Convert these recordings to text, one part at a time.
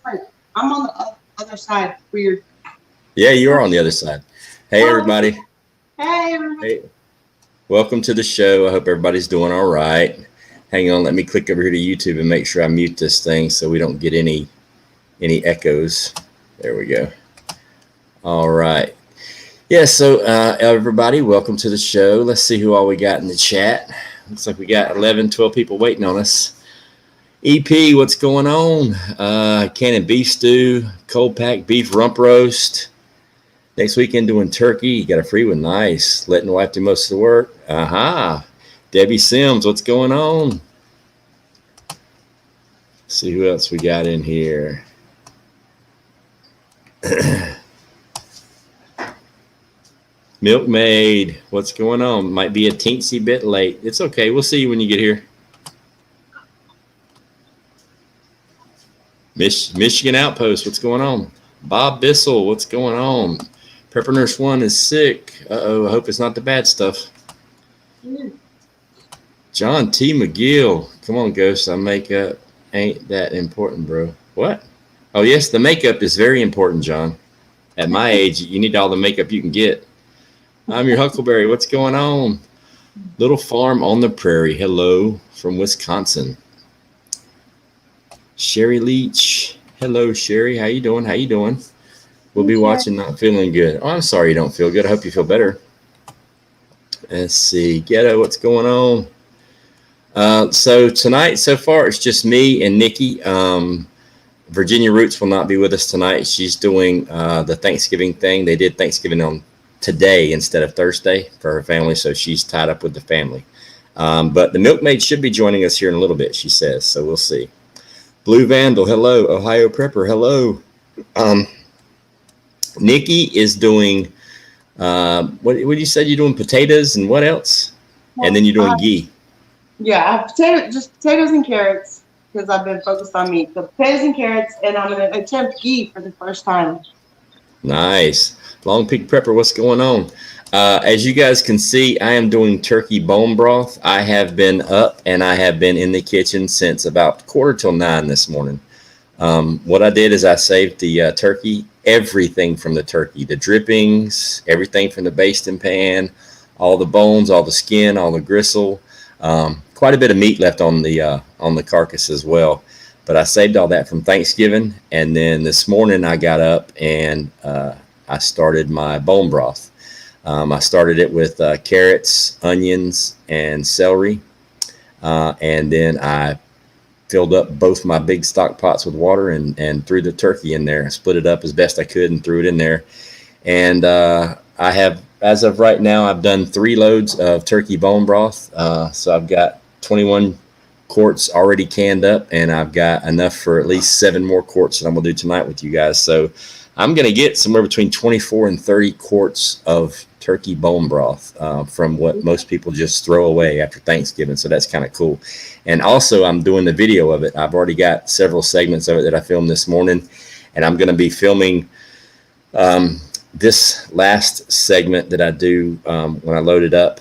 I'm on the other side. Weird. Yeah, you are on the other side. Hey, Oh, everybody. hey, everybody. Hey, welcome to the show. I hope everybody's doing all right. Hang on, let me click over here to YouTube and make sure I mute this thing so we don't get any echoes. There we go. All right. Yeah, so everybody, welcome to the show. Let's see who all we got in the chat. Looks like we got 11, 12 people waiting on us. EP, what's going on? Cannon beef stew, cold pack beef rump roast. Next weekend doing turkey. You got a free one. Nice. Letting the wife do most of the work. Aha. Debbie Sims, what's going on? Let's see who else we got in here. Milkmaid, what's going on? Might be a teensy bit late. It's okay. We'll see you when you get here. Michigan Outpost, what's going on? Bob Bissell, what's going on? Pepper Nurse 1 is sick. Uh-oh, I hope it's not the bad stuff. John T. McGill. Come on, Ghost. Our makeup ain't that important, bro. What? Oh, yes, the makeup is very important, John. At my age, you need all the makeup you can get. I'm your Huckleberry. What's going on? Little Farm on the Prairie. Hello from Wisconsin. Sherry Leach. Hello, Sherry. How you doing? How you doing? We'll be watching Not Feeling Good. Oh, I'm sorry you don't feel good. I hope you feel better. Let's see. Ghetto, what's going on? So tonight, so far, it's just me and Nikki. Virginia Roots will not be with us tonight. She's doing the Thanksgiving thing. They did Thanksgiving on today instead of Thursday for her family, so she's tied up with the family. But the Milkmaid should be joining us here in a little bit, she says, so we'll see. Blue Vandal, hello. Ohio Prepper, hello. Nikki is doing, what you said you're doing potatoes and what else? And then you're doing ghee. Yeah, I have just potatoes and carrots because I've been focused on meat. So potatoes and carrots, and I'm going to attempt ghee for the first time. Nice. Long Peak Prepper, what's going on? As you guys can see, I am doing turkey bone broth. I have been up and I have been in the kitchen since about 8:45 this morning. What I did is I saved the turkey, everything from the turkey, the drippings, everything from the basting pan, all the bones, all the skin, all the gristle. Quite a bit of meat left on the carcass as well. But I saved all that from Thanksgiving. And then this morning I got up and I started my bone broth. I started it with carrots, onions, and celery. And then I filled up both my big stock pots with water and threw the turkey in there. I split it up as best I could and threw it in there. And I have, as of right now, I've done 3 loads of turkey bone broth. So I've got 21 quarts already canned up, and I've got enough for at least 7 more quarts that I'm going to do tonight with you guys. So I'm going to get somewhere between 24 and 30 quarts of turkey bone broth from what most people just throw away after Thanksgiving. So that's kind of cool. And also I'm doing the video of it. I've already got several segments of it that I filmed this morning, and I'm going to be filming this last segment that I do when I load it up.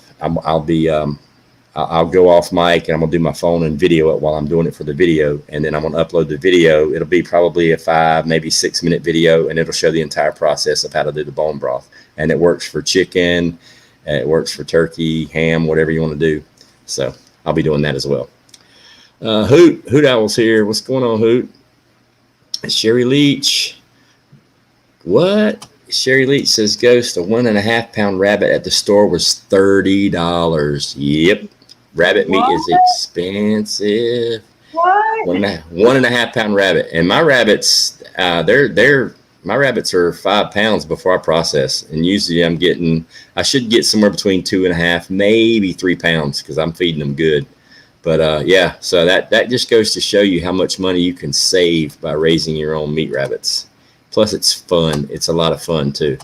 I'll go off mic and I'm going to do my phone and video it while I'm doing it for the video. And then I'm going to upload the video. It'll be probably a 5, maybe 6 minute video, and it'll show the entire process of how to do the bone broth. And it works for chicken, it works for turkey, ham, whatever you want to do. So I'll be doing that as well. Hoot Owl's here. What's going on, Hoot? Sherry Leach. What? Sherry Leach says, Ghost, a 1.5 pound rabbit at the store was $30. Yep. Rabbit meat is expensive. What? 1.5 pound rabbit. And my rabbits, my rabbits are 5 pounds before I process. And usually I should get somewhere between 2.5, maybe 3 pounds because I'm feeding them good. But yeah, so that just goes to show you how much money you can save by raising your own meat rabbits. Plus, it's fun. It's a lot of fun, too.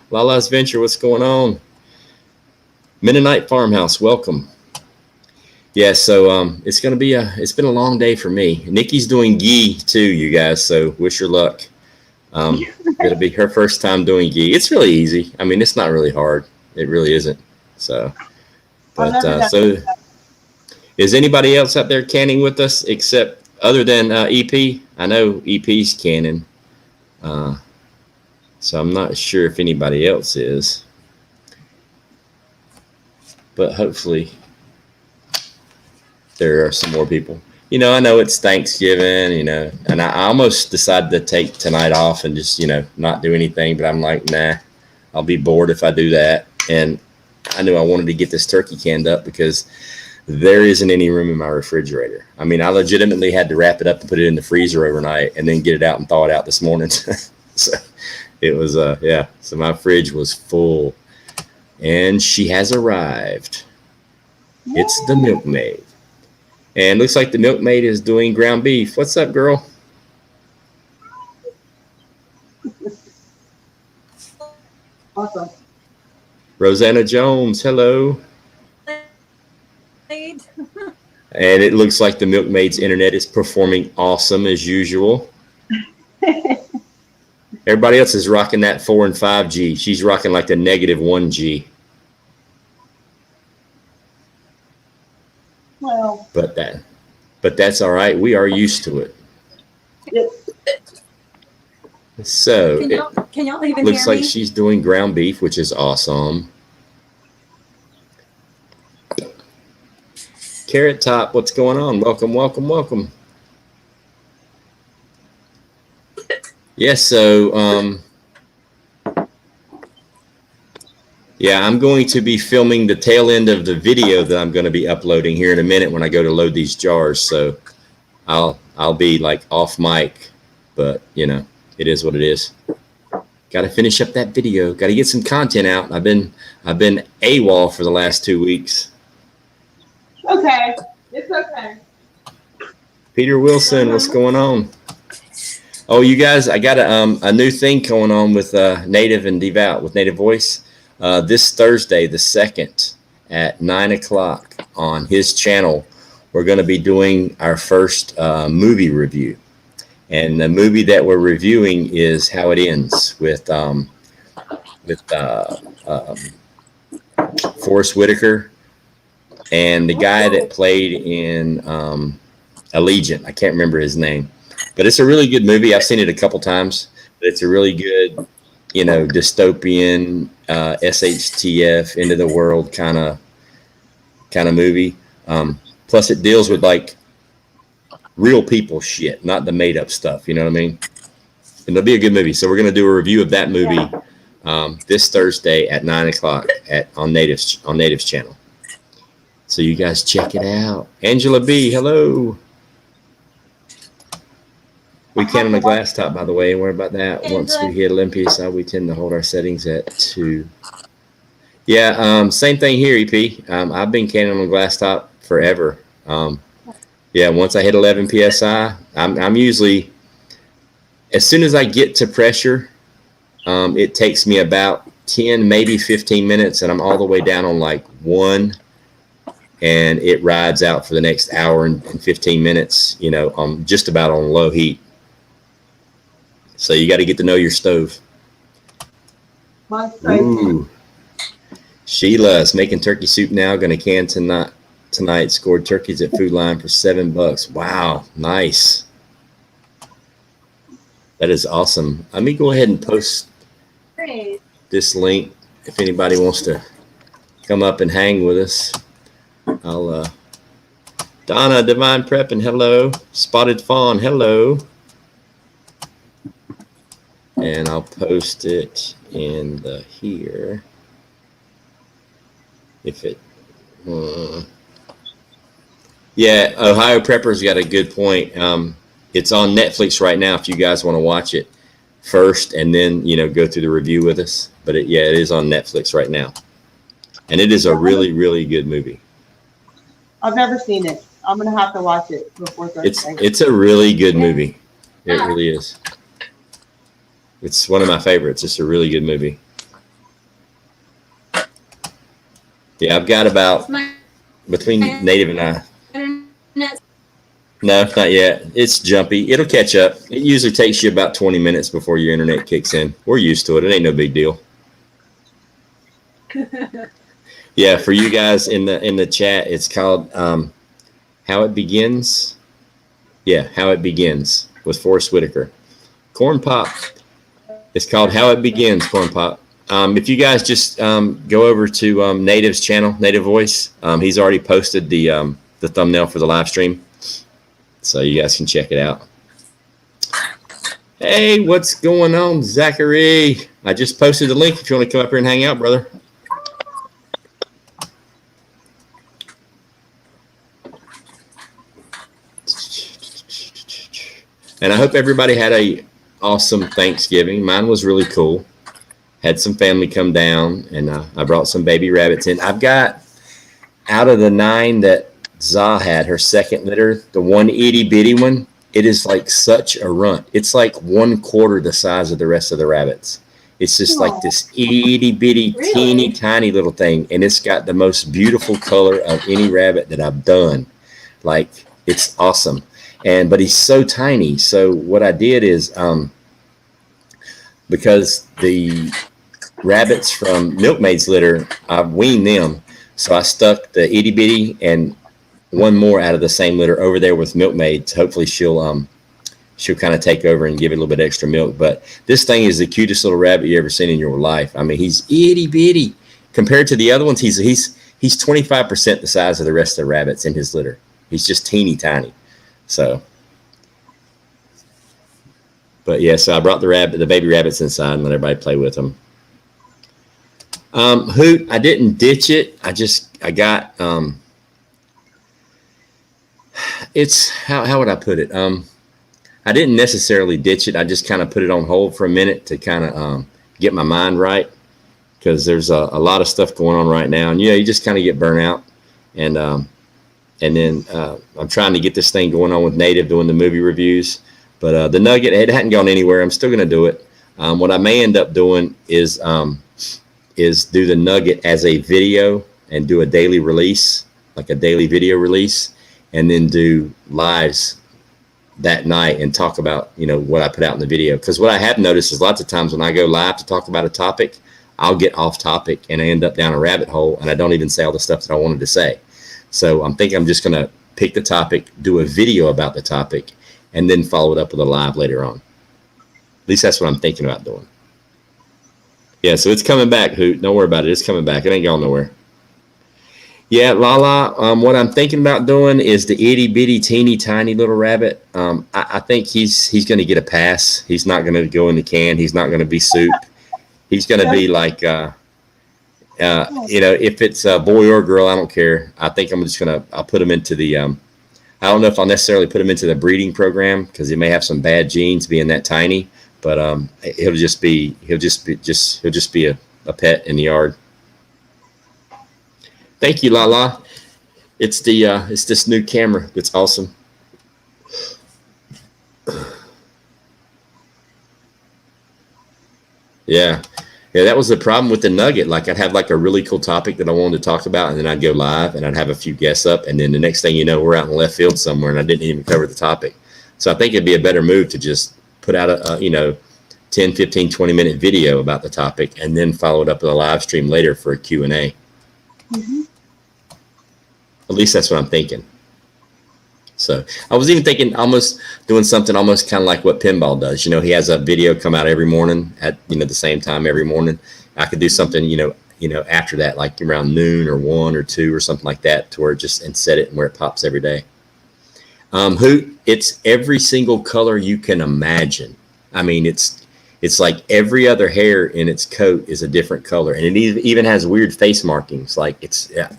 Lala's Venture, what's going on? Mennonite Farmhouse, welcome. Yeah, so it's been a long day for me. Nikki's doing ghee, too, you guys, so wish her luck. It'll be her first time doing ghee. It's really easy. I mean, it's not really hard. It really isn't. So, but so is anybody else out there canning with us except other than EP, I know EP's canning. So I'm not sure if anybody else is. But hopefully there are some more people. You know, I know it's Thanksgiving, you know, and I almost decided to take tonight off and just, you know, not do anything. But I'm like, nah, I'll be bored if I do that. And I knew I wanted to get this turkey canned up because there isn't any room in my refrigerator. I mean, I legitimately had to wrap it up and put it in the freezer overnight and then get it out and thaw it out this morning. So it was, yeah. So my fridge was full. And she has arrived. It's the milkmaid. And looks like the milkmaid is doing ground beef. What's up, girl? Awesome. Rosanna Jones, hello. And it looks like the milkmaid's internet is performing awesome as usual. Everybody else is rocking that 4 and 5G. She's rocking like the -1G. Well, but that's all right. We are used to it. Yep. So can y'all even looks hear like me? she's doing ground beef, which is awesome. Carrot Top, what's going on? Welcome, welcome, welcome. Yes, so yeah, I'm going to be filming the tail end of the video that I'm going to be uploading here in a minute when I go to load these jars. So I'll be like off mic, but you know, it is what it is. Got to finish up that video. Got to get some content out. I've been AWOL for the last 2 weeks. Okay, it's okay. Peter Wilson, what's going on? Oh, you guys, I got a new thing going on with Native and Devout with Native Voice. This Thursday, the 2nd at 9 o'clock on his channel, we're going to be doing our first movie review. And the movie that we're reviewing is How It Ends with Forrest Whitaker and the guy that played in Allegiant. I can't remember his name. But it's a really good movie. I've seen it a couple times. But it's a really good, you know, dystopian, SHTF, end of the world kind of movie. Plus, it deals with like real people shit, not the made up stuff. You know what I mean? And it'll be a good movie. So we're gonna do a review of that movie this Thursday at 9 o'clock on Native's channel. So you guys check it out. Angela B, hello. We can on a glass top, by the way, and worry about that. Once we hit Olympia side, we tend to hold our settings at 2. Yeah, same thing here, EP. I've been canning on a glass top forever. Yeah, once I hit 11 PSI, I'm usually, as soon as I get to pressure, it takes me about 10, maybe 15 minutes, and I'm all the way down on like 1, and it rides out for the next hour and 15 minutes, you know, just about on low heat. So you got to get to know your stove. Ooh. Sheila's making turkey soup now. Going to can tonight. Scored turkeys at Food Line for $7. Wow, nice. That is awesome. Let me go ahead and post this link if anybody wants to come up and hang with us. I'll Donna Divine Prep and hello. Spotted Fawn, hello. And I'll post it in the here. If it, yeah, Ohio Preppers got a good point. It's on Netflix right now if you guys want to watch it first and then, you know, go through the review with us. But it is on Netflix right now. And it is a really, really good movie. I've never seen it. I'm going to have to watch it before Thursday. It's a really good movie. It really is. It's one of my favorites. It's a really good movie. Yeah, I've got about, between Native and I. No, not yet. It's jumpy. It'll catch up. It usually takes you about 20 minutes before your internet kicks in. We're used to it. It ain't no big deal. Yeah, for you guys in the chat, it's called How It Begins. Yeah, How It Begins with Forrest Whitaker. Corn Pop. It's called How It Begins, Corn Pop. If you guys just go over to Native's channel, Native Voice, he's already posted the thumbnail for the live stream, so you guys can check it out. Hey, what's going on, Zachary? I just posted the link if you want to come up here and hang out, brother. And I hope everybody had a awesome Thanksgiving. Mine was really cool. Had some family come down, and I brought some baby rabbits in. I've got, out of the 9 that Zah had, her second litter, the one itty bitty one, it is like such a runt. It's like 1/4 the size of the rest of the rabbits. It's just like this itty bitty, teeny tiny little thing, and it's got the most beautiful color of any rabbit that I've done. Like, it's awesome. But he's so tiny. So what I did is, because the rabbits from Milkmaid's litter, I've weaned them. So I stuck the itty bitty and one more out of the same litter over there with Milkmaid. Hopefully she'll kind of take over and give it a little bit extra milk. But this thing is the cutest little rabbit you ever seen in your life. I mean, he's itty bitty compared to the other ones. He's 25% the size of the rest of the rabbits in his litter. He's just teeny tiny. So, but yeah, so I brought the baby rabbits inside and let everybody play with them. Hoot, I didn't ditch it. I got, it's, how would I put it? I didn't necessarily ditch it. I just kind of put it on hold for a minute to kind of get my mind right, because there's a lot of stuff going on right now. And, you just kind of get burnt out. And then I'm trying to get this thing going on with Native, doing the movie reviews. But the Nugget, it hadn't gone anywhere. I'm still going to do it. What I may end up doing is do the Nugget as a video and do a daily release, like a daily video release, and then do lives that night and talk about, what I put out in the video. Because what I have noticed is lots of times when I go live to talk about a topic, I'll get off topic and I end up down a rabbit hole and I don't even say all the stuff that I wanted to say. So I'm thinking I'm just going to pick the topic, do a video about the topic, and then follow it up with a live later on. At least that's what I'm thinking about doing. Yeah, so it's coming back, Hoot. Don't worry about it. It's coming back. It ain't going nowhere. Yeah, Lala, what I'm thinking about doing is the itty bitty teeny tiny little rabbit. I think he's going to get a pass. He's not going to go in the can. He's not going to be soup. He's going to be like, if it's a boy or a girl, I don't care. I think I'm just I'll put him into the, I don't know if I'll necessarily put him into the breeding program because he may have some bad genes being that tiny, but he'll just be a pet in the yard. Thank you, Lala. It's this new camera that's awesome. Yeah, that was the problem with the Nugget. Like, I'd have like a really cool topic that I wanted to talk about, and then I'd go live and I'd have a few guests up, and then the next thing you know, we're out in left field somewhere and I didn't even cover the topic. So I think it'd be a better move to just put out a 10, 15, 20-minute video about the topic and then follow it up with a live stream later for a Q&A. Mm-hmm. At least that's what I'm thinking. So I was even thinking almost doing something almost kind of like what Pinball does. He has a video come out every morning at the same time every morning. I could do something after that, like around noon or 1 or 2 or something like that, to where and set it and where it pops every day. Hoot, it's every single color you can imagine. I mean, it's like every other hair in its coat is a different color, and it even has weird face markings. Like, it's, yeah.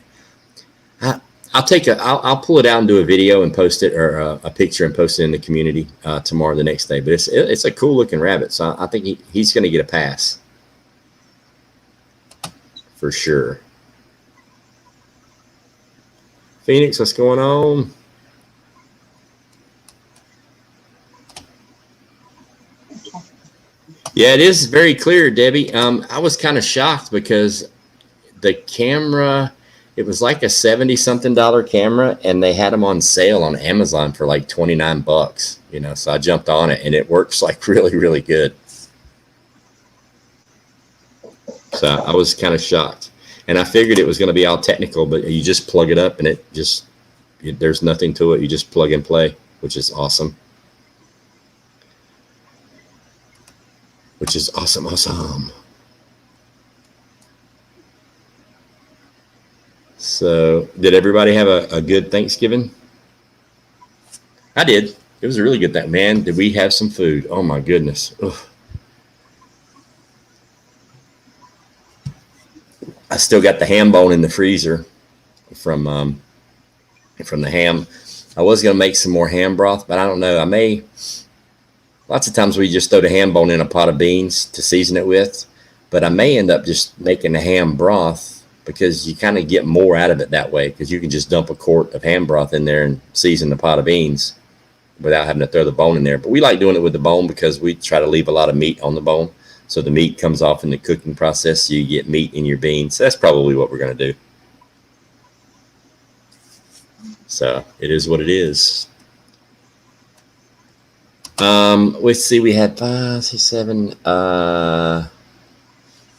I'll pull it out and do a video and post it, or a picture and post it in the community tomorrow, the next day. But it's a cool looking rabbit, so I think he's going to get a pass for sure. Phoenix, what's going on? Yeah, it is very clear, Debbie. I was kind of shocked because the camera, it was like a $70-something camera, and they had them on sale on Amazon for like $29, so I jumped on it, and it works like really, really good. So I was kind of shocked, and I figured it was going to be all technical, but you just plug it up and there's nothing to it. You just plug and play. which is awesome. Which is awesome, awesome. So, did everybody have a good Thanksgiving? I did. It was a really good thing. Man, did we have some food? Oh my goodness. Ugh. I still got the ham bone in the freezer from the ham. I was gonna make some more ham broth, but I don't know. I may. Lots of times we just throw the ham bone in a pot of beans to season it with, but I may end up just making a ham broth because you kind of get more out of it that way because you can just dump a quart of ham broth in there and season the pot of beans without having to throw the bone in there. But we like doing it with the bone because we try to leave a lot of meat on the bone. So the meat comes off in the cooking process. So you get meat in your beans. So that's probably what we're going to do. So it is what it is. Let's see. We had 5, 6, 7.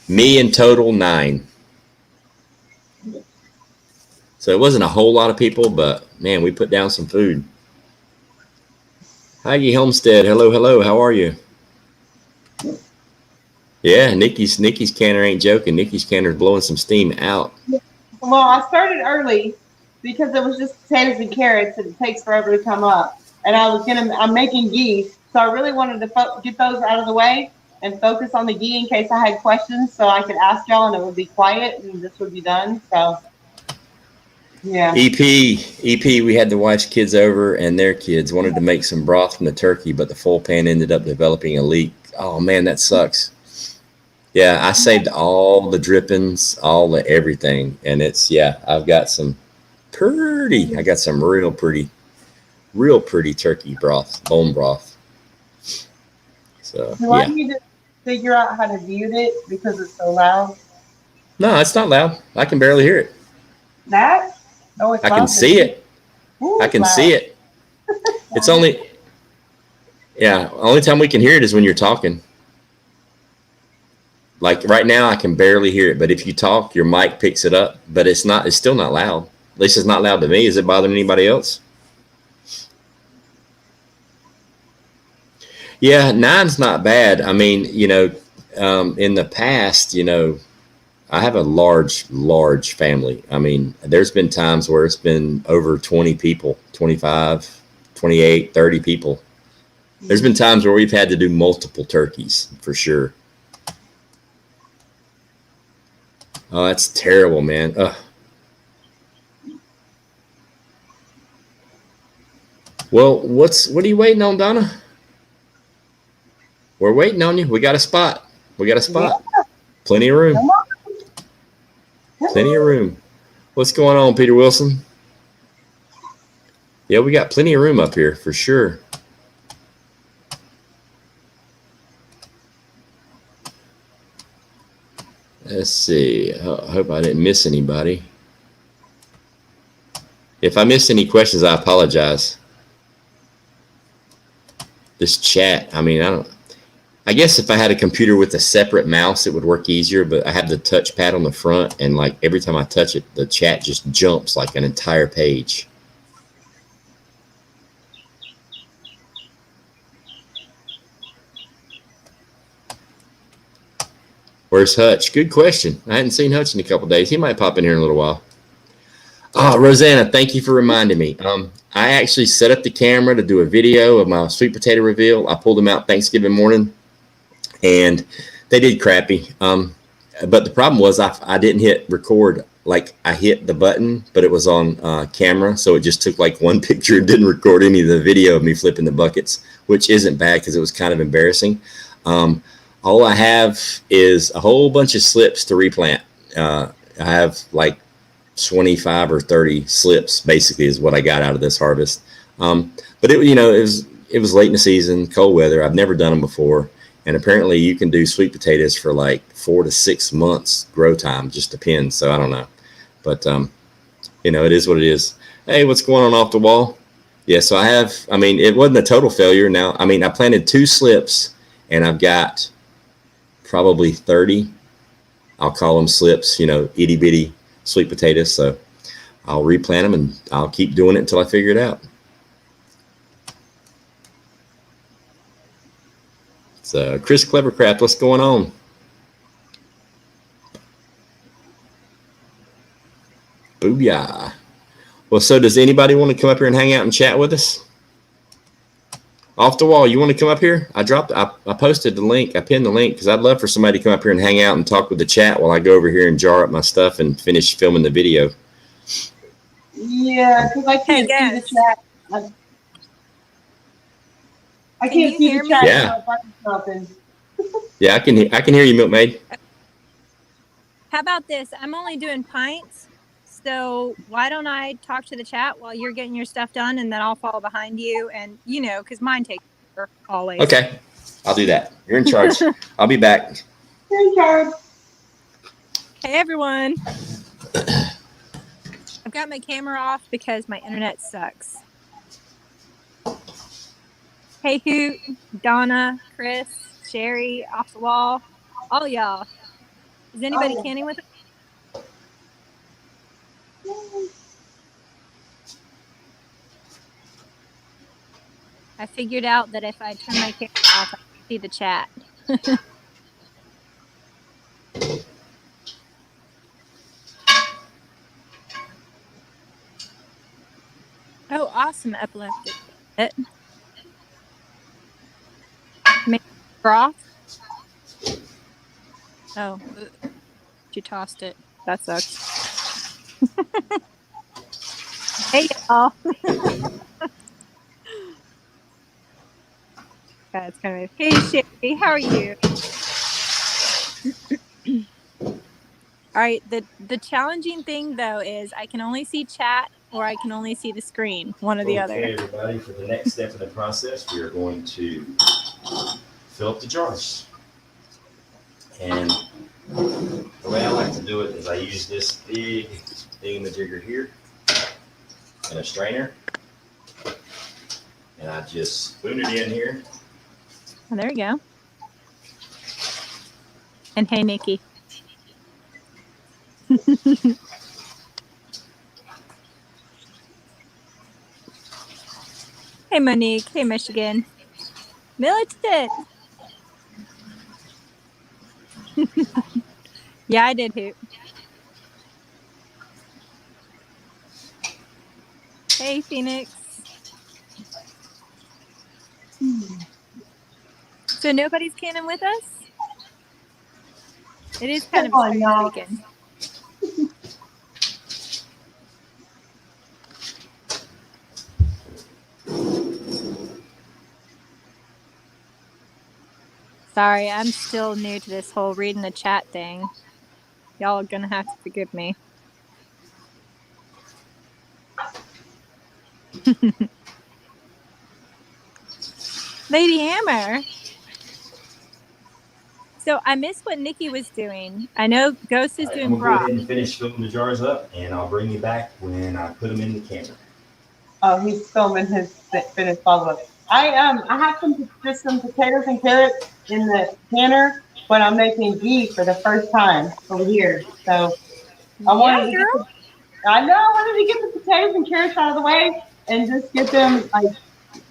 Me in total 9. So it wasn't a whole lot of people, but man, we put down some food. Heidi Helmstead, hello, hello. How are you? Yeah, Nikki's canner ain't joking. Nikki's canner's blowing some steam out. Well, I started early because it was just potatoes and carrots, and it takes forever to come up. And I'm making geese, so I really wanted to get those out of the way and focus on the ghee in case I had questions, so I could ask y'all, and it would be quiet, and this would be done. So, yeah. EP, we had the wife's kids over, and their kids wanted to make some broth from the turkey, but the full pan ended up developing a leak. Oh man, that sucks. Yeah, I saved all the drippings, all the everything, and I've got some real pretty turkey broth, bone broth. So do I need to figure out how to mute it because it's so loud? No, it's not loud. I can barely hear it. That? Oh, it's I can see it. Ooh, I can see it. It's only time we can hear it is when you're talking. Like right now, I can barely hear it, but if you talk, your mic picks it up, but it's still not loud. At least it's not loud to me. Is it bothering anybody else? Yeah, 9's not bad. I mean, in the past, I have a large family. I mean, there's been times where it's been over 20 people, 25, 28, 30 people. There's been times where we've had to do multiple turkeys for sure. Oh, that's terrible, man. Ugh. Well, what are you waiting on, Donna? We're waiting on you. We got a spot. Yeah. Plenty of room. Plenty of room. What's going on, Peter Wilson? Yeah, we got plenty of room up here for sure. Let's see. I hope I didn't miss anybody. If I missed any questions, I apologize. This chat, I mean, I guess if I had a computer with a separate mouse, it would work easier, but I have the touchpad on the front, and like every time I touch it, the chat just jumps like an entire page. Where's Hutch? Good question. I hadn't seen Hutch in a couple days. He might pop in here in a little while. Oh, Rosanna, thank you for reminding me. I actually set up the camera to do a video of my sweet potato reveal. I pulled them out Thanksgiving morning, and they did crappy. But the problem was I didn't hit record. Like I hit the button, but it was on camera, so it just took like one picture and didn't record any of the video of me flipping the buckets, which isn't bad because it was kind of embarrassing. All I have is a whole bunch of slips to replant. I have like 25 or 30 slips basically is what I got out of this harvest. But it was late in the season, cold weather. I've never done them before. And apparently you can do sweet potatoes for like 4 to 6 months grow time. Just depends. So I don't know. But, it is what it is. Hey, what's going on off the wall? Yeah, so it wasn't a total failure. Now, I planted 2 slips and I've got probably 30. I'll call them slips, itty bitty sweet potatoes. So I'll replant them and I'll keep doing it until I figure it out. So, Chris Clevercraft, what's going on? Booyah. Well, so does anybody want to come up here and hang out and chat with us? Off the wall, you want to come up here? I posted the link. I pinned the link because I'd love for somebody to come up here and hang out and talk with the chat while I go over here and jar up my stuff and finish filming the video. Yeah, because I can't see the chat. I can't see the chat. Yeah. Yeah, I can hear you, Milkmaid. How about this? I'm only doing pints, so why don't I talk to the chat while you're getting your stuff done, and then I'll follow behind you, and because mine takes forever, always. Okay, I'll do that. You're in charge. I'll be back. You're in charge. Hey, everyone. I've got my camera off because my internet sucks. Hey, Hoot, Donna, Chris, Sherry, Off the Wall, all y'all. Is anybody canning with us? I figured out that if I turn my camera off, I can see the chat. Oh, awesome, epileptic. Make broth? Oh, you tossed it. That sucks. Hey, y'all. That's kind of. Hey, Sherry, how are you? All right. The challenging thing though is I can only see chat or I can only see the screen. One or the other. Okay, everybody. For the next step in the process, we are going to fill up the jars. And the way I like to do it is I use this big thingamajigger here and a strainer. And I just spoon it in here. Oh, there we go. And hey, Nikki. Hey, Monique. Hey, Michigan. Militant. Yeah, I did, Hoot. Hey, Phoenix. So nobody's canning with us? It is kind of a strange weekend. Sorry, I'm still new to this whole reading the chat thing. Y'all are gonna have to forgive me. Lady Hammer. So I missed what Nikki was doing. I know Ghost is doing broth. I'm going to go ahead and finish filling the jars up, and I'll bring you back when I put them in the camera. Oh, he's filming his finished follow-up. I have some potatoes and carrots in the canner, but I'm making ghee for the first time over here. So I wanted to get the potatoes and carrots out of the way and just get them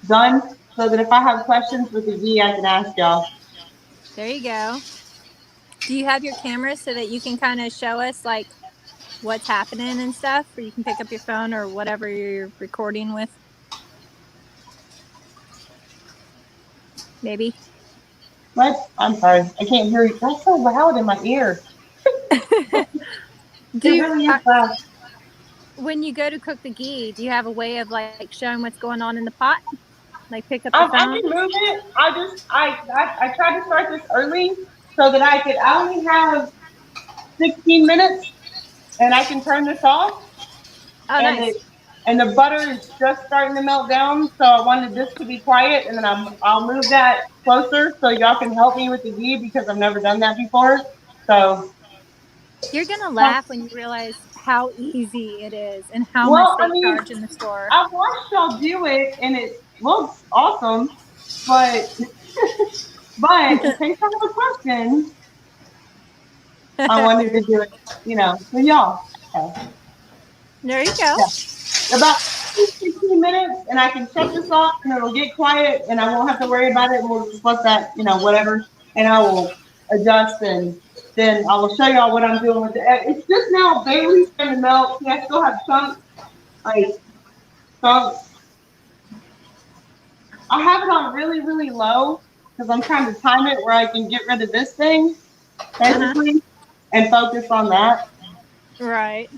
done so that if I have questions with the ghee, I can ask y'all. There you go. Do you have your camera so that you can kind of show us what's happening and stuff, or you can pick up your phone or whatever you're recording with? Maybe. What? I'm sorry. I can't hear you. That's so loud in my ear. When you go to cook the ghee, do you have a way of showing what's going on in the pot? Pick up the phone? I can move it. I tried to start this early so that I only have 16 minutes and I can turn this off. Oh, nice. And the butter is just starting to melt down, so I wanted this to be quiet, and then I'll move that closer so y'all can help me with the ghee because I've never done that before. So you're gonna laugh when you realize how easy it is and how much they charge in the store. I've watched y'all do it, and it looks awesome, but in case I have a question, I wanted to do it, with y'all. So. There you go. Yeah. 15 minutes, and I can shut this off, and it'll get quiet, and I won't have to worry about it. And we'll just let that, whatever, and I will adjust, and then I will show y'all what I'm doing with it. It's just now barely starting to melt. See, I still have chunks, like chunks. I have it on really, really low because I'm trying to time it where I can get rid of this thing, basically, and focus on that. Right.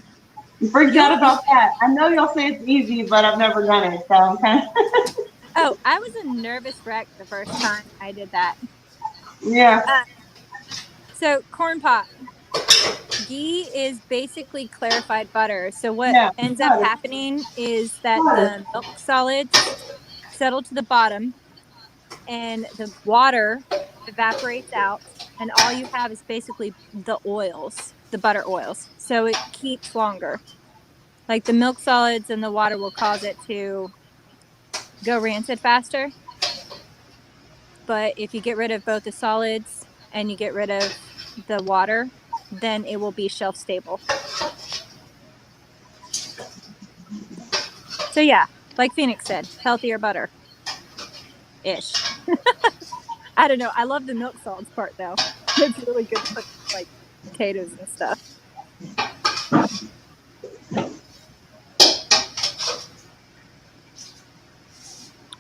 I'm freaked out about that. I know y'all say it's easy, but I've never done it, so I'm kind of. Oh, I was a nervous wreck the first time I did that. Yeah. So corn pop. Ghee is basically clarified butter. So what ends up happening is that the milk solids settle to the bottom and the water evaporates out, and all you have is basically the oils, the butter oils. So it keeps longer. Like the milk solids and the water will cause it to go rancid faster. But if you get rid of both the solids and you get rid of the water, then it will be shelf stable. So yeah, like Phoenix said, healthier butter ish. I don't know. I love the milk solids part though. It's really good to put like potatoes and stuff.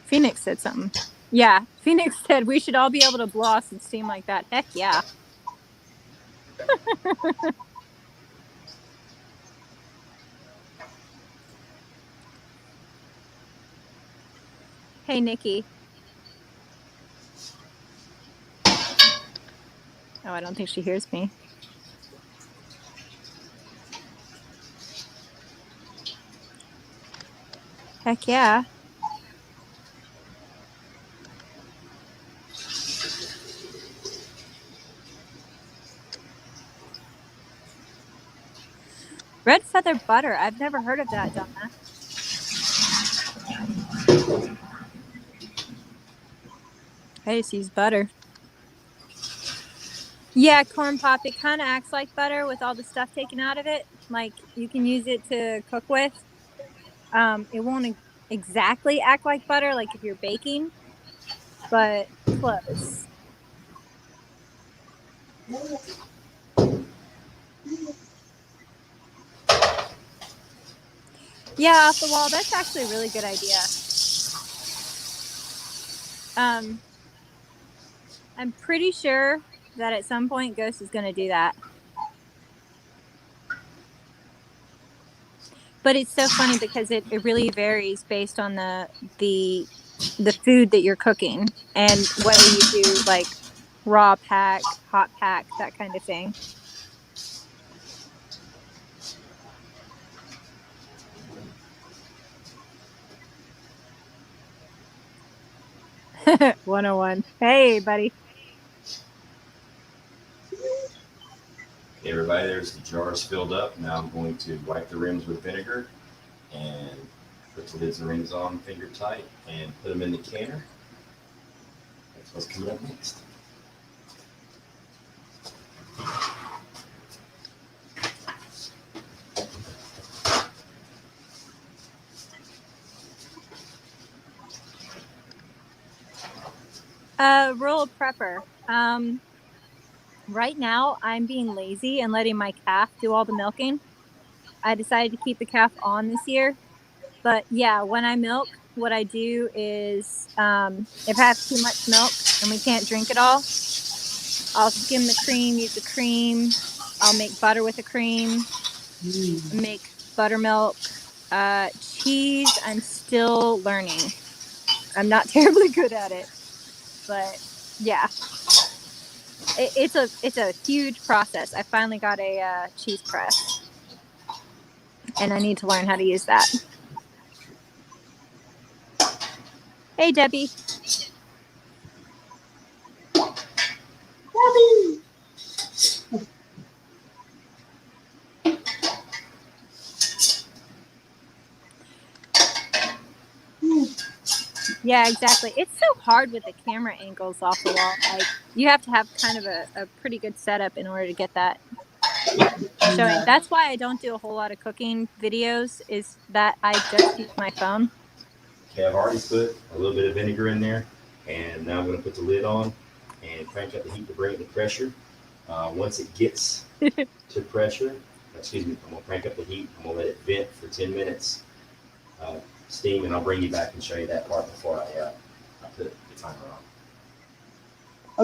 Phoenix said something. Yeah, Phoenix said we should all be able to bloss and steam like that. Heck yeah. Hey, Nikki. Oh, I don't think she hears me. Heck yeah. Red feather butter. I've never heard of that, Donna. I just use butter. Yeah, corn pop. It kind of acts like butter with all the stuff taken out of it. Like you can use it to cook with. It won't exactly act like butter, like if you're baking, but close. Yeah, off the wall. That's actually a really good idea. I'm pretty sure that at some point Ghost is going to do that. But it's so funny because it really varies based on the food that you're cooking and whether you do like raw pack, hot pack, that kind of thing. (101) Hey, buddy. Okay, everybody, there's the jars filled up. Now I'm going to wipe the rims with vinegar and put the lids and rings on finger tight and put them in the canner. That's what's coming up next. Rural prepper. Right now I'm being lazy and letting my calf do all the milking. I decided to keep the calf on this year. But yeah, when I milk, what I do is if I have too much milk and we can't drink it all, I'll skim the cream, use the cream. I'll make butter with the cream, make buttermilk. Cheese, I'm still learning. I'm not terribly good at it, but yeah. It's a huge process. I finally got a cheese press, and I need to learn how to use that. Hey, Debbie. Debbie. Yeah, exactly. It's so hard with the camera angles off the wall. Like you have to have kind of a pretty good setup in order to get that. showing. That's why I don't do a whole lot of cooking videos, is that I just use my phone. Okay, I've already put a little bit of vinegar in there, and now I'm going to put the lid on and crank up the heat to bring it to pressure. Once it gets to pressure, excuse me, I'm going to crank up the heat. I'm going to let it vent for 10 minutes, steam, and I'll bring you back and show you that part before I put the timer on.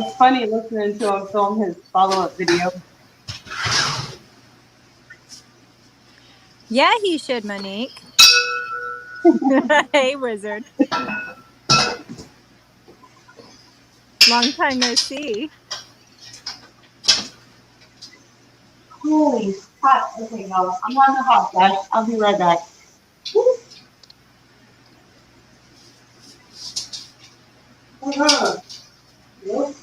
It's funny listening to him film his follow-up video. Yeah, he should, Monique. Hey, Wizard. Long time no see. Holy hot. Okay, no, I'm on the hot dash. I'll be right back. Yep.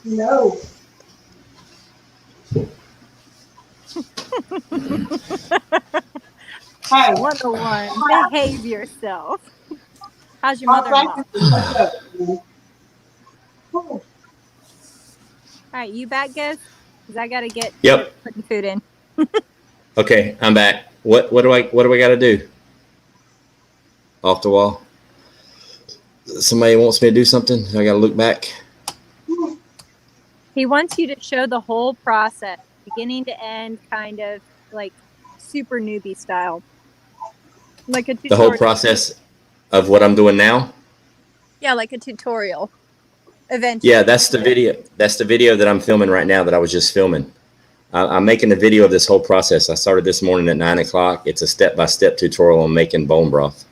No. Hey, 101. Behave yourself. How's your mother-in-law? All right, you back, Giz? Because I gotta get putting food in. Okay, I'm back. What do I got to do? Off the wall. Somebody wants me to do something. I got to look back. He wants you to show the whole process, beginning to end, kind of like super newbie style, like a tutorial. The whole process of what I'm doing now. Yeah, like a tutorial. Eventually. Yeah, that's the video. That's the video that I'm filming right now that I was just filming. I'm making a video of this whole process. I started this morning at 9 o'clock. It's a step-by-step tutorial on making bone broth.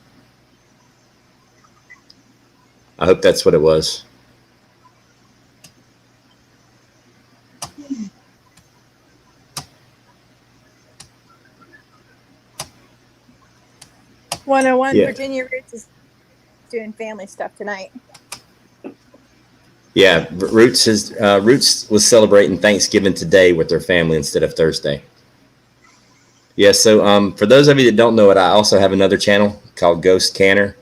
I hope that's what it was. Yeah. Virginia Roots is doing family stuff tonight. Yeah, Roots was celebrating Thanksgiving today with their family instead of Thursday. Yeah, so for those of you that don't know it, I also have another channel called Ghost Canner,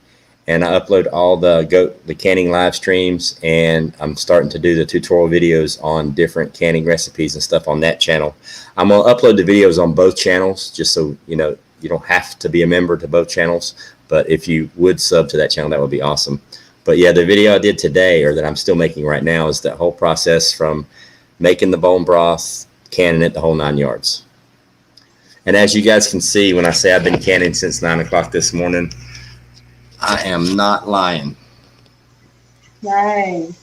and I upload all the canning live streams, and I'm starting to do the tutorial videos on different canning recipes and stuff on that channel. I'm going to upload the videos on both channels, just so you know you don't have to be a member to both channels, but if you would sub to that channel, that would be awesome. But yeah, the video I did today, or that I'm still making right now, is that whole process from making the bone broth, canning it, the whole 9 yards. And as you guys can see, when I say I've been canning since 9 o'clock this morning, I am not lying. Nice.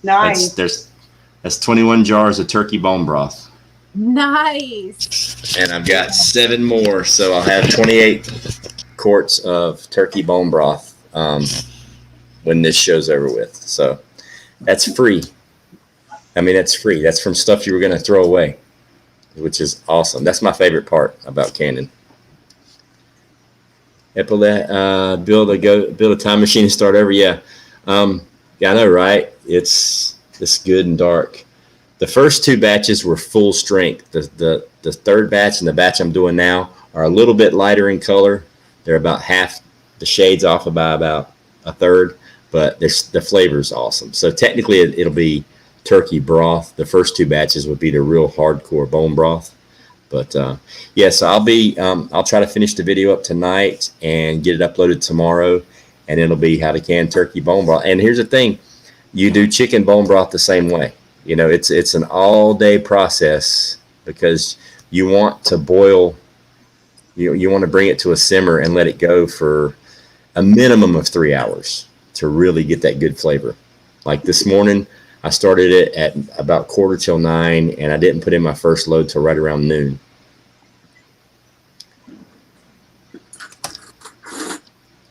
Nice. That's 21 jars of turkey bone broth. Nice. And I've got 7 more, so I'll have 28 quarts of turkey bone broth when this show's over with. So that's free. I mean, that's free. That's from stuff you were going to throw away, which is awesome. That's my favorite part about canning. Build a time machine and start over. Yeah. Yeah, I know, right? It's good and dark. The first 2 batches were full strength. The third batch and the batch I'm doing now are a little bit lighter in color. They're about half the shades off by about a third, but the flavor's awesome. So technically it'll be turkey broth. The first 2 batches would be the real hardcore bone broth. But yeah, so I'll try to finish the video up tonight and get it uploaded tomorrow, and it'll be how to can turkey bone broth. And here's the thing, you do chicken bone broth the same way. You know, it's an all-day process because you want to boil, you want to bring it to a simmer and let it go for a minimum of 3 hours to really get that good flavor. Like this morning, I started it at about 8:45, and I didn't put in my first load till right around noon.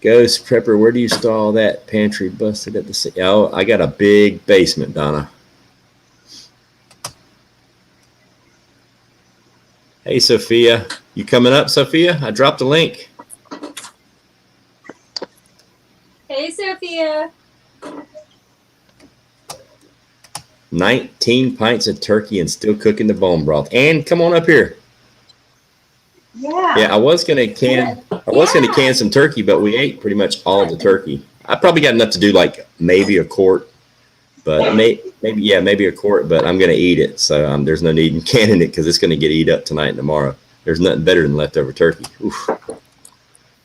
Ghost Prepper, where do you store all that? Pantry busted at the... Oh, I got a big basement, Donna. Hey, Sophia. You coming up, Sophia? I dropped a link. Hey, Sophia. 19 pints of turkey and still cooking the bone broth. And come on up here. Yeah. Yeah, I was gonna can some turkey, but we ate pretty much all the turkey. I probably got enough to do like maybe a quart, but maybe a quart. But I'm gonna eat it, so there's no need in canning it because it's gonna get eat up tonight and tomorrow. There's nothing better than leftover turkey. Oof.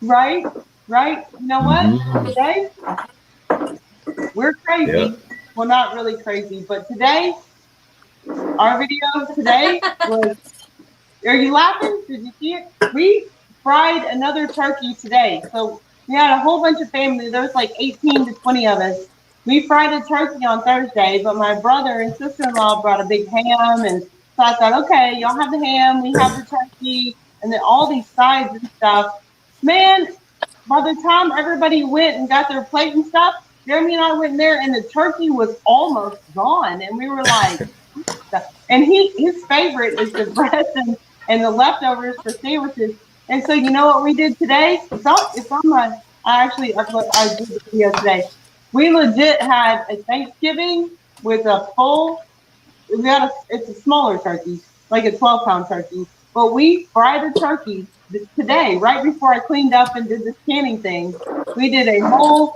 Right. You know what? Today we're crazy. Yep. Well, not really crazy, but today our video today was. Are you laughing? Did you see it? We fried another turkey today. So we had a whole bunch of family. There was like 18 to 20 of us. We fried a turkey on Thursday, but my brother and sister-in-law brought a big ham. And so I thought, okay, y'all have the ham, we have the turkey, and then all these sides and stuff. Man, by the time everybody went and got their plate and stuff, Jeremy and I went in there and the turkey was almost gone. And we were like, and his favorite is the breast and the leftovers for sandwiches. And so you know what we did today? It's on my. I did the video today. We legit had a Thanksgiving with a full. It's a smaller turkey, like a 12-pound turkey. But we fried a turkey today, right before I cleaned up and did this canning thing. We did a whole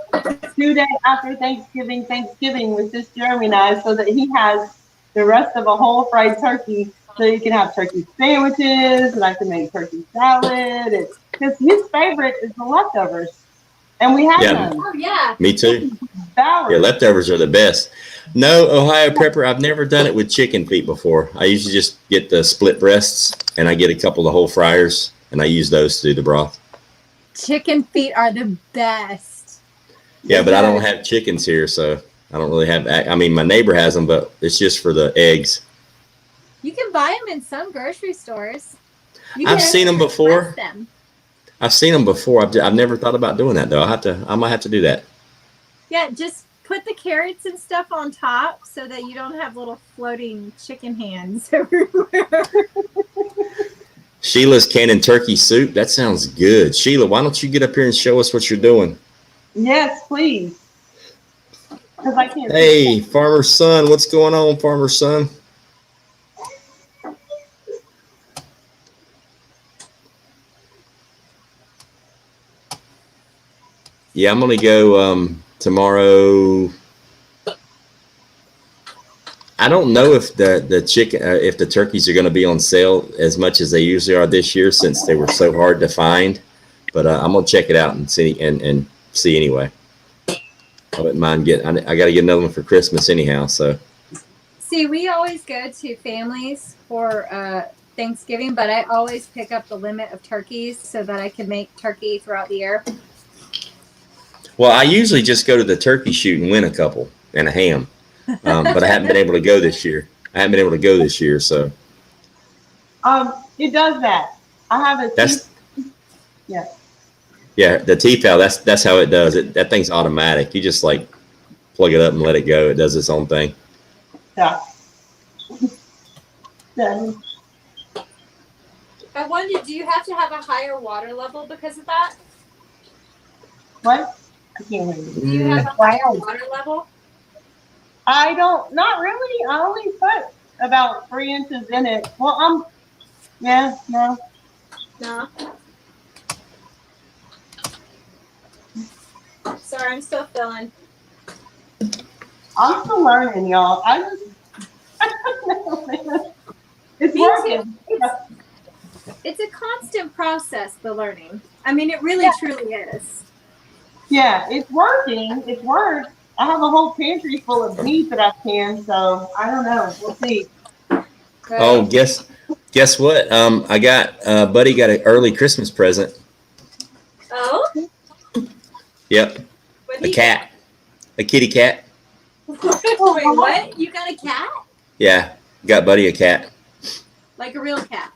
2 day after Thanksgiving with just Jeremy and I, so that he has the rest of a whole fried turkey. So you can have turkey sandwiches, and I can make turkey salad. Because his favorite is the leftovers, and we have them. Oh yeah, me too. Yeah, leftovers are the best. No, Ohio Prepper, I've never done it with chicken feet before. I usually just get the split breasts, and I get a couple of whole fryers, and I use those to do the broth. chicken feet are the best. Yeah, but I don't have chickens here, so I don't really have. I mean, my neighbor has them, but it's just for the eggs. You can buy them in some grocery stores. I've seen them before. I've seen them before. I've never thought about doing that though. I might have to do that. Yeah, just put the carrots and stuff on top so that you don't have little floating chicken hands everywhere. Sheila's canning turkey soup. That sounds good. Sheila, why don't you get up here and show us what you're doing? Yes, please. Because I can't. Hey, Farmer's Son, what's going on, Farmer's Son? Yeah, I'm gonna go tomorrow. I don't know if the chicken, if the turkeys are going to be on sale as much as they usually are this year, since they were so hard to find. But I'm gonna check it out and see and see anyway. I wouldn't mind getting. I got to get another one for Christmas anyhow. So. See, we always go to families for Thanksgiving, but I always pick up the limit of turkeys so that I can make turkey throughout the year. Well, I usually just go to the turkey shoot and win a couple and a ham, but I haven't been able to go this year. So. It does that. I have a. Yeah. Yeah, the T-fowl. That's how it does it. That thing's automatic. You just like plug it up and let it go. It does its own thing. Yeah. I wondered, do you have to have a higher water level because of that? What? I can't hear you. Do you have a higher water level? I don't. Not really. I only put about 3 inches in it. Well, yeah, no. No. Sorry, I'm still filling. I'm still learning, y'all. It's working. It's a constant process, the learning. I mean, it really truly is. Yeah, it's working. It works. I have a whole pantry full of meat that I can, so I don't know. We'll see. Right. Oh, guess what? I got Buddy got an early Christmas present. Oh? Yep. A cat. A kitty cat. Wait, what? You got a cat? Yeah, got Buddy a cat. Like a real cat?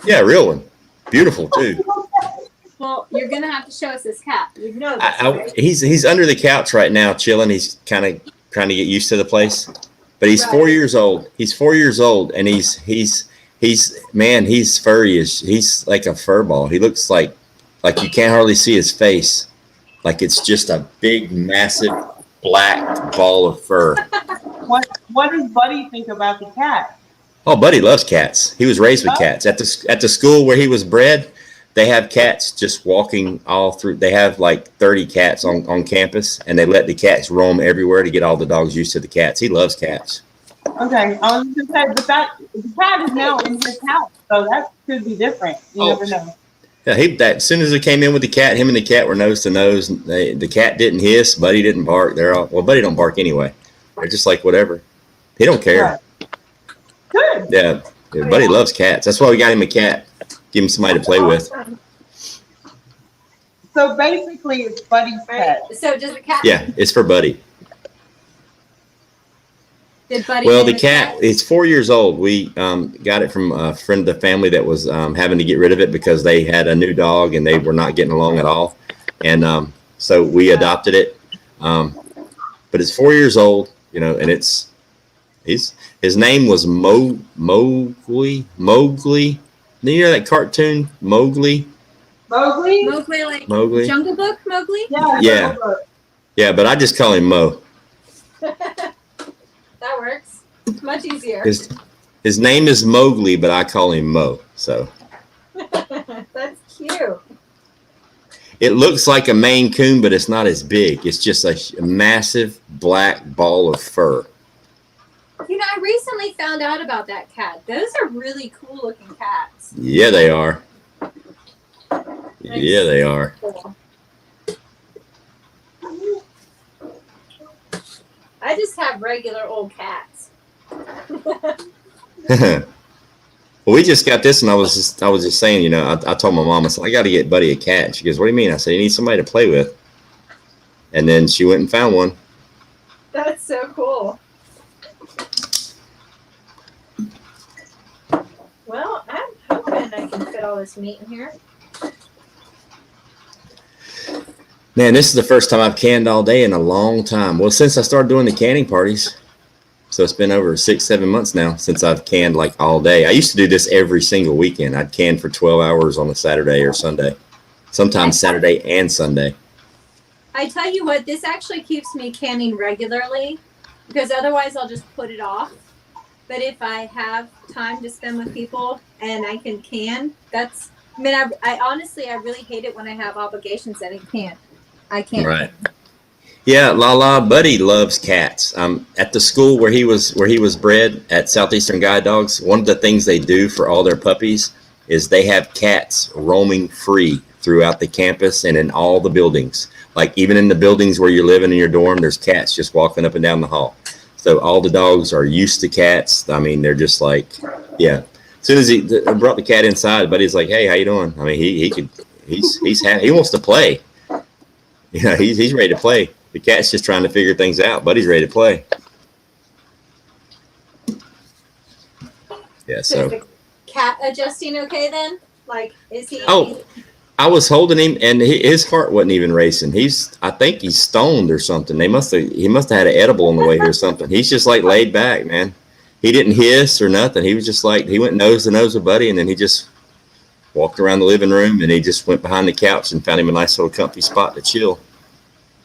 Yeah, a real one. Beautiful too. Well, you're gonna have to show us this cat. You know this, right? He's under the couch right now, chilling. He's kind of trying to get used to the place. But he's 4 years old. He's 4 years old, and he's furry. He's like a fur ball. He looks like you can't hardly see his face. Like it's just a big, massive black ball of fur. What does Buddy think about the cat? Oh, Buddy loves cats. He was raised with cats. At the school where he was bred, They have cats just walking all through. They have like 30 cats on campus, and they let the cats roam everywhere to get all the dogs used to the cats. He loves cats. Okay, I was just gonna say, but that the cat is now in his house, so that could be different. You never know. Yeah, as soon as he came in with the cat, him and the cat were nose to nose. The cat didn't hiss, Buddy didn't bark. Buddy don't bark anyway. They're just like whatever. He don't care. Right. Good. Yeah, Buddy loves cats. That's why we got him a cat. Give him somebody to play with. So basically, it's Buddy's pet. So does the cat? Yeah, it's for Buddy. Did Buddy? Well, the cat, it's 4 years old. We got it from a friend of the family that was having to get rid of it because they had a new dog and they were not getting along at all. And so we adopted it. But it's 4 years old, you know, and his name was Mowgli. Do you know that cartoon, Mowgli? Mowgli? Mowgli, Jungle Book Mowgli? Yeah. Yeah, but I just call him Mo. That works. Much easier. His name is Mowgli, but I call him Mo. So that's cute. it looks like a Maine Coon, but it's not as big. It's just a massive black ball of fur. You know, I recently found out about that cat. Those are really cool looking cats. Yeah, they are. Yeah, they are. Cool. I just have regular old cats. Well, we just got this, and I was just saying, you know, I told my mom, I said, I got to get Buddy a cat. And she goes, what do you mean? I said, you need somebody to play with. And then she went and found one. That's so cool. Well, I'm hoping I can fit all this meat in here. Man, this is the first time I've canned all day in a long time. Well, since I started doing the canning parties. So it's been over 6-7 months now since I've canned like all day. I used to do this every single weekend. I'd can for 12 hours on a Saturday or Sunday. Sometimes Saturday and Sunday. I tell you what, this actually keeps me canning regularly because otherwise I'll just put it off. But if I have time to spend with people and I can can, that's, I mean, I honestly, I really hate it when I have obligations that I can't. Right. Yeah, Buddy loves cats. At the school where he was bred at Southeastern Guide Dogs, one of the things they do for all their puppies is they have cats roaming free throughout the campus and in all the buildings. Like even in the buildings where you're living in your dorm, there's cats just walking up and down the hall. So all the dogs are used to cats. I mean, they're just like, yeah. As soon as he brought the cat inside, Buddy's like, "Hey, how you doing?" I mean, he wants to play. You know, he's ready to play. The cat's just trying to figure things out. Buddy's ready to play. Yeah. So is the cat adjusting okay then? Like, is he? Oh, I was holding him, and his heart wasn't even racing. I think he's stoned or something. He must have had an edible on the way here or something. He's just like laid back, man. He didn't hiss or nothing. He was just like, he went nose to nose with Buddy, and then he just walked around the living room, and he just went behind the couch and found him a nice little comfy spot to chill.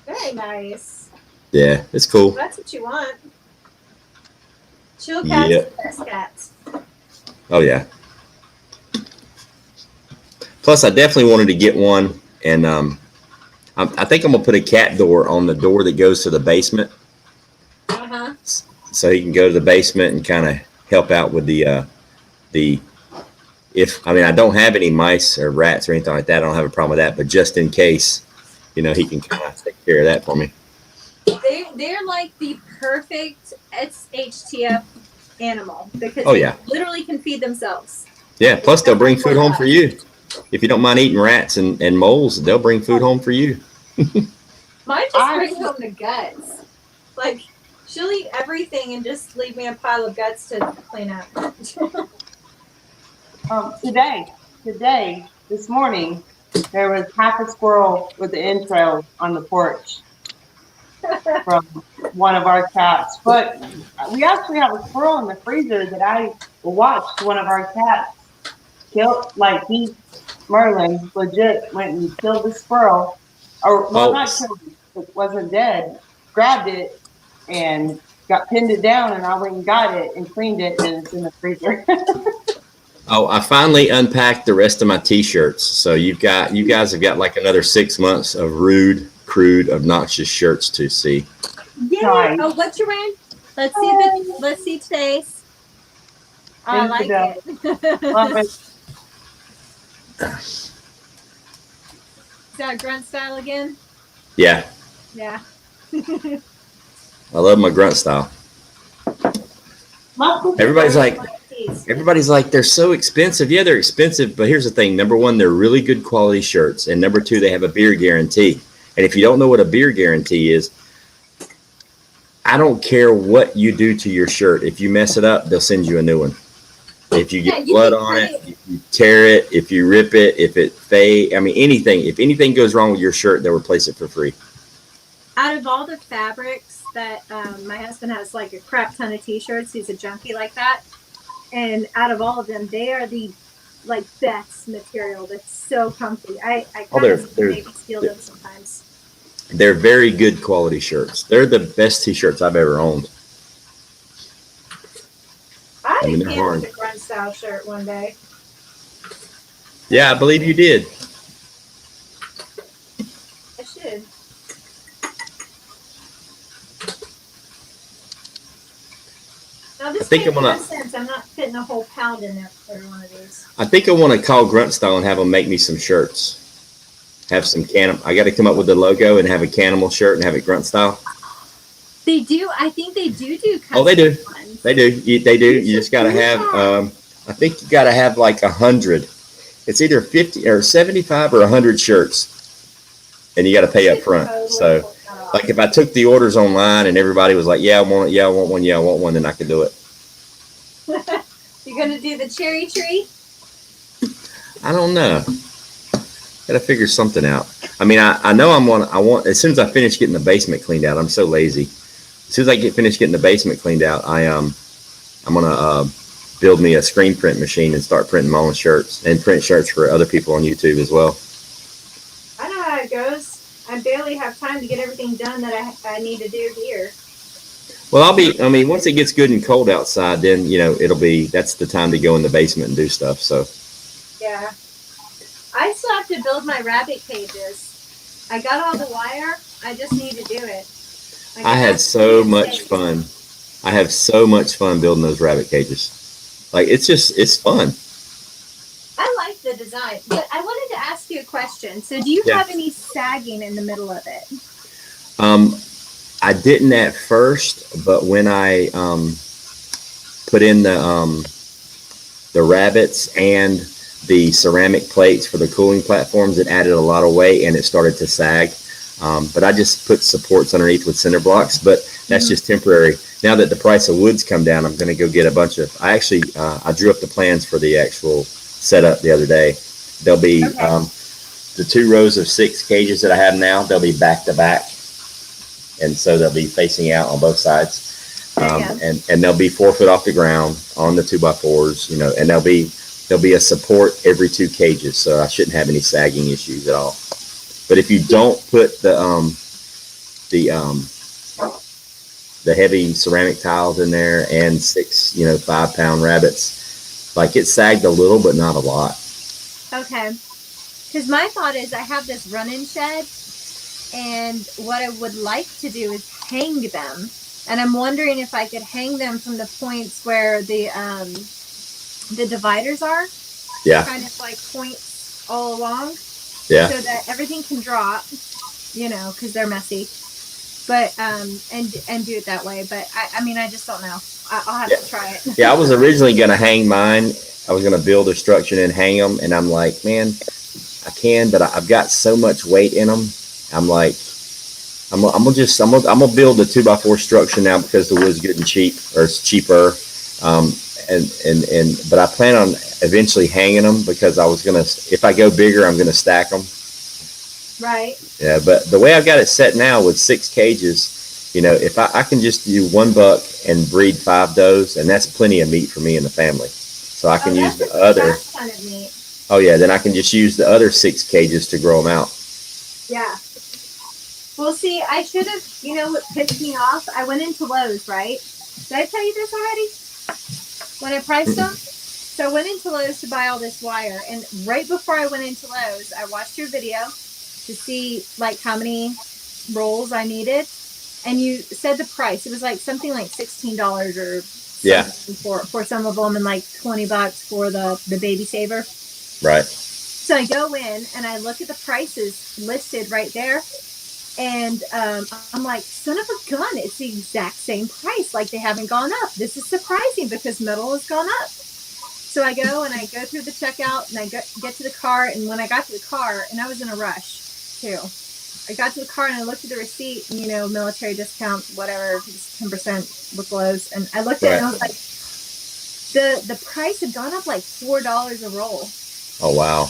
Very nice. Yeah, it's cool. That's what you want. Chill cats, Yep. best cats. Oh yeah. Plus, I definitely wanted to get one, and I think I'm gonna put a cat door on the door that goes to the basement, so he can go to the basement and kind of help out with the. If I mean I don't have any mice or rats or anything like that, I don't have a problem with that. But just in case, you know, he can kind of take care of that for me. They're like the perfect HTF animal because yeah, they literally can feed themselves. Yeah. Plus, they'll bring food home for you. If you don't mind eating rats and moles, they'll bring food home for you. Mine just brings home the guts. Like, she'll eat everything and just leave me a pile of guts to clean up. This morning, there was half a squirrel with the entrails on the porch from one of our cats. But we actually have a squirrel in the freezer that I watched one of our cats kill. Like Merlin legit went and killed the squirrel, or not killed it, it wasn't dead. Grabbed it and pinned it down, and I went and got it and cleaned it, and it's in the freezer. Oh, I finally unpacked the rest of my t-shirts. So you guys have got like another 6 months of rude, crude, obnoxious shirts to see. Yay! Nice. Oh, what you wearing? Let's see today's. Oh, I like Infidel. it. Love it. Is that grunt style again? Yeah, Yeah. I love my grunt style. Everybody's like, they're so expensive. Yeah, they're expensive, but here's the thing. Number one, they're really good quality shirts. And number two, they have a beer guarantee. And if you don't know what a beer guarantee is, I don't care what you do to your shirt. If you mess it up, they'll send you a new one. If you get blood on it, if you tear it, if you rip it, if it fades, I mean, anything. If anything goes wrong with your shirt, they'll replace it for free. Out of all the fabrics that my husband has, like a crap ton of t-shirts. He's a junkie like that. And out of all of them, they are the like best material. That's so comfy. I kind of maybe steal them sometimes. They're very good quality shirts. They're the best t-shirts I've ever owned. I did a grunt style shirt one day. Yeah, I believe you did. I should. Now this makes no sense. I'm not fitting a whole pound in there for one of these. I think I want to call Grunt Style and have them make me some shirts. Have some I got to come up with the logo and have a Canimal shirt and have it Grunt Style. They do. I think they do custom. Oh, they do. Ones. They do. They do. You just got to have. I think you got to have like 100. It's either 50 or 75 or 100 shirts, and you got to pay up front. So, like if I took the orders online and everybody was like, "Yeah, I want it. Yeah, I want one. Yeah, I want one," then I could do it. You're gonna do the cherry tree? I don't know. Got to figure something out. I mean, I know I want as soon as I finish getting the basement cleaned out. I'm so lazy. As soon as I finish getting the basement cleaned out, I'm gonna build me a screen print machine and start printing my own shirts and print shirts for other people on YouTube as well. I know how it goes. I barely have time to get everything done that I need to do here. Well, once it gets good and cold outside, then, that's the time to go in the basement and do stuff. So. Yeah. I still have to build my rabbit cages. I got all the wire. I just need to do it. I had so much fun. I have so much fun building those rabbit cages. Like, it's fun. I like the design, but I wanted to ask you a question. So do you have any sagging in the middle of it? I didn't at first, but when I put in the rabbits and the ceramic plates for the cooling platforms, it added a lot of weight and it started to sag. But I just put supports underneath with cinder blocks, but that's just temporary. Now that the price of wood's come down, I'm going to go get a bunch of, I drew up the plans for the actual setup the other day. There'll be the 2 rows of 6 cages that I have now, they'll be back to back. And so they'll be facing out on both sides. And they'll be 4 foot off the ground on the 2x4s, and there'll be a support every 2 cages. So I shouldn't have any sagging issues at all. But if you don't put the heavy ceramic tiles in there and 6, 5-pound rabbits, like it sagged a little, but not a lot. Okay. Because my thought is I have this run-in shed, and what I would like to do is hang them. And I'm wondering if I could hang them from the points where the dividers are. Yeah. Kind of like points all along. Yeah. So that everything can drop, because they're messy. But and do it that way. But I just don't know. I'll have to try it. Yeah, I was originally gonna hang mine. I was gonna build a structure and hang them, and I'm like, man, I can, but I've got so much weight in them. I'm like, I'm gonna build a 2x4 structure now because the wood's good and cheap, or it's cheaper. But I plan on eventually hanging them because I was gonna, if I go bigger, I'm gonna stack them. Right. Yeah, but the way I've got it set now with 6 cages, if I can just do 1 buck and breed 5 does, and that's plenty of meat for me and the family. So I can use the other. That's kind of neat. Oh yeah, then I can just use the other 6 cages to grow them out. Yeah. Well, see, I should have, what pissed me off? I went into Lowe's, right? Did I tell you this already? When I priced them? So I went into Lowe's to buy all this wire, and right before I went into Lowe's, I watched your video to see like how many rolls I needed, and you said the price. It was like something like $16 or something for some of them, and like $20 for the baby saver. Right. So I go in and I look at the prices listed right there, and I'm like, son of a gun, it's the exact same price. Like they haven't gone up. This is surprising because metal has gone up. So I go through the checkout, and I get to the car. And when I got to the car, and I was in a rush too, I got to the car and I looked at the receipt, and, military discount, whatever, 10% with Lowe's. And I looked at it and I was like, the price had gone up like $4 a roll. Oh, wow.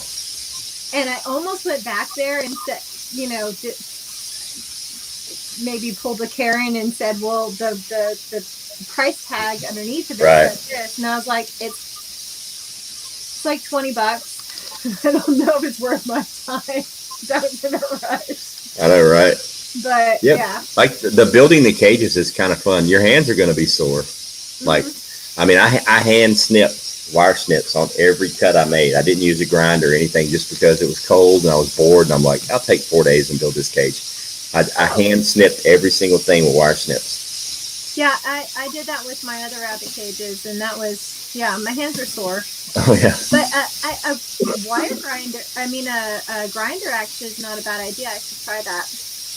And I almost went back there and said, maybe pulled a Karen and said, well, the price tag underneath of it says this. And I was like, it's like $20. I don't know if it's worth my time. I was in a rush. I know, right? But yeah. Like the building the cages is kind of fun. Your hands are going to be sore. Like, I mean, I hand snipped wire snips on every cut I made. I didn't use a grinder or anything just because it was cold and I was bored. And I'm like, I'll take 4 days and build this cage. I hand snipped every single thing with wire snips. Yeah, I did that with my other rabbit cages, and that was, my hands are sore. Oh, yeah. But a wire grinder, a grinder actually is not a bad idea. I should try that.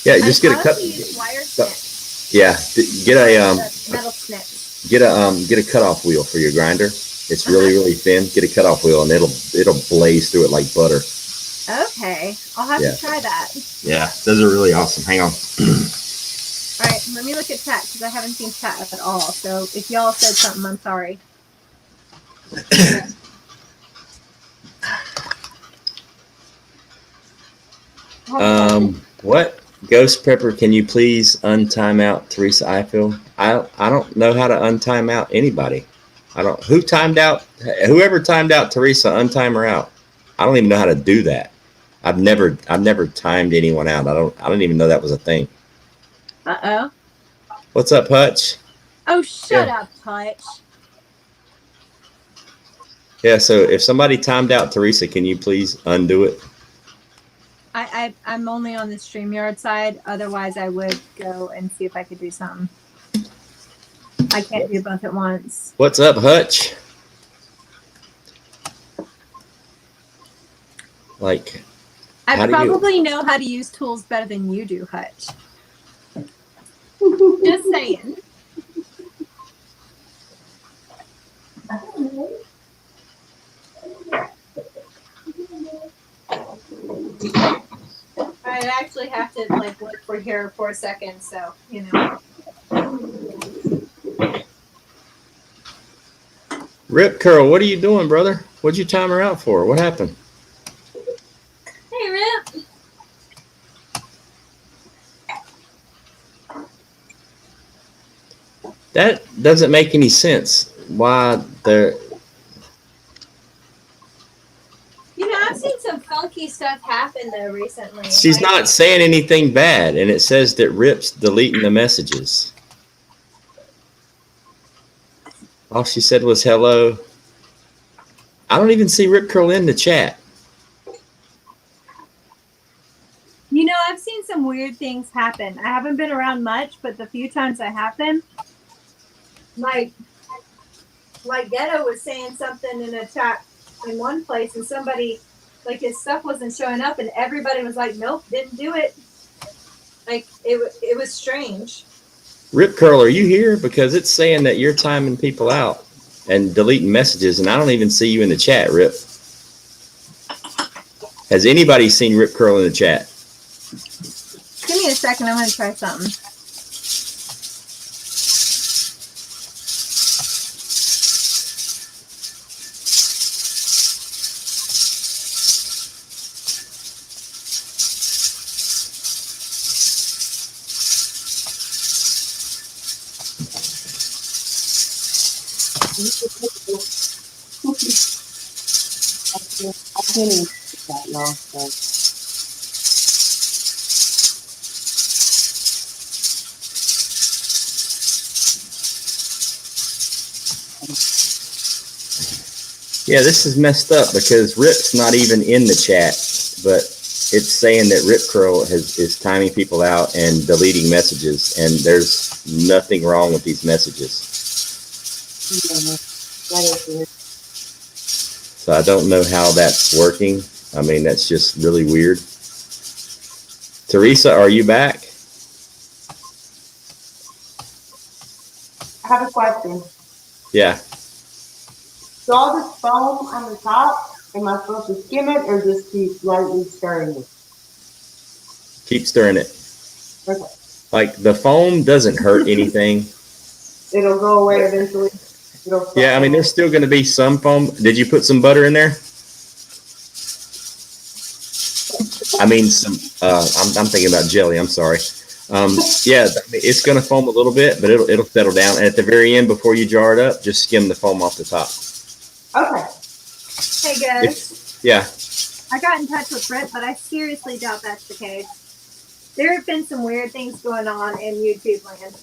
Yeah, just get a cut. Wire snips. Yeah, get a metal snips. Get a cutoff wheel for your grinder. It's really thin. Get a cutoff wheel, and it'll blaze through it like butter. Okay, I'll have to try that. Yeah, those are really awesome. Hang on. All right, let me look at chat because I haven't seen chat at all. So if y'all said something, I'm sorry. What? Ghost Prepper, can you please untime out Teresa Eiffel? I don't know how to untime out anybody. Who timed out? Whoever timed out Teresa, untime her out. I don't even know how to do that. I've never timed anyone out. I don't even know that was a thing. Uh-oh. What's up, Hutch? Oh, shut up, Hutch. Yeah, so if somebody timed out Teresa, can you please undo it? I'm only on the StreamYard side. Otherwise, I would go and see if I could do something. I can't do both at once. What's up, Hutch? Like, I probably know how to use tools better than you do, Hutch. Just saying. I actually have to look for here for a second, so Rip Curl, what are you doing, brother? What'd you time her out for? What happened? Hey, Rip. That doesn't make any sense. Why they're... I've seen some funky stuff happen though recently. She's not saying anything bad, and it says that Rip's deleting the messages. All she said was hello. I don't even see Rip Curl in the chat. I've seen some weird things happen. I haven't been around much, but the few times I have been, like Ghetto was saying something in a chat in one place, and somebody, his stuff wasn't showing up, and everybody was like, nope, didn't do it. It was strange. Rip Curl, are you here? Because it's saying that you're timing people out and deleting messages, and I don't even see you in the chat, Rip. Has anybody seen Rip Curl in the chat? Give me a second. I'm going to try something. I can't even that long. So. Yeah, this is messed up because Rip's not even in the chat, but it's saying that Rip Curl is timing people out and deleting messages, and there's nothing wrong with these messages. So I don't know how that's working. I mean, that's just really weird. Teresa, are you back? I have a question. Yeah. So all this foam on the top, am I supposed to skim it or just keep lightly stirring it? Keep stirring it. Okay. Like the foam doesn't hurt anything. It'll go away eventually. Yeah, I mean, there's still going to be some foam. Did you put some butter in there? I mean, some. I'm thinking about jelly. I'm sorry. Yeah, it's going to foam a little bit, but it'll settle down. And at the very end, before you jar it up, just skim the foam off the top. Okay. Hey guys. Yeah. I got in touch with Rip, but I seriously doubt that's the case. There have been some weird things going on in YouTube land,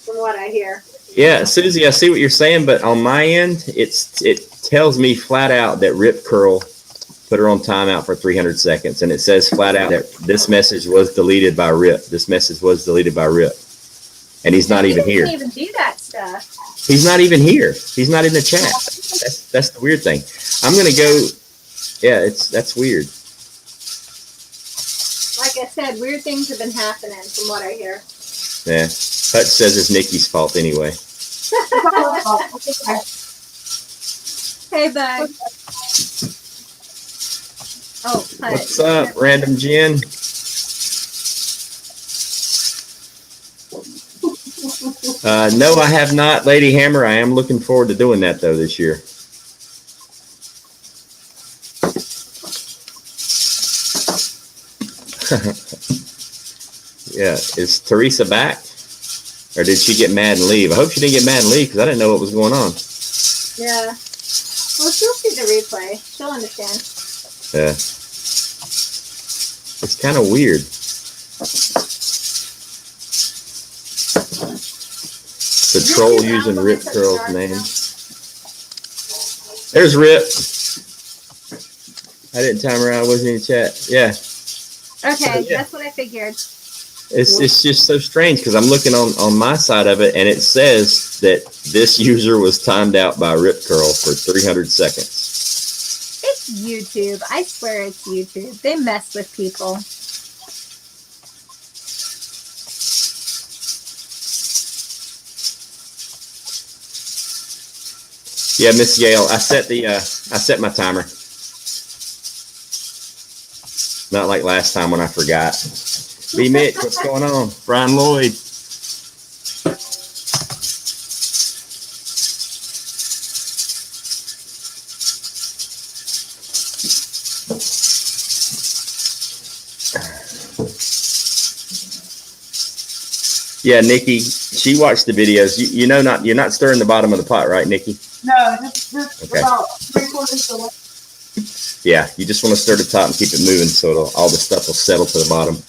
from what I hear. Yeah, Susie, I see what you're saying, but on my end, it tells me flat out that Rip Curl put her on timeout for 300 seconds, and it says flat out that this message was deleted by Rip. This message was deleted by Rip, and he's not even here. He doesn't even do that stuff. He's not even here. He's not in the chat. That's the weird thing. I'm gonna go. Yeah, that's weird. Like I said, weird things have been happening, from what I hear. Yeah, Hutch says it's Nikki's fault anyway. Hey, bud. Oh, Hutch. What's up, Random Jen? No, I have not, Lady Hammer. I am looking forward to doing that though this year. Yeah, is Teresa back? Or did she get mad and leave? I hope she didn't get mad and leave because I didn't know what was going on. Yeah. Well, she'll see the replay. She'll understand. Yeah. It's kind of weird. The troll using Rip Curl's name. There's Rip. I didn't time her out. I wasn't in the chat. Yeah. Okay, Yeah. that's what I figured. It's just so strange because I'm looking on my side of it and it says that this user was timed out by Rip Curl for 300 seconds. It's YouTube. I swear it's YouTube. They mess with people. Yeah, Miss Yale, I set my timer. Not like last time when I forgot. B. Mitch, what's going on? Brian Lloyd. Yeah, Nikki, she watched the videos. You know, you're not stirring the bottom of the pot, right, Nikki? No, just Okay. about 3/4 away. Yeah, you just want to stir the top and keep it moving so all the stuff will settle to the bottom.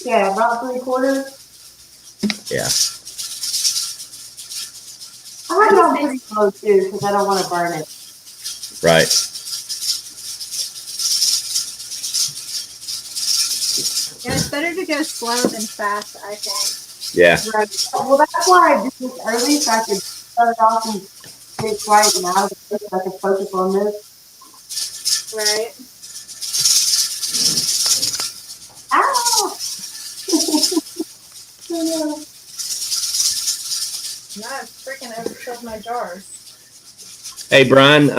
Yeah, about 3/4. Yeah. I like it on pretty slow too because I don't want to burn it. Right. Yeah, it's better to go slow than fast, I think. Yeah. Right. Well, that's why I did this early so I could start it off and get quiet now so I could focus on this. Right. Ow! No, I've freaking overfilled my jars. Hey, Brian,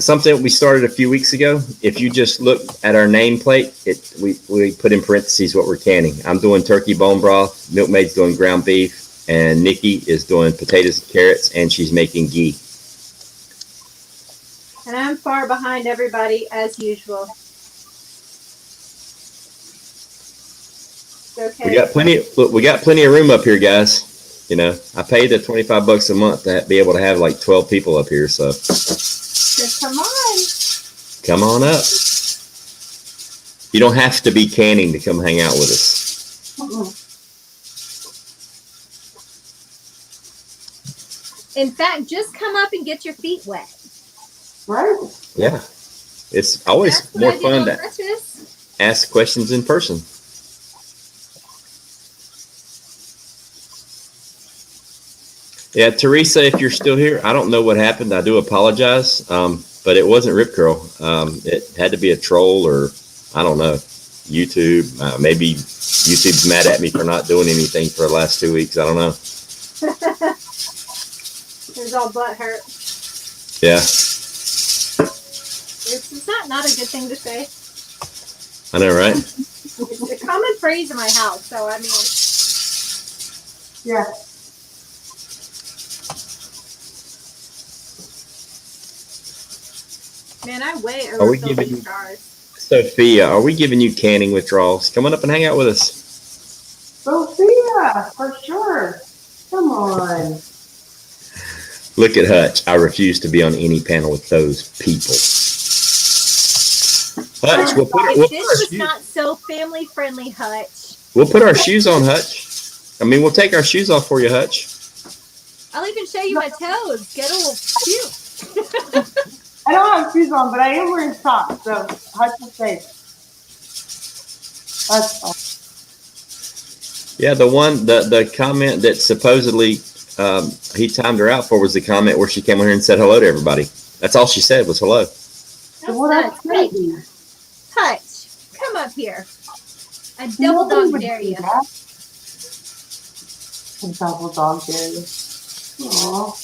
something we started a few weeks ago. If you just look at our nameplate, we put in parentheses what we're canning. I'm doing turkey bone broth, Milkmaid's doing ground beef, and Nikki is doing potatoes and carrots, and she's making ghee. And I'm far behind everybody as usual. It's okay. We got plenty of room up here, guys. You know, I paid the $25 a month to be able to have like 12 people up here. So Just come on. come on up. You don't have to be canning to come hang out with us. In fact, just come up and get your feet wet. Right. Yeah. It's always That's what more I did fun on to breakfast. ask questions in person. Yeah, Teresa, if you're still here, I don't know what happened. I do apologize, but it wasn't Rip Curl. It had to be a troll or I don't know, YouTube. Maybe YouTube's mad at me for not doing anything for the last 2 weeks. I don't know. There's all butt hurt. Yeah, It's not a good thing to say. I know, right? It's a common phrase in my house, so I mean. Yeah. Man, I way Are we overfilled giving these you, jars. Sophia, are we giving you canning withdrawals? Come on up and hang out with us. Sophia, for sure. Come on. Look at Hutch. I refuse to be on any panel with those people. Hutch, If this was not so family friendly, Hutch. We'll put our shoes on, Hutch. I mean, we'll take our shoes off for you, Hutch. I'll even show you my toes. Get a little cute. I don't have shoes on, but I am wearing socks, so Hutch is safe. That's fine. Yeah, the comment that supposedly he timed her out for was the comment where she came on here and said hello to everybody. That's all she said was hello. That's crazy. Hutch, come up here. I double dog dare you. Double dog dare you. Aww.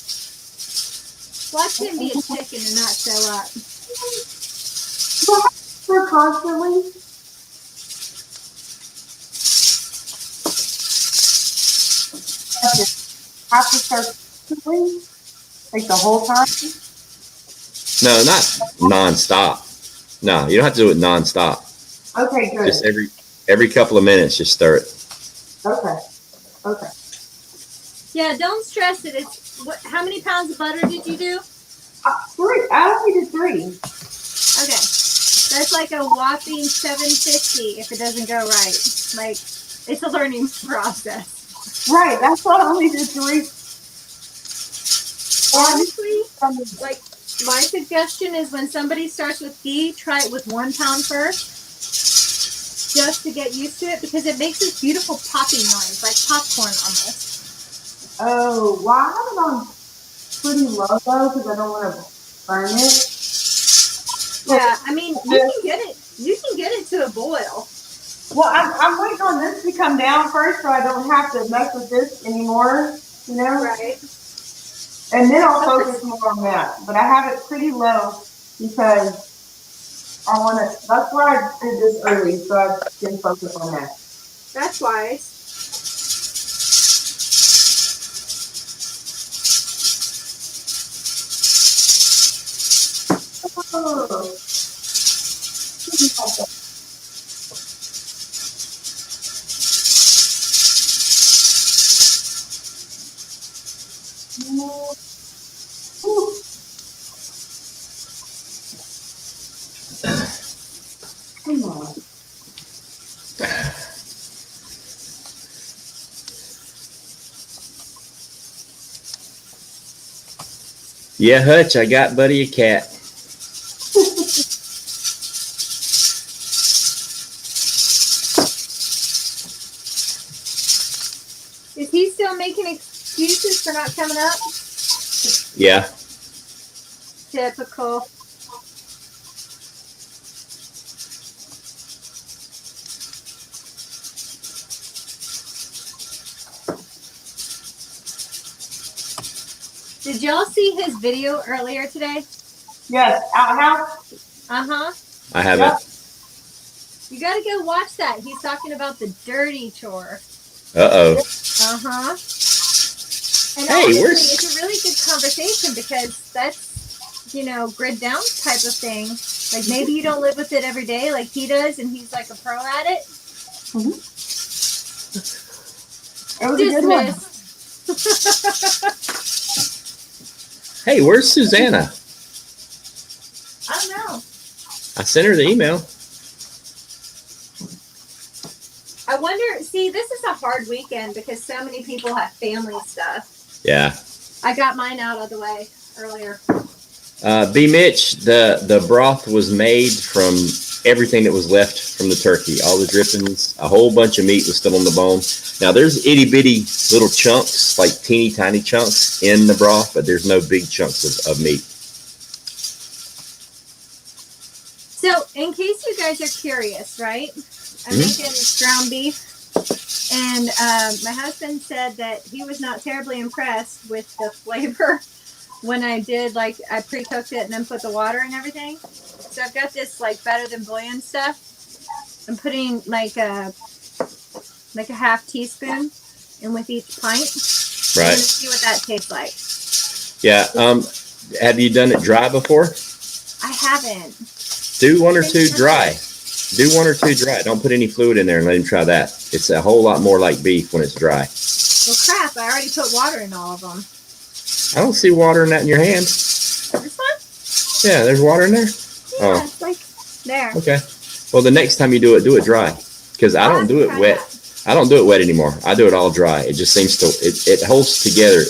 Watch him be a chicken and not show up. We're constantly. Have to start constantly? Like the whole time? No, not nonstop. No, you don't have to do it nonstop. Okay, good. Just every couple of minutes, just stir it. Okay. Okay. Yeah, don't stress it. It's how many pounds of butter did you do? 3. I only did 3. Okay. That's like a whopping 750 if it doesn't go right. Like, it's a learning process. Right, that's why I only did 3. Honestly, like, my suggestion is when somebody starts with ghee, try it with 1 pound first. Just to get used to it, because it makes this beautiful popping noise, like popcorn almost. Oh, well, I have it on pretty low though, because I don't want to burn it. Yeah, I mean, you can get it to a boil. Well, I'm waiting on this to come down first, so I don't have to mess with this anymore, you know? Right. And then I'll focus more on that. But I have it pretty low because I want to, that's why I did this early, so I can focus on that. That's wise. Oh. Come on. Yeah, Hutch, I got Buddy a cat. Is he still making excuses for not coming up? Yeah. Typical. Did y'all see his video earlier today? Yes, outhouse. Uh-huh. I haven't. Yep. You gotta go watch that. He's talking about the dirty chore. Uh-oh. Uh-huh. And Hey, honestly, where's... it's a really good conversation because that's, grid down type of thing. Like maybe you don't live with it every day like he does and he's like a pro at it. Mm-hmm. It was a good one. Hey, where's Susanna? I don't know. I sent her the email. I wonder, see, this is a hard weekend because so many people have family stuff. Yeah. I got mine out of the way earlier. B. Mitch, the broth was made from everything that was left from the turkey. All the drippings, a whole bunch of meat was still on the bone. Now there's itty bitty little chunks, like teeny tiny chunks in the broth, but there's no big chunks of meat. So, in case you guys are curious, right? I'm making ground beef, and my husband said that he was not terribly impressed with the flavor when I did, like, I pre-cooked it and then put the water and everything. So I've got this, like, better than bouillon stuff. I'm putting like a half teaspoon in with each pint. Right. And see what that tastes like. Yeah. Have you done it dry before? I haven't. Do one or two dry. Do one or two dry. Don't put any fluid in there and let him try that. It's a whole lot more like beef when it's dry. Well, crap. I already put water in all of them. I don't see water in that in your hand. This one? Yeah, there's water in there? Yeah, it's like there. Okay. Well, the next time you do it dry. Because I don't do it wet. I don't do it wet anymore. I do it all dry. It just seems to, it holds together.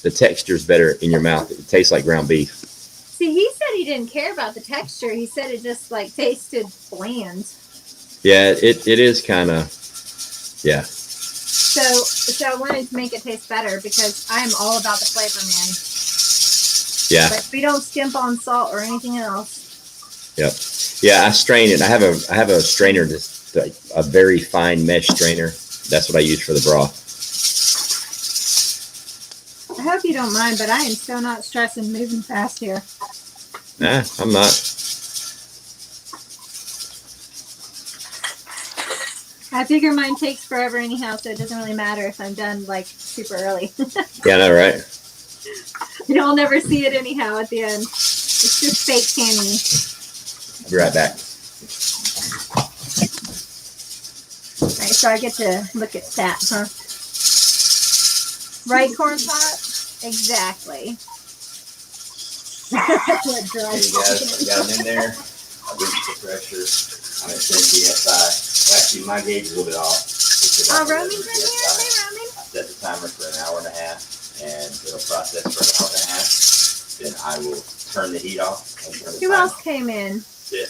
The texture's better in your mouth. It tastes like ground beef. See, he said he didn't care about the texture. He said it just like tasted bland. Yeah, it is kind of, yeah. So I wanted to make it taste better because I'm all about the flavor, man. Yeah. But we don't skimp on salt or anything else. Yep. Yeah, I strain it. I have a strainer, just like a very fine mesh strainer. That's what I use for the broth. I hope you don't mind, but I am so not stressing moving fast here. Nah, I'm not. I figure mine takes forever anyhow, so it doesn't really matter if I'm done like super early. Yeah, I know, right? You'll never see it anyhow at the end. It's just fake candy. I'll be right back. All right, so I get to look at that, huh? Right, corn pot? Exactly. Hey guys, I got them in there. I reached the pressure. I'm at 10 psi. Actually, my gauge is a little bit off. Roaming's in here. Hey, Roaming. I set the timer for an hour and a half, and it'll process for an hour and a half. Then I will turn the heat off and turn the Who timer else came in? sit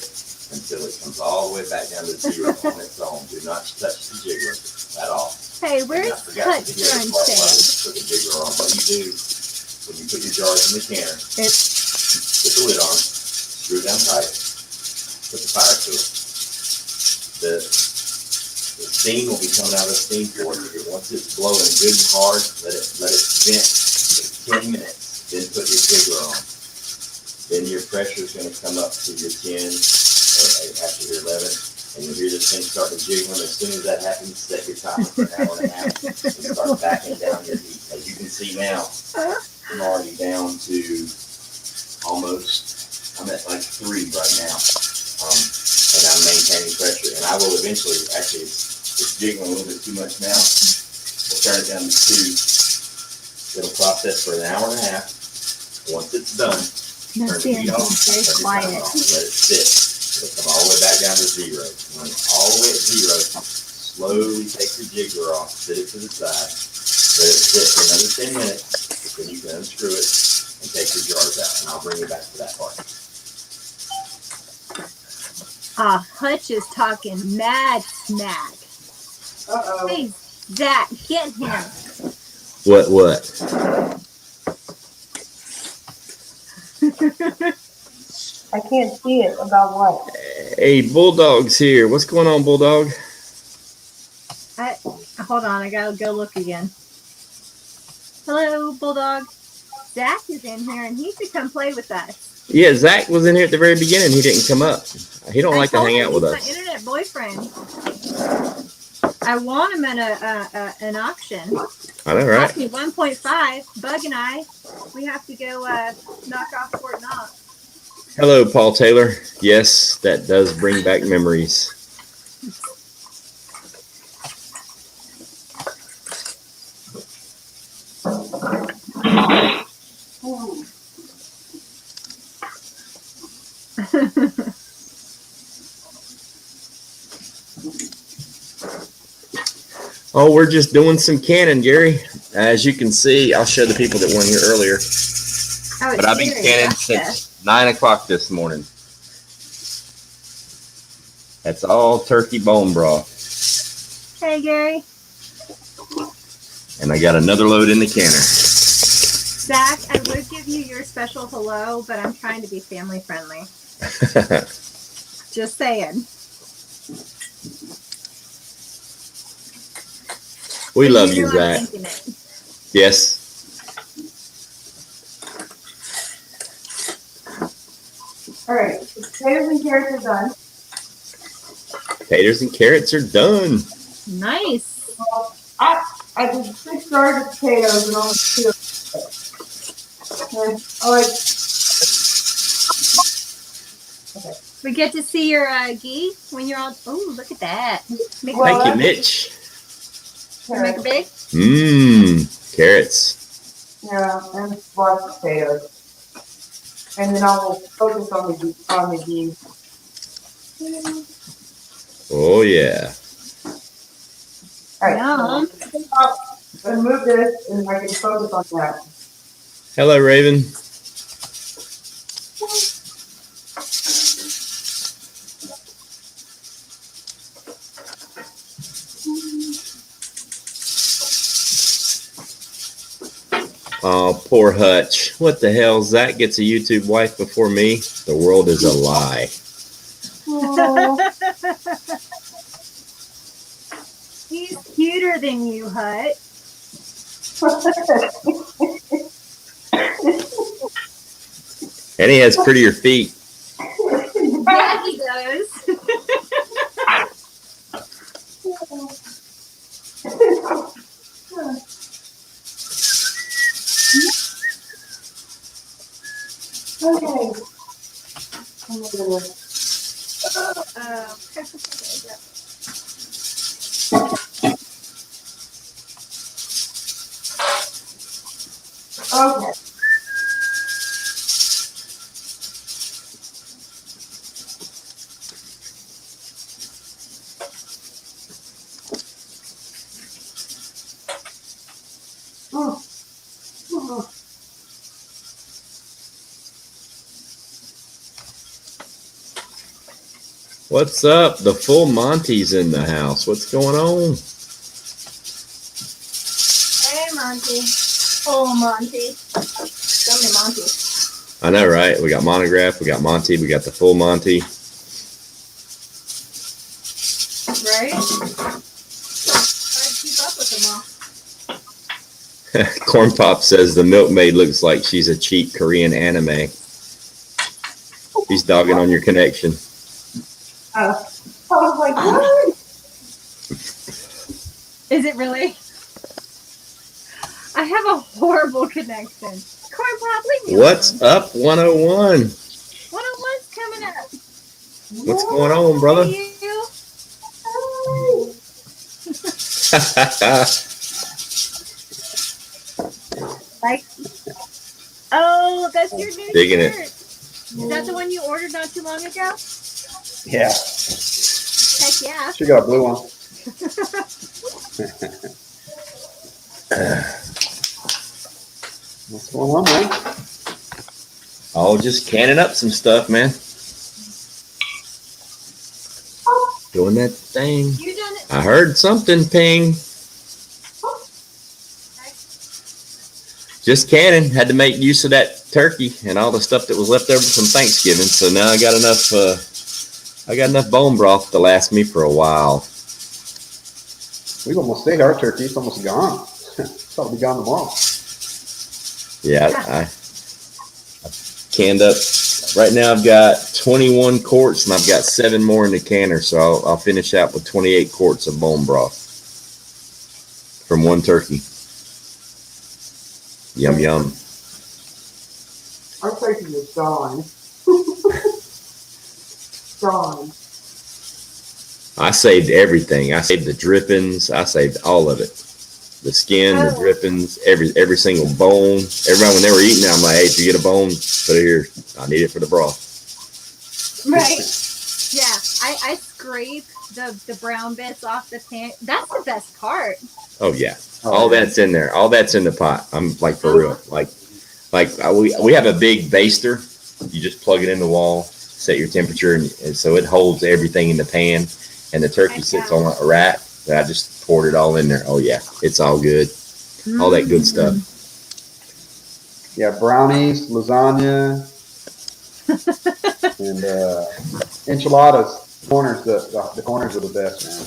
until it comes all the way back down to zero on its own. Do not touch the jiggler at all. Hey, where's Touch the Unsafe? Put the jiggler on. What you do when you put your jars in the canner, put the lid on, screw it down tight, put the fire to it. The steam will be coming out of the steam port. Once it's blowing good and hard, let it vent for 10 minutes. Then put your jiggler on. Then your pressure is going to come up to your 10 or after your 11, and you'll hear this thing start to jiggle. And as soon as that happens, set your timer for an hour and a half and start backing down your heat. As you can see now, I'm already down to almost, I'm at like 3 right now. And I'm maintaining pressure. And I will eventually, actually, it's jiggling a little bit too much now. We'll turn it down to 2. It'll process for an hour and a half. Once it's done, turn the heat off, turn the timer off, and let it sit. It'll come all the way back down to 0. When it's all the way at 0, slowly take your jiggler off, sit it to the side, let it sit for another 10 minutes, then you can unscrew it and take your jars out, and I'll bring you back to that part. Hutch is talking mad smack. Uh-oh. Hey, Zach, get him. What? I can't see it. About what? Hey, Bulldog's here. What's going on, Bulldog? Hold on, I gotta go look again. Hello, Bulldog. Zach is in here, and he should come play with us. Yeah, Zach was in here at the very beginning. He didn't come up. He don't like to hang out with us. He's my internet boyfriend. I want him at an auction. I know, right? 1.5. Bug and I, we have to go knock off Fort Knox. Hello, Paul Taylor. Yes, that does bring back memories. Oh, we're just doing some canning, Gary. As you can see, I'll show the people that weren't here earlier. Oh, it's But I've been good. canning Gotcha. since 9 o'clock this morning. That's all turkey bone broth. Hey, Gary. And I got another load in the canner. Zach, I would give you your special hello, but I'm trying to be family friendly. Just saying. We But love you you, know I'm Zach. thinking it. Yes. All right, potatoes and carrots are done. Potatoes and carrots are done. Nice. Well, I did 6 jars of potatoes and only 2. And I like. Okay. We get to see your ghee when you're all. Oh, look at that. Make Well, Thank you, Mitch. make it big. Mmm, carrots. Yeah, and lots of potatoes. And then I will focus on the beans. Oh, yeah. All right. Yum. I'm going to move this and I can focus on that. Hello, Raven. Oh, poor Hutch. What the hell? Zach gets a YouTube wife before me? The world is a lie. Oh. He's cuter than you, Hut. And he has prettier feet. Yeah, he does. Okay. Okay. What's up? The full Monty's in the house. What's going on? Hey, Monty. Oh, Monty. So many Monty. I know, right? We got Monograph, we got Monty, we got the full Monty. Right? Try to keep up with them all. Corn Pop says the milkmaid looks like she's a cheap Korean anime. He's dogging on your connection. I was like, what? Is it really? I have a horrible connection. Corn Pop, leave me What's up, 101? 101's coming up. What's going on, brother? Hey, you. Like, oh, that's your new Digging it. shirt. Is that the one you ordered not too long ago? Yeah, Heck yeah. she got a blue one. What's going on, man? Oh, just canning up some stuff, man. Doing that thing. You done it? I heard something ping. Just canning. Had to make use of that turkey and all the stuff that was left over from Thanksgiving. So now I got enough. I got enough bone broth to last me for a while. We've almost ate our turkey. It's almost gone. It's probably gone tomorrow. Yeah, I canned up. Right now I've got 21 quarts and I've got 7 more in the canner. So I'll finish out with 28 quarts of bone broth from one turkey. Yum, yum. Our turkey is gone. Gone. I saved everything. I saved the drippings. I saved all of it. The skin, the drippings, every single bone. Everybody, when they were eating it, I'm like, hey, if you get a bone, put it here. I need it for the broth. Right. Yeah, I scrape the brown bits off the pan. That's the best part. Oh, yeah. All that's in there. All that's in the pot. I'm like, for real. Like like we have a big baster. You just plug it in the wall, set your temperature, and so it holds everything in the pan. And the turkey sits on a rack. And I just poured it all in there. Oh yeah, it's all good. All that good stuff. Yeah, brownies, lasagna, and enchiladas. The corners are the best, man.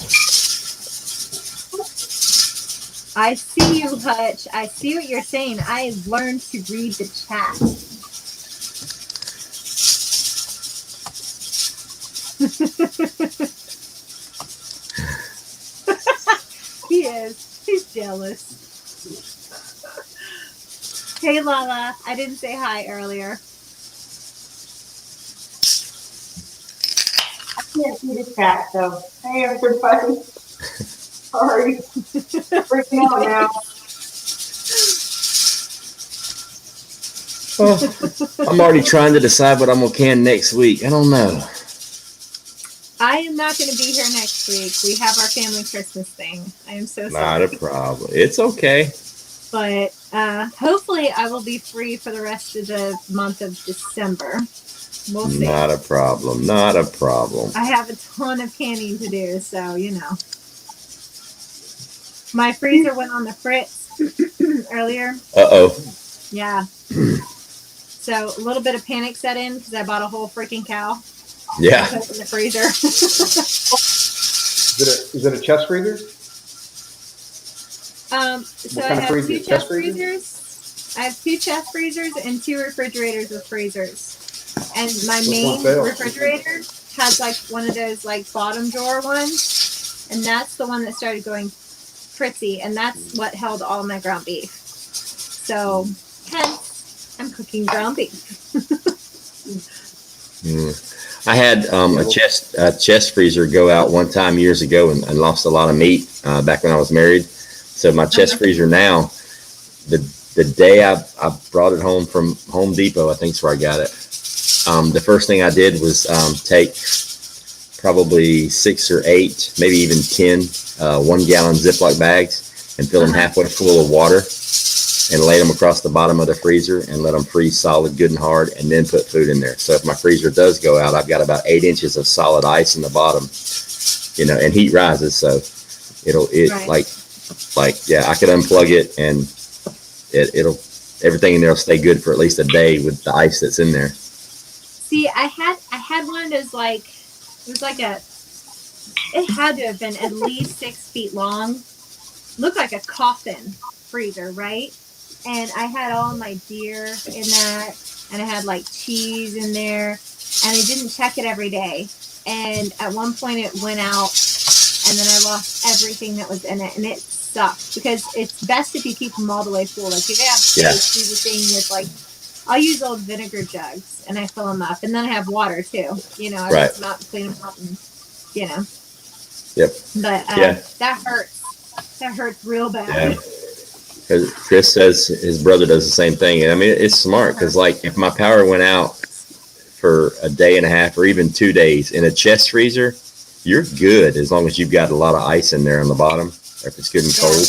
I see you, Hutch. I see what you're saying. I learned to read the chat. He is. He's jealous. Hey, Lala. I didn't say hi earlier. I can't see the chat, so hey, everybody. Sorry. Freaking out now. Oh, I'm already trying to decide what I'm going to can next week. I don't know. I am not going to be here next week. We have our family Christmas thing. I am so sorry. Not a problem. It's okay. But hopefully I will be free for the rest of the month of December. We'll see. Not a problem. Not a problem. I have a ton of canning to do, so you know. My freezer went on the fritz earlier. Uh-oh. Yeah. So a little bit of panic set in because I bought a whole freaking cow. Yeah. In the freezer. Is it a chest freezer? So I have two chest freezers. I have 2 chest freezers and 2 refrigerators with freezers. And my main refrigerator has like one of those like bottom drawer ones, and that's the one that started going fritzy, and that's what held all my ground beef. So hence I'm cooking ground beef. I had a chest freezer go out one time years ago and lost a lot of meat back when I was married. So my chest freezer now, the day I brought it home from Home Depot, I think is where I got it. The first thing I did was take probably 6 or 8, maybe even 10 1-gallon Ziploc bags and fill them halfway full of water and lay them across the bottom of the freezer and let them freeze solid, good and hard, and then put food in there. So if my freezer does go out, I've got about 8 inches of solid ice in the bottom, and heat rises. So I could unplug it and it'll everything in there will stay good for at least a day with the ice that's in there. See, I had one of those it had to have been at least 6 feet long. Looked like a coffin freezer, right? And I had all my deer in that, and I had like cheese in there, and I didn't check it every day. And at one point it went out, and then I lost everything that was in it, and it sucked because it's best if you keep them all the way full. Like if you have space, do the thing with like, I'll use old vinegar jugs and I fill them up, and then I have water too. I just not clean them out, and Yep. But that hurts. That hurts real bad. Yeah. Chris says his brother does the same thing, and I mean it's smart because like if my power went out for a day and a half or even 2 days in a chest freezer, you're good as long as you've got a lot of ice in there on the bottom, or if it's good and cold.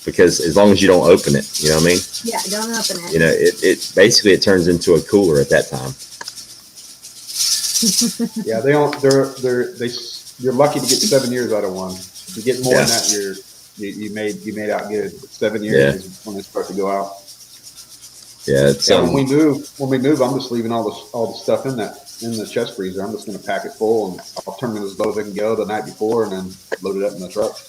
Because as long as you don't open it, you know what I mean? Yeah, don't open it. It basically it turns into a cooler at that time. Yeah, you're lucky to get 7 years out of one. If you get more than that, you made out good. 7 years is when they start to go out. Yeah, it's when we move, I'm just leaving all the stuff in the chest freezer. I'm just going to pack it full, and I'll turn it as low as I can go the night before, and then load it up in the truck.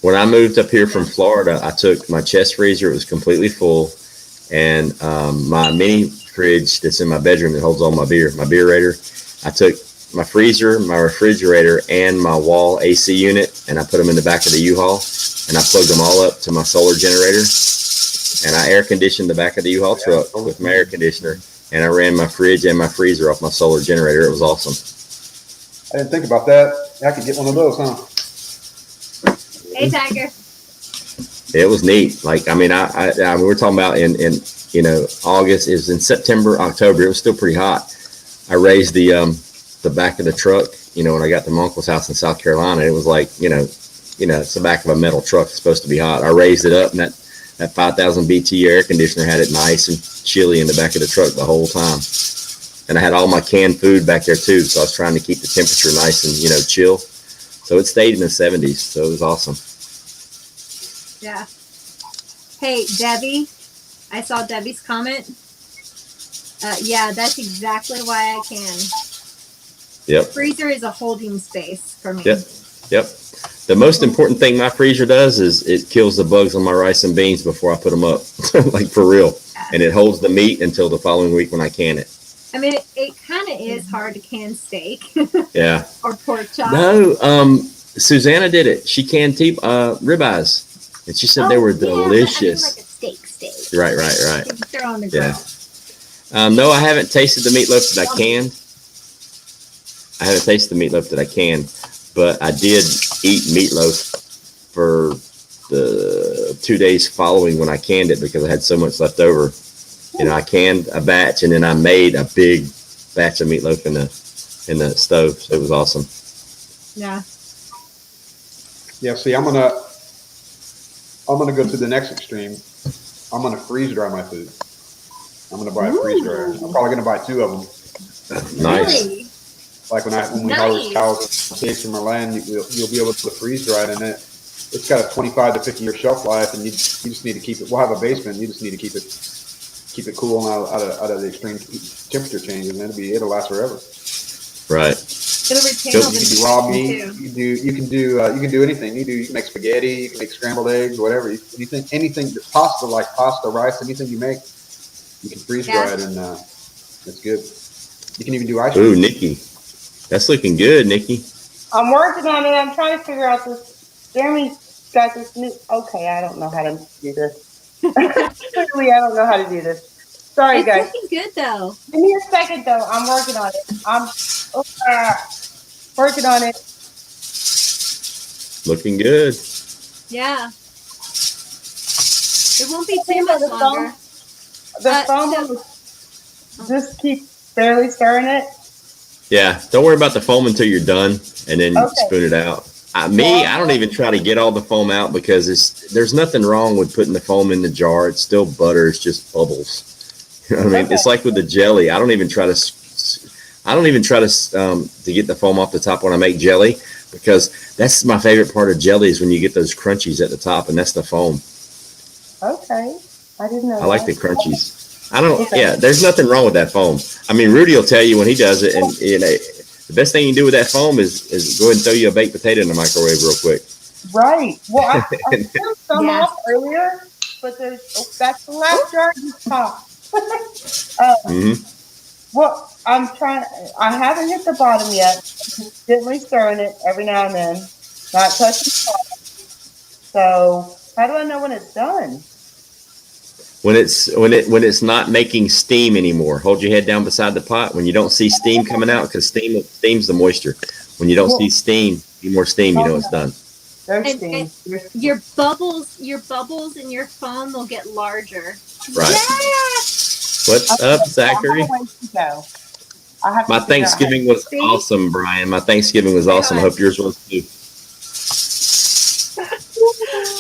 When I moved up here from Florida, I took my chest freezer. It was completely full, and my mini fridge that's in my bedroom that holds all my beerator. I took my freezer, my refrigerator, and my wall AC unit, and I put them in the back of the U-Haul, and I plugged them all up to my solar generator, and I air conditioned the back of the U-Haul truck with my air conditioner, and I ran my fridge and my freezer off my solar generator. It was awesome. I didn't think about that. I could get one of those, huh? Hey, Tiger. It was neat. Like, I mean, we were talking about in August. It was in September, October. It was still pretty hot. I raised the back of the truck, when I got to my uncle's house in South Carolina. It was like, it's the back of a metal truck. It's supposed to be hot. I raised it up, and That 5,000 BTU air conditioner had it nice and chilly in the back of the truck the whole time. And I had all my canned food back there too, so I was trying to keep the temperature nice and, chill. So it stayed in the 70s, so it was awesome. Yeah. Hey, Debbie, I saw Debbie's comment. Yeah, that's exactly why I can. Yep. The freezer is a holding space for me. Yep. The most important thing my freezer does is it kills the bugs on my rice and beans before I put them up, like for real. Yeah. And it holds the meat until the following week when I can it. I mean, it kind of is hard to can steak. Yeah. Or pork chop. No, Susanna did it. She canned ribeyes, and she said they were delicious. But I mean like a steak. Right. They're on the grill. Yeah. No, I haven't tasted the meatloaf that I canned. I haven't tasted the meatloaf that I canned, but I did eat meatloaf for the 2 days following when I canned it because I had so much left over. I canned a batch and then I made a big batch of meatloaf in the stove. So it was awesome. Yeah. Yeah. See, I'm gonna go to the next extreme. I'm gonna freeze dry my food. I'm gonna buy a freeze dryer. I'm probably gonna buy 2 of them. Nice. Really? Like when we harvest cows and pigs from our land, you'll be able to freeze dry it, and it's got a 25 to 50 year shelf life, and you just need to keep it. We'll have a basement. You just need to keep it cool and out of the extreme temperature changes, and it'll last forever. Right. It'll retain all the you can do raw meat. You can do anything. You can make spaghetti. You can make scrambled eggs, whatever. Anything pasta, like pasta, rice, anything you make, you can freeze dry it, and it's good. You can even do ice cream. Ooh, Nikki. That's looking good, Nikki. I'm working on it. I'm trying to figure out this. Jeremy's got this new. Okay, I don't know how to do this. Clearly, I don't know how to do this. Sorry, guys. It's looking good, though. Give me a second, though. I'm working on it. I'm working on it. Looking good. Yeah. It won't be too much longer. The foam just keep barely stirring it. Yeah, don't worry about the foam until you're done, and then spoon it out. I don't even try to get all the foam out because there's nothing wrong with putting the foam in the jar. It's still butter. It's just bubbles. You know what I mean? It's like with the jelly. I don't even try to get the foam off the top when I make jelly because that's my favorite part of jelly is when you get those crunchies at the top, and that's the foam. Okay, I didn't know. I like the crunchies. There's nothing wrong with that foam. I mean, Rudy will tell you when he does it, and the best thing you can do with that foam is go ahead and throw you a baked potato in the microwave real quick. Right. Well, I threw some off earlier, but that's the last jar you popped. Well, I haven't hit the bottom yet. Just gently stirring it every now and then, not touching the bottom. So how do I know when it's done? When it's not making steam anymore, hold your head down beside the pot. When you don't see steam coming out, because steam's the moisture. When you don't see steam, any more steam, you know it's done. And your bubbles in your foam will get larger. Right. Yeah! What's up, Zachary? My Thanksgiving was awesome, Brian. My Thanksgiving was awesome. I hope yours was too.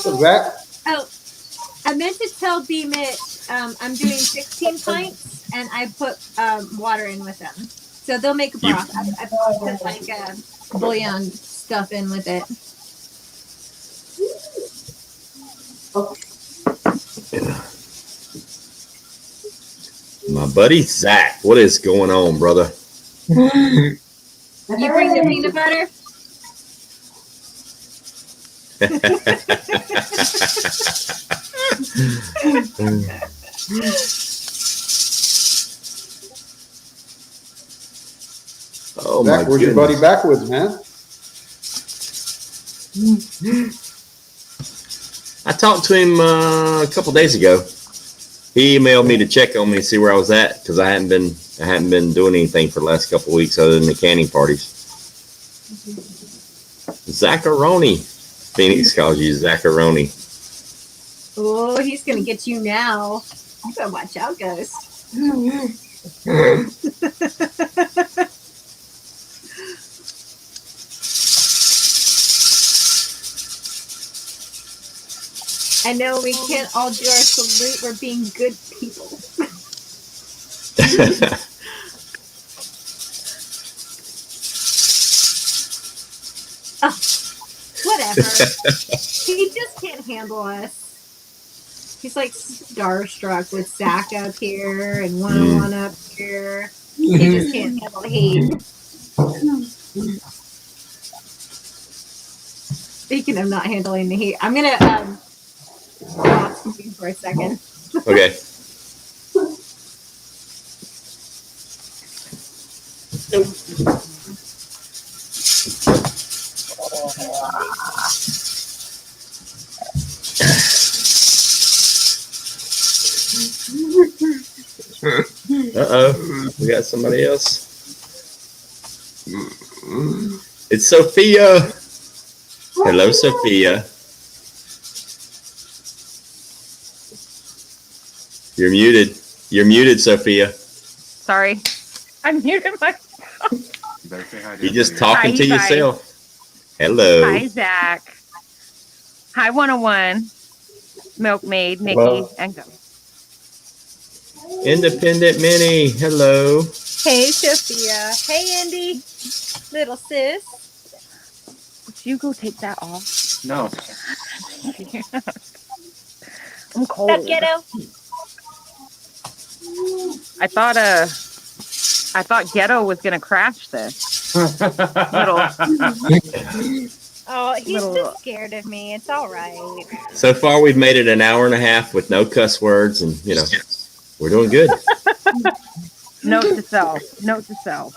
What's that? Oh, I meant to tell B-Mitch I'm doing 16 pints, and I put water in with them. So they'll make a broth. I put like bouillon stuff in with it. Yeah. My buddy Zach, what is going on, brother? You bring the peanut butter? Oh, Zach, where's your buddy Backwoods, man? I talked to him a couple days ago. He emailed me to check on me and see where I was at because I hadn't been doing anything for the last couple of weeks other than the canning parties. Zacharoni. Phoenix calls you Zacharoni. Oh, he's gonna get you now. You better watch out, guys. I know we can't all do our salute. We're being good people. Whatever. He just can't handle us. He's like starstruck with Zach up here and 101 up here. He just can't handle the heat. Speaking of not handling the heat, I'm gonna off screen for a second. Okay. Uh-oh. We got somebody else. It's Sophia. Hello, Sophia. You're muted. You're muted, Sophia. Sorry. I muted myself. You're just talking Hi, to you guys. yourself. Hello. Hi, Zach. Hi, 101. Milkmaid, Nikki, Hello. and Go. Independent Minnie. Hello. Hey, Sophia. Hey, Andy. Little sis. Would you go take that off? No. I'm cold. What's up, Ghetto? I thought Ghetto was gonna crash this. Little. Oh, he's Little- just scared of me. It's all right. So far, we've made it an hour and a half with no cuss words, and we're doing good. Note to self. Note to self.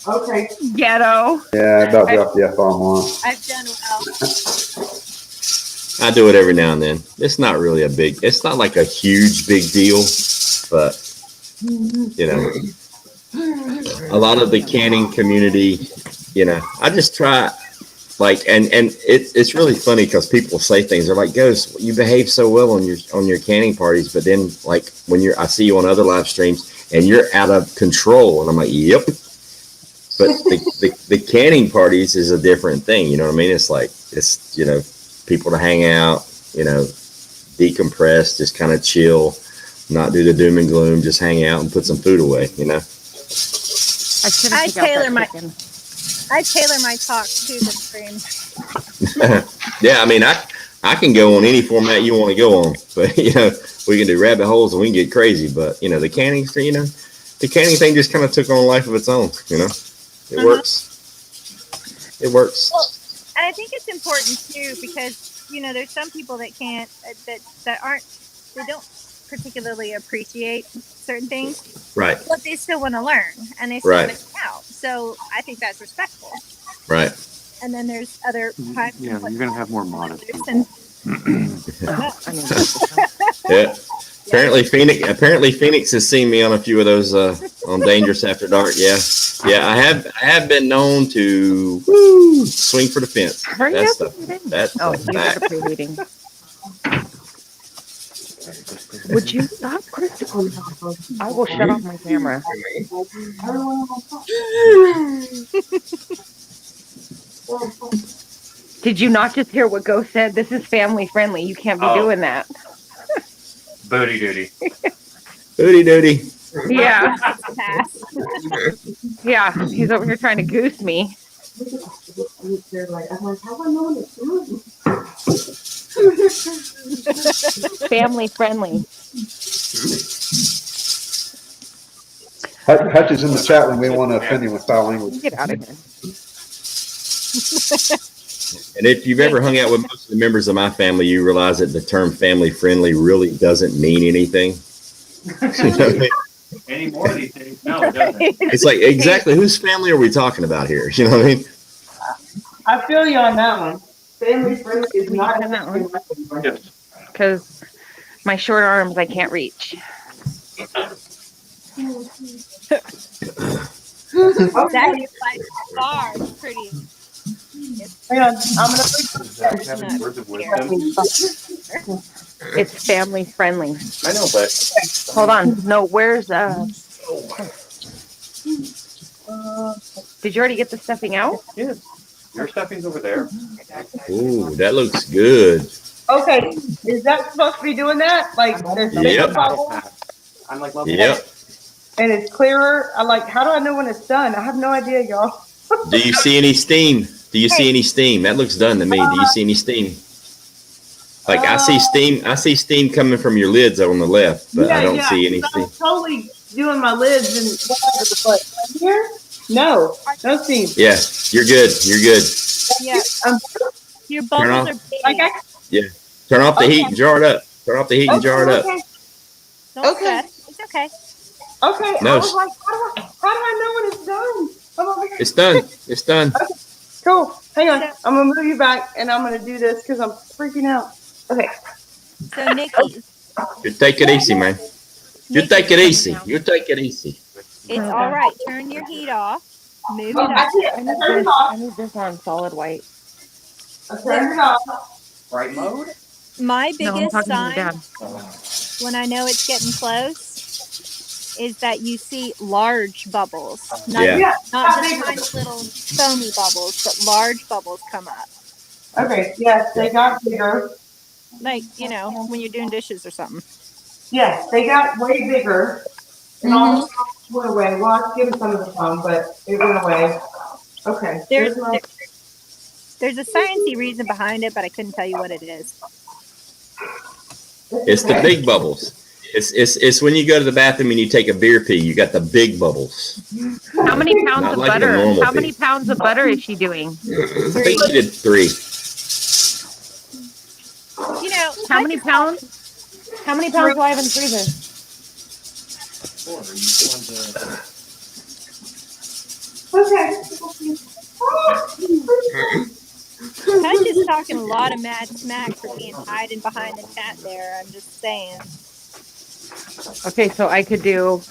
Okay. Ghetto. Yeah, I about dropped the F-bomb once. I've done well. I do it every now and then. It's not really it's not like a huge big deal, but a lot of the canning community, I just try, and it's really funny because people say things. They're like, "Ghost, you behave so well on your canning parties," but then like when I see you on other live streams and you're out of control, and I'm like, "Yep." But the canning parties is a different thing. You know what I mean? It's like people to hang out, decompress, just kind of chill, not do the doom and gloom, just hang out and put some food away. I tailor my talk to the stream. Yeah, I mean, I can go on any format you want to go on, but we can do rabbit holes and we can get crazy. But the canning thing, the canning thing just kind of took on a life of its own. It works. It works. Well, and I think it's important too because there's some people that can't that don't particularly appreciate certain things, Right. but they still want to learn and they still Right. want to come out. So I think that's respectful. Right. And then there's other times. Yeah, you're gonna have more modesty. And, Yeah. Apparently Phoenix has seen me on a few of those on Dangerous After Dark. Yeah. I have been known to swing for the fence. Hurry That's up. that's Oh, a you got fact. the pre-reading. Would you stop, Christopher? I will shut off my camera. Did you not just hear what Ghost said? This is family friendly. You can't be doing that. Booty duty. Booty doody. Yeah. pass. Yeah. He's over here trying to goose me. Family friendly. Hutch is in the chat when we want to offend him with foul language. Get out of here. And if you've ever hung out with most of the members of my family, you realize that the term family friendly really doesn't mean anything. Any more these days? No, it doesn't. It's like, exactly whose family are we talking about here? You know what I mean? I feel you on that one. Family friendly is We not can that one. Yes. Because my short arms, I can't reach. That is by far pretty. Hang on, I'm gonna Zach having words of wisdom. It's family friendly. I know, but Hold on. No, where's did you already get the stuffing out? yes. Your stuffing's over there. Ooh, that looks good. Okay, is that supposed to be doing that? Like there's Yep. bigger bubbles I'm like level Yep. and it's clearer. I like. How do I know when it's done? I have no idea, y'all. Do you see any steam? Do you see any steam? That looks done to me. Do you see any steam? Like I see steam. I see steam coming from your lids on the left, but I don't see any steam. I'm totally doing my lids and whatever, but right here, no steam. Yeah, you're good. You're good. Yeah. Your bubbles are big. Like Turn off the heat and jar it up. Turn off the heat and jar it up. Don't stress. It's okay. Okay. No. I was like, how do I know when it's done? I'm over here. It's done. It's done. Okay. Cool. Hang on. I'm gonna move you back, and I'm gonna do this because I'm freaking out. Okay. So Nikki, You take it easy, man. You take it easy. You take it easy. it's all right. Turn your heat off. Move it I up. can't. Turn it off. I need this on solid white. Turn it off. bright mode. My No, I'm biggest talking to sign Dad. when I know it's getting close is that you see large bubbles. Not, Yeah. not just tiny little foamy bubbles, but large bubbles come up. Okay. Yes, they got bigger. Like, when you're doing dishes or something. Yes, they got way bigger. And all the foam went away. Well, I give them some of the foam, but it went away. Okay. There's a sciencey reason behind it, but I couldn't tell you what it is. It's the big bubbles. It's when you go to the bathroom and you take a beer pee. You got the big bubbles. How many pounds Not of like the butter? normal How many pig. pounds of butter is she doing? I think you did 3. How many pounds? How many pounds do I have in the freezer? Hutch is talking a lot of mad smack for being hiding behind the chat there. I'm just saying. Okay, so I could do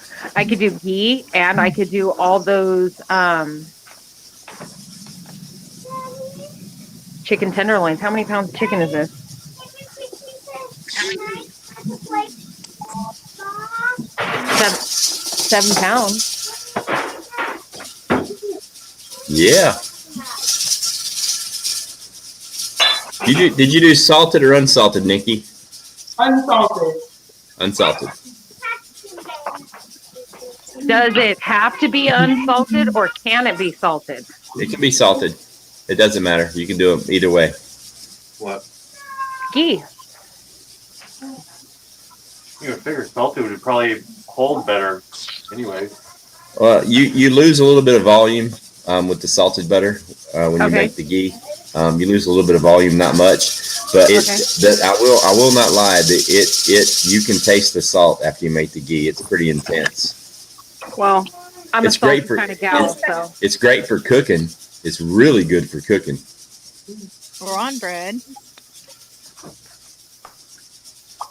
ghee and I could do all those chicken tenderloins. How many pounds of chicken is this? 7 pounds. Yeah. Did you do salted or unsalted, Nikki? unsalted. Unsalted. Does it have to be unsalted or can it be salted? It can be salted. It doesn't matter. You can do them either way. What? Ghee. You would figure salted would probably hold better anyway. Well, you lose a little bit of volume with the salted butter when you Okay. make the ghee. You lose a little bit of volume, not much, but I will not lie. You can taste the salt after you make the ghee. It's pretty intense. Well, I'm It's a salty great for- kind of gal, so It's great for cooking. It's really good for cooking. Or on bread.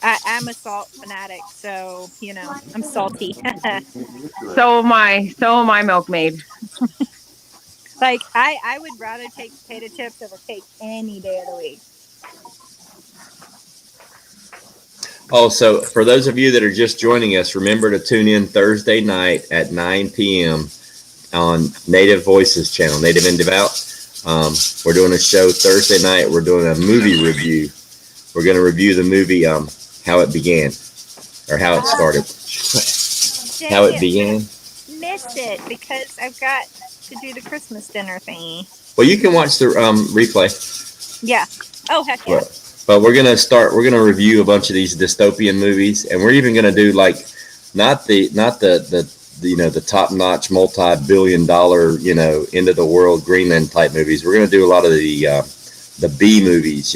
I'm a salt fanatic, so I'm salty. so am I, milkmaid. Like I would rather take potato chips over cake any day of the week. Oh, so for those of you that are just joining us, remember to tune in Thursday night at 9 p.m. on Native Voices channel, Native and Devout. We're doing a show Thursday night. We're doing a movie review. We're going to review the movie How It Began, or How It Started. How It Began. Missed it because I've got to do the Christmas dinner thingy. Well, you can watch the replay. Yeah. Oh heck yeah. But we're gonna review a bunch of these dystopian movies, and we're even gonna do like not the top-notch multi-billion-dollar end of the world Greenland type movies. We're gonna do a lot of the B movies.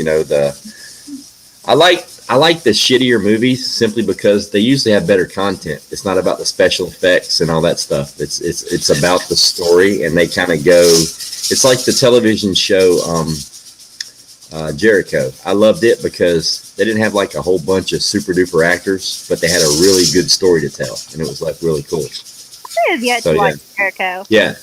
I like the shittier movies simply because they usually have better content. It's not about the special effects and all that stuff. It's about the story, and they kind of go. It's like the television show Jericho. I loved it because they didn't have like a whole bunch of super duper actors, but they had a really good story to tell, and it was like really cool. I have yet to watch Jericho. Yeah,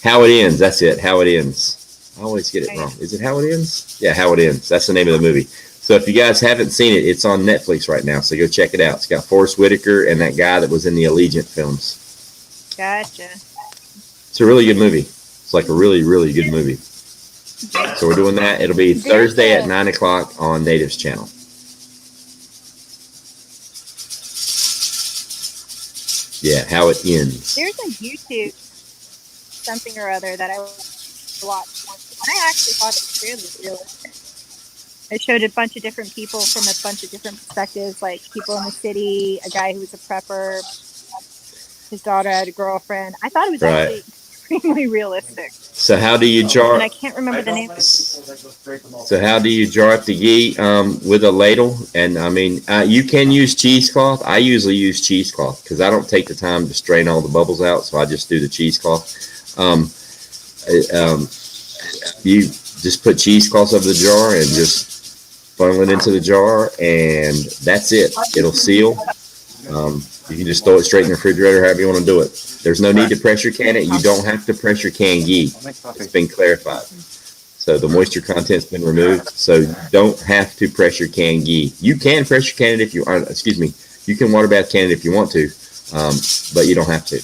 How It Ends. That's it. How It Ends. I always get it wrong. Is it How It Ends? Yeah, How It Ends. That's the name of the movie. So if you guys haven't seen it, it's on Netflix right now. So go check it out. It's got Forrest Whitaker and that guy that was in the Allegiant films. Gotcha. It's a really good movie. It's like a really, really good movie. So we're doing that. It'll be Thursday at 9 o'clock on Natives Channel. Yeah, how it ends. There's a YouTube something or other that I watched once, and I actually thought it was really realistic. It showed a bunch of different people from a bunch of different perspectives, like people in the city, a guy who was a prepper, his daughter had a girlfriend. I thought it was actually extremely realistic. So how do you jar? And I can't remember the name. So how do you jar up the ghee with a ladle? And I mean, you can use cheesecloth. I usually use cheesecloth because I don't take the time to strain all the bubbles out, so I just do the cheesecloth. You just put cheesecloth over the jar and just funnel it into the jar, and that's it. It'll seal. You can just throw it straight in the refrigerator, however you want to do it. There's no need to pressure can it. You don't have to pressure can ghee. It's been clarified. So the moisture content's been removed. So you don't have to pressure can ghee. You can pressure can it if you you can water bath can it if you want to, but you don't have to.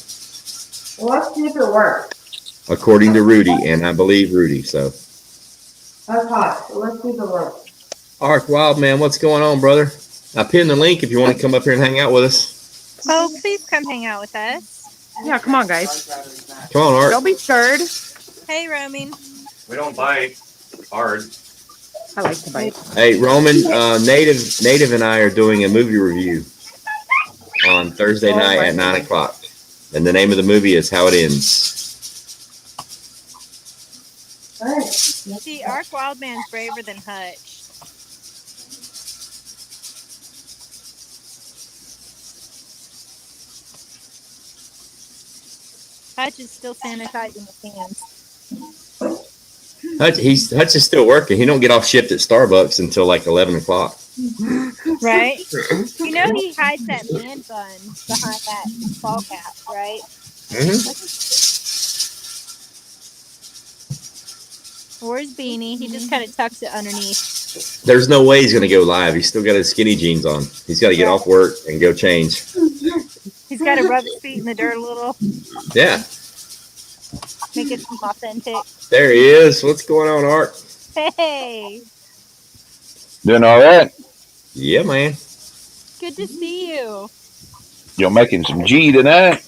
Well, let's see if it works. According to Rudy, and I believe Rudy, so. That's hot. So let's see if it works. Ark Wildman, what's going on, brother? I pinned the link if you want to come up here and hang out with us. Oh, please come hang out with us. Yeah, come on, guys. Come on, Ark. Don't be scared. Hey, roaming. We don't bite hard. I like to bite. Hey, Roman, Native and I are doing a movie review on Thursday night at 9 o'clock. And the name of the movie is How It Ends. All right. See, Ark Wildman's braver than Hutch. Hutch is still sanitizing his hands. Hutch is still working. He don't get off shift at Starbucks until like 11 o'clock. Right? You know he hides that man bun behind that ball cap, right? Or his beanie. He just kind of tucks it underneath. There's no way he's going to go live. He's still got his skinny jeans on. He's got to get off work and go change. He's got to rub his feet in the dirt a little. Yeah. Make it authentic. There he is. What's going on, Art? Hey. Doing all right? Yeah, man. Good to see you. You're making some G tonight?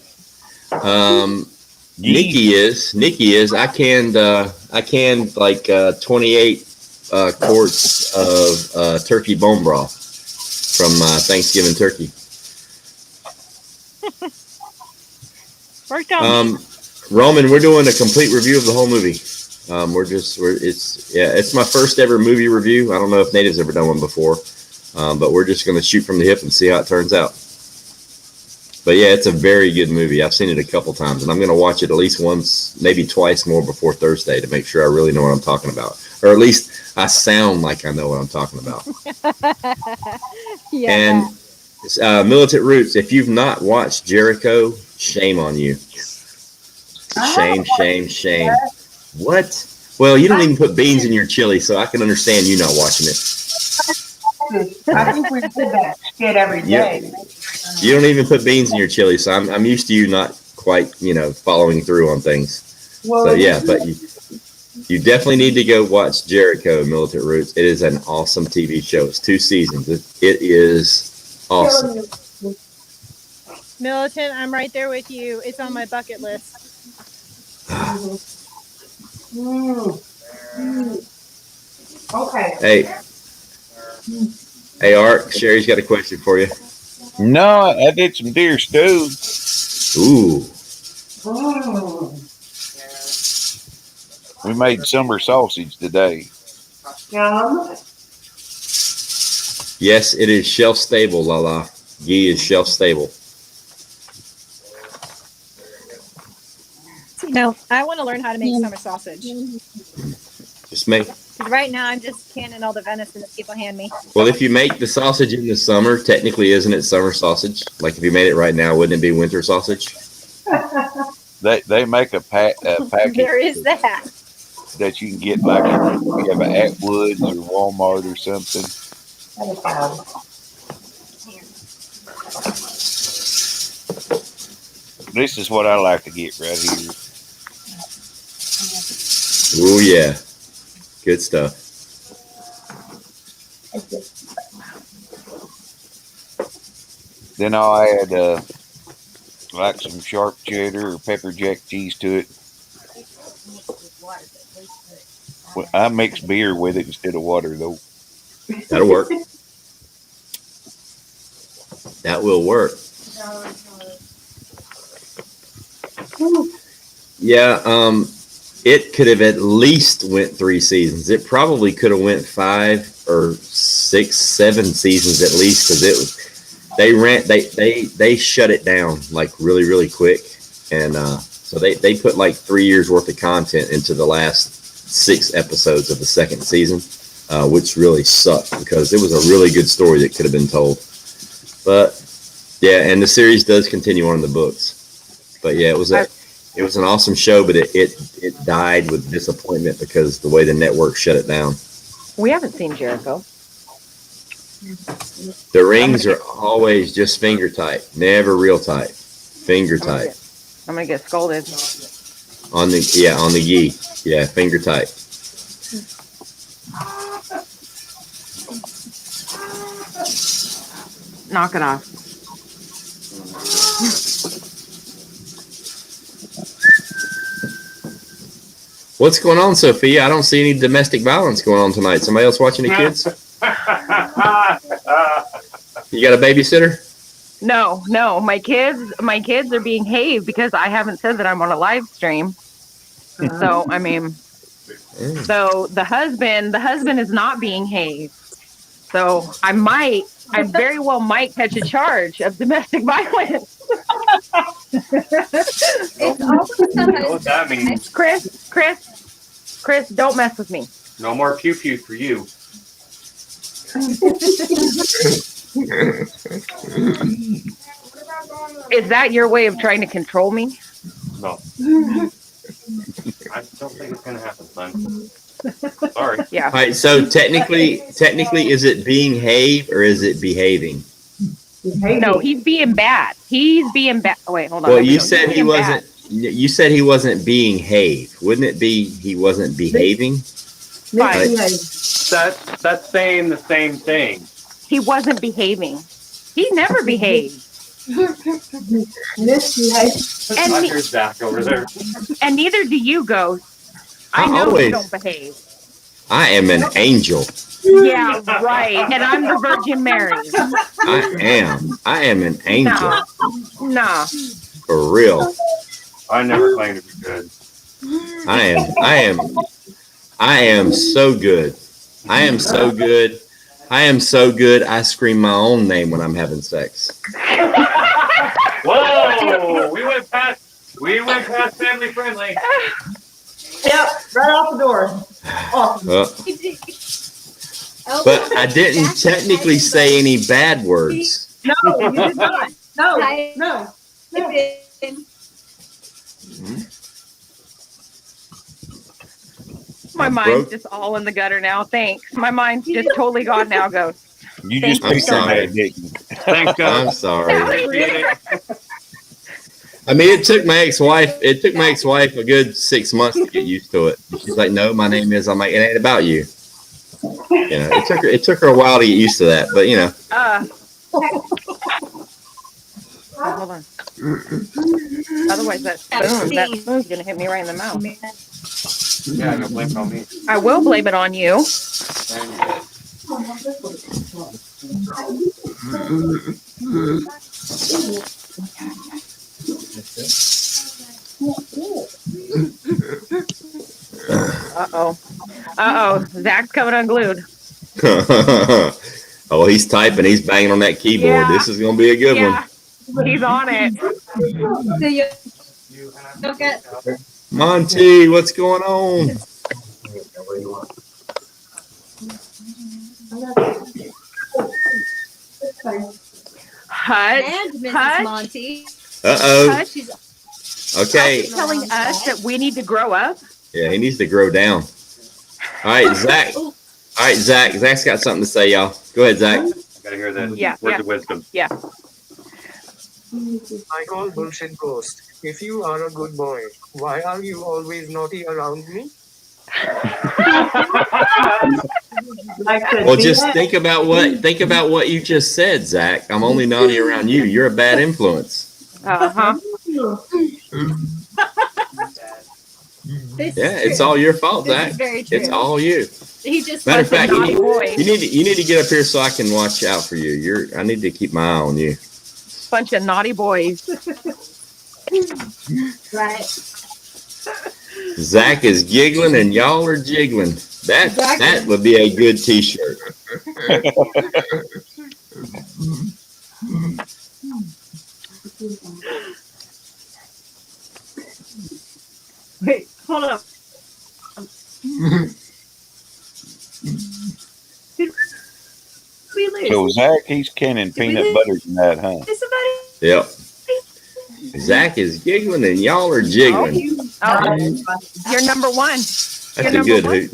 Nikki is. I canned like 28 quarts of turkey bone broth from Thanksgiving turkey. Worked on me. Roman, we're doing a complete review of the whole movie. It's my first ever movie review. I don't know if Native's ever done one before, but we're just going to shoot from the hip and see how it turns out. But yeah, it's a very good movie. I've seen it a couple times, and I'm going to watch it at least once, maybe twice more before Thursday to make sure I really know what I'm talking about, or at least I sound like I know what I'm talking about. Yeah. And Militant Roots, if you've not watched Jericho, shame on you. Shame. What? Well, you don't even put beans in your chili, so I can understand you not watching it. I think we did that shit every day. You don't even put beans in your chili, so I'm used to you not quite, following through on things. Well, So yeah, but you definitely need to go watch Jericho, Militant Roots. It is an awesome TV show. It's 2 seasons. It is awesome. Militant, I'm right there with you. It's on my bucket list. Okay. Hey, Art, Sherry's got a question for you. No, I did some deer stew. Ooh. We made summer sausage today. Yum. Yes, it is shelf stable, Lala. Ghee is shelf stable. No, I want to learn how to make summer sausage. Just make. Because right now I'm just canning all the venison that people hand me. Well, if you make the sausage in the summer, technically, isn't it summer sausage? Like if you made it right now, wouldn't it be winter sausage? They make a package. There is that. That you can get like if you have an Atwoods or Walmart or something. This is what I like to get right here. Oh yeah. Good stuff. Then I'll add like some sharp cheddar or pepper jack cheese to it. Well, I mix beer with it instead of water, though. That'll work. That will work. Yeah, it could have at least went 3 seasons. It probably could have went 5 or 6, 7 seasons at least, because it was they shut it down like really, really quick, and so they put like 3 years worth of content into the last 6 episodes of the second season, which really sucked because it was a really good story that could have been told. But yeah, and the series does continue on in the books. But yeah, it was an awesome show, but it died with disappointment because the way the network shut it down. We haven't seen Jericho. The rings are always just finger tight, never real tight. Finger tight. I'm gonna get scolded. On the gi. Yeah, finger tight. Knock it off. What's going on, Sophia? I don't see any domestic violence going on tonight. Somebody else watching the kids? You got a babysitter? No. My kids are being behaved because I haven't said that I'm on a live stream. So I mean, so the husband is not being behaved. So I very well might catch a charge of domestic violence. It's also You know what that means? Chris, don't mess with me. No more pew pew for you. Is that your way of trying to control me? No. I don't think it's gonna happen, son. Sorry. Yeah. All right, so technically, is it being have or is it behaving? No, he's being bad. He's being bad. Oh, wait, hold on. Well, you said he wasn't. You said he wasn't being have. Wouldn't it be he wasn't behaving? Fine. That's saying the same thing. He wasn't behaving. He never behaved. I hear Zach over there. And neither do you, Ghost. I know you don't behave. I am an angel. Yeah, right. And I'm the Virgin Mary. I am an angel. Nah. For real. I never claimed to be good. I am so good. I am so good. I am so good. I scream my own name when I'm having sex. Whoa! We went past family friendly. Yep, right off the door. Awesome. But I didn't technically say any bad words. No, you did not. No. My mind's just all in the gutter now. Thanks. My mind's just totally gone now, Ghost. You just I'm sorry. Thanks, I'm sorry. I mean, it took my ex-wife a good 6 months to get used to it. She's like, "No, my name is." I'm like, "It ain't about you." You know, it took her a while to get used to that, but you know. Hold on. Otherwise, that spoon's gonna hit me right in the mouth. Yeah, no blame it on me. I will blame it on you. Uh-oh. Zach's coming unglued. Oh, he's typing. He's banging on that keyboard. Yeah. This is going to be a good one. He's on it. So you don't get Monty, what's going on? and Mrs. Monty. Uh-oh. Okay. Telling us that we need to grow up. Yeah, he needs to grow down. All right, Zach. Zach's got something to say, y'all. Go ahead, Zach. Gotta hear that. Yeah. Words of wisdom. Yeah. I call bullshit, Ghost. If you are a good boy, why are you always naughty around me? Well, just think about what you just said, Zach. I'm only naughty around you. You're a bad influence. Uh-huh. Yeah, it's all your fault, Zach. Very true. It's all you. He just Matter of fact, naughty boy. you need to get up here so I can watch out for you. I need to keep my eye on you. Bunch of naughty boys. right. Zach is giggling and y'all are jiggling. That would be a good T-shirt. Wait, hold on. Did we lose? So Zach, he's canning peanut butter in that, huh? Is somebody? Yep. Zach is giggling and y'all are jiggling. Oh, you're number one. That's a good hoot.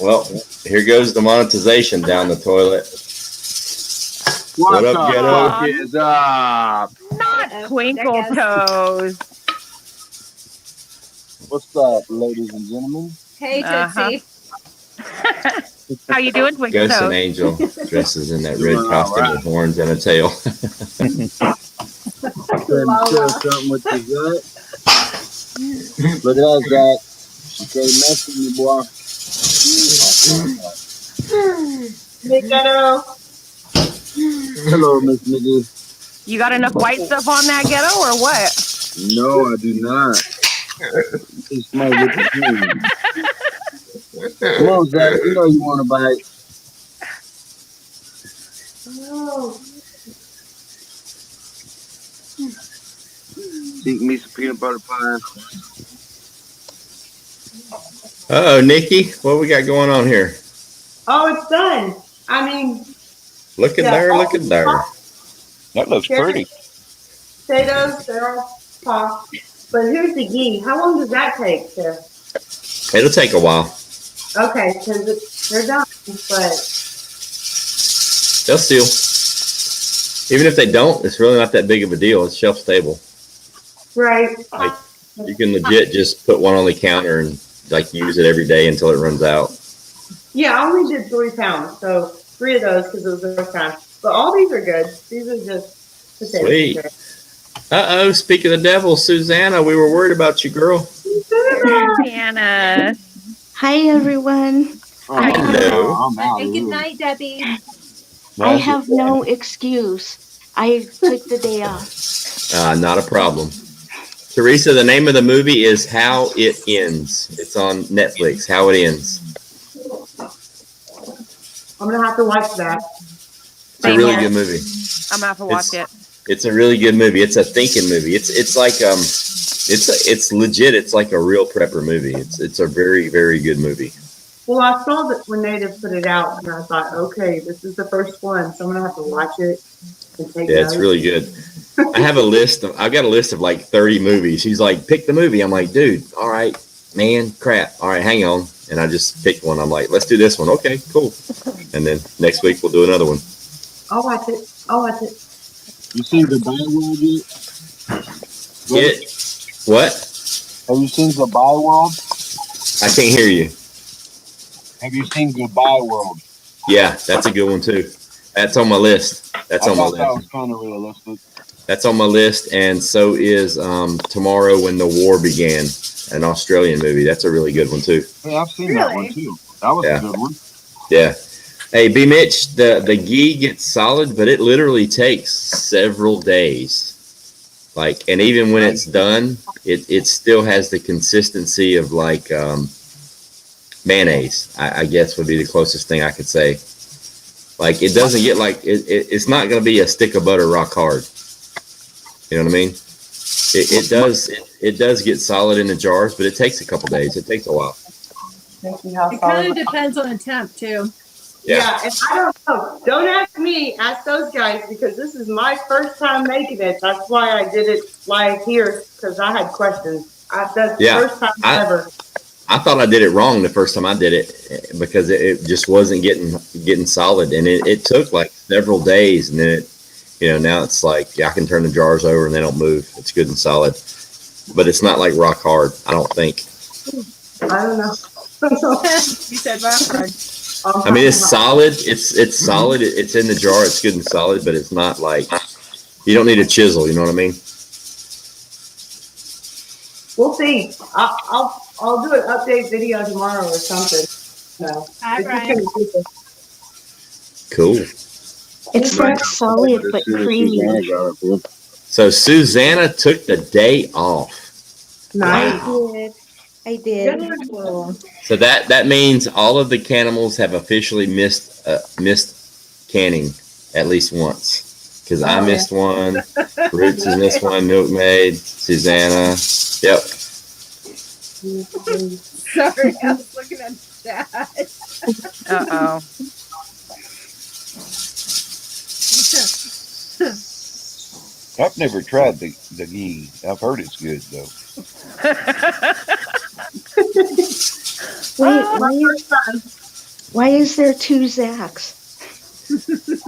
Well, here goes the monetization down the toilet. What up, Ghetto? Is up? Not Twinkle Toes. What's up, ladies and gentlemen? Hey, Tootsie. How you doing, Twinkle Ghost and Toes? Angel dresses in that red costume with horns and a tail. Something with your gut. Look at that, Zach. You can't mess with me, boy. Ghetto. Hello, Miss Nigga. You got enough white stuff on that ghetto or what? No, I do not. It's my wicked thing. Come on, Zach. You know you want to bite. Oh. Eat me some peanut butter pie. Uh-oh, Nikki, what we got going on here? Oh, it's done. I mean, Look at there, look at there. That looks pretty. potatoes, they're all popped. But here's the ghee. How long does that take to? It'll take a while. Okay, because they're done, but They'll seal. Even if they don't, it's really not that big of a deal. It's shelf stable. right. Like, you can legit just put one on the counter and like use it every day until it runs out. Yeah, I only did 3 pounds, so 3 of those because it was the first time. But all these are good. These are just potatoes. Sweet. Uh-oh, speak of the devil, Susanna, we were worried about you, girl. Susanna. Hi, everyone. Hello. And good night, Debbie. I have no excuse. I took the day off. Not a problem. Teresa, the name of the movie is How It Ends. It's on Netflix, How It Ends. I'm going to have to watch that. It's a really good movie. I'm gonna have to watch it. It's a really good movie. It's a thinking movie. It's like it's legit. It's like a real prepper movie. It's a very, very good movie. Well, I saw that when Native put it out, and I thought, okay, this is the first one, so I'm going to have to watch it and take Yeah, notes. it's really good. I've got a list of like 30 movies. He's like, pick the movie. I'm like, dude, all right, man, crap. All right, hang on. And I just picked one. I'm like, let's do this one. Okay, cool. And then next week we'll do another one. I'll watch it. You seen the World yet? What? Have you seen Goodbye World? I can't hear you. Have you seen Goodbye World? Yeah, that's a good one too. That's on my list. That's on my list. That was kind of realistic. That's on my list, and so is Tomorrow When the War Began, an Australian movie. That's a really good one too. Yeah, I've seen that one too. That was a good one. Yeah. Hey, B. Mitch, the ghee gets solid, but it literally takes several days. Like, and even when it's done, it still has the consistency of like mayonnaise. I guess would be the closest thing I could say. Like, it doesn't get like it's not going to be a stick of butter rock hard. You know what I mean? It does get solid in the jars, but it takes a couple days. It takes a while. It kind of depends on the temp, too. Yeah, and I don't know. Don't ask me. Ask those guys because this is my first time making it. That's why I did it live here because I had questions. That's the first time ever. I thought I did it wrong the first time I did it because it just wasn't getting solid, and it took like several days, and then now it's like I can turn the jars over and they don't move. It's good and solid, but it's not like rock hard. I don't think. I don't know. You said rock hard. I mean, it's solid. It's solid. It's in the jar. It's good and solid, but it's not like you don't need a chisel. You know what I mean? We'll see. I'll do an update video tomorrow or something. No. Hi, It's just Brian. gonna keep it. Cool. It's not solid but creamy. So Susanna took the day off. Nice. I did. So that means all of the Canimals have officially missed canning at least once. Because I missed one, Roots has missed one, Milkmaid, Susanna. Yep. Sorry, I was looking at that. Uh-oh. I've never tried the ghee. I've heard it's good though. Why is there two Zachs?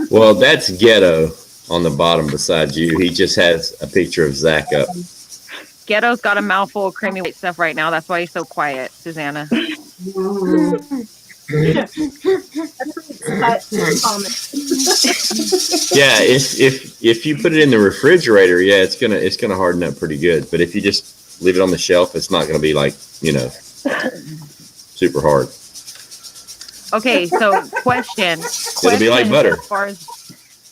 Well, that's Ghetto on the bottom beside you. He just has a picture of Zach up. Ghetto's got a mouthful of creamy white stuff right now. That's why he's so quiet, Susanna. Yeah, if you put it in the refrigerator, yeah, it's gonna harden up pretty good. But if you just leave it on the shelf, it's not gonna be like super hard. Okay, so question. It'll be like butter.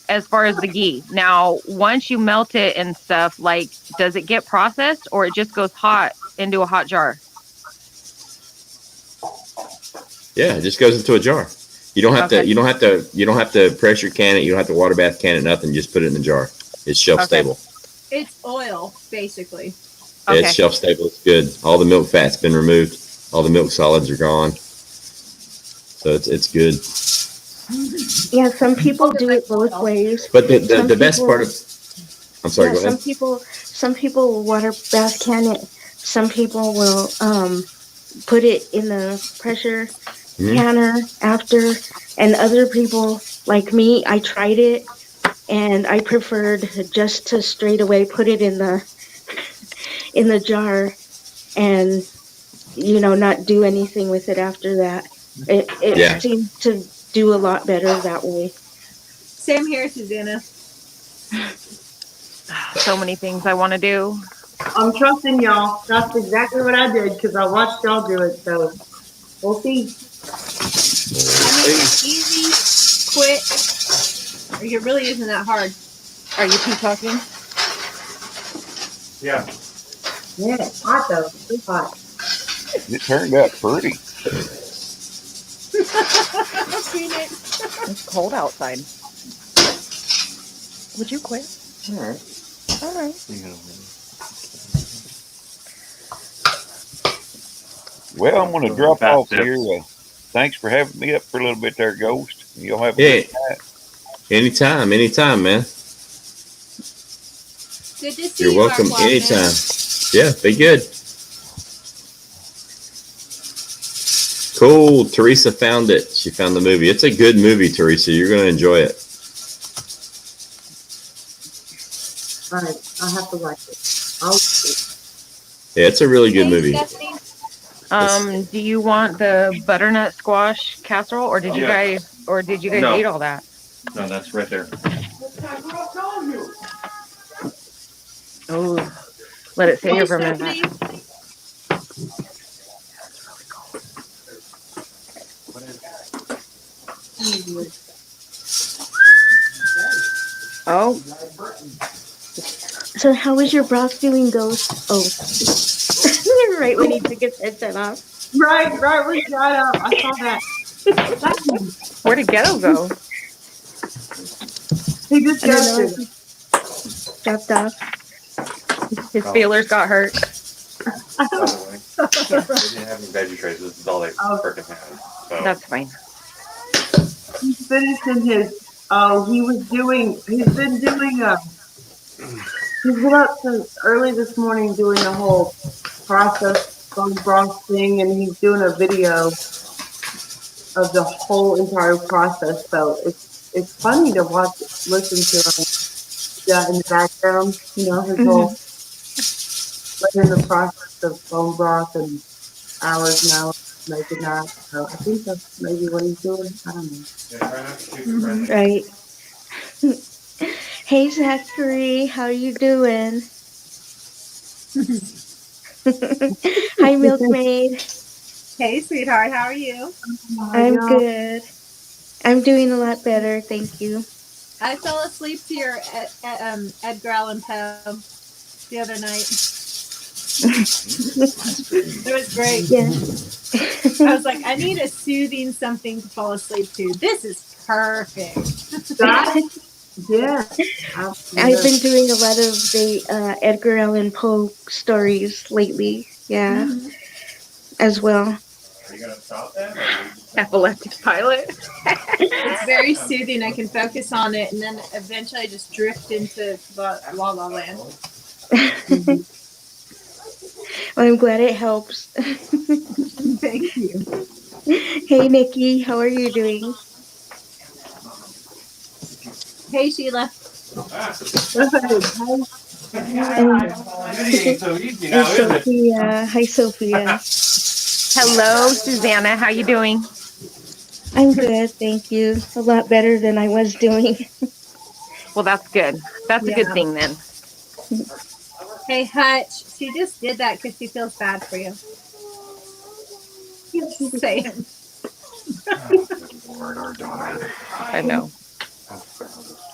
As far as the ghee. Now, once you melt it and stuff, like, does it get processed or it just goes hot into a hot jar? Yeah, it just goes into a jar. You don't have to. You don't have to pressure can it. You don't have to water bath can it. Nothing. Just put it in the jar. It's shelf stable. It's oil, basically. Yeah, it's shelf stable. It's good. All the milk fat's been removed. All the milk solids are gone. So it's good. Yeah, some people do it both ways. But the best part of, I'm sorry. Go ahead. Some people will water bath can it. Some people will put it in the pressure canner after, and other people like me, I tried it and I preferred just to straight away put it in the jar and not do anything with it after that. It seemed to do a lot better that way. Same here, Susanna. So many things I want to do. I'm trusting y'all. That's exactly what I did because I watched y'all do it. So we'll see. It's easy, quick. It really isn't that hard. Are you peacocking? Yeah. Yeah, it's hot though. It's hot. It turned out pretty. It's cold outside. Would you quit? All right. All right. Well, I'm going to drop off here. Thanks for having me up for a little bit there, Ghost. You'll have a good night. Anytime, man. Good to see You're you. welcome anytime. Yeah, be good. Cool. Teresa found it. She found the movie. It's a good movie, Teresa. You're going to enjoy it. All right, I'll have to watch it. I'll see. Yeah, it's a really good movie. Do you want the butternut squash casserole, or did you guys eat all that? No, that's right there. Oh, let it sit here for a minute. Oh. So how was your broth feeling, Ghost? Oh. Right when he took his headset off. Right, we got up. I saw that. Where did Ghetto go? He just dropped off. His feelers got hurt. By the way, they didn't have any veggie trays. This is all they freaking had. So. That's fine. He's finishing his. He's been up since early this morning doing the whole process on broth thing, and he's doing a video of the whole entire process. So it's funny to listen to him Yeah, in the background, you know, his whole, like in the process of bone broth and hours and hours making that. So I think that's maybe what he's doing. I don't know. Right. Hey, Zachary, how you doing? Hi, Milkmaid. Hey, sweetheart, how are you? I'm good. I'm doing a lot better, thank you. I fell asleep to your Edgar Allan Poe the other night. It was great. Yeah. I was like, I need a soothing something to fall asleep to. This is perfect. Yeah. I've been doing a lot of the Edgar Allan Poe stories lately. Yeah, as well. Are you gonna stop that? Epileptic pilot. It's very soothing. I can focus on it, and then eventually I just drift into La La Land. Well, I'm glad it helps. Thank you. Hey, Nikki, how are you doing? Hey, Sheila. And Sophia. Hi, Sophia. Hello, Susanna. How you doing? I'm good, thank you. A lot better than I was doing. Well, that's good. That's a good thing then. Hey, Hutch. She just did that because she feels bad for you. Just saying. I know.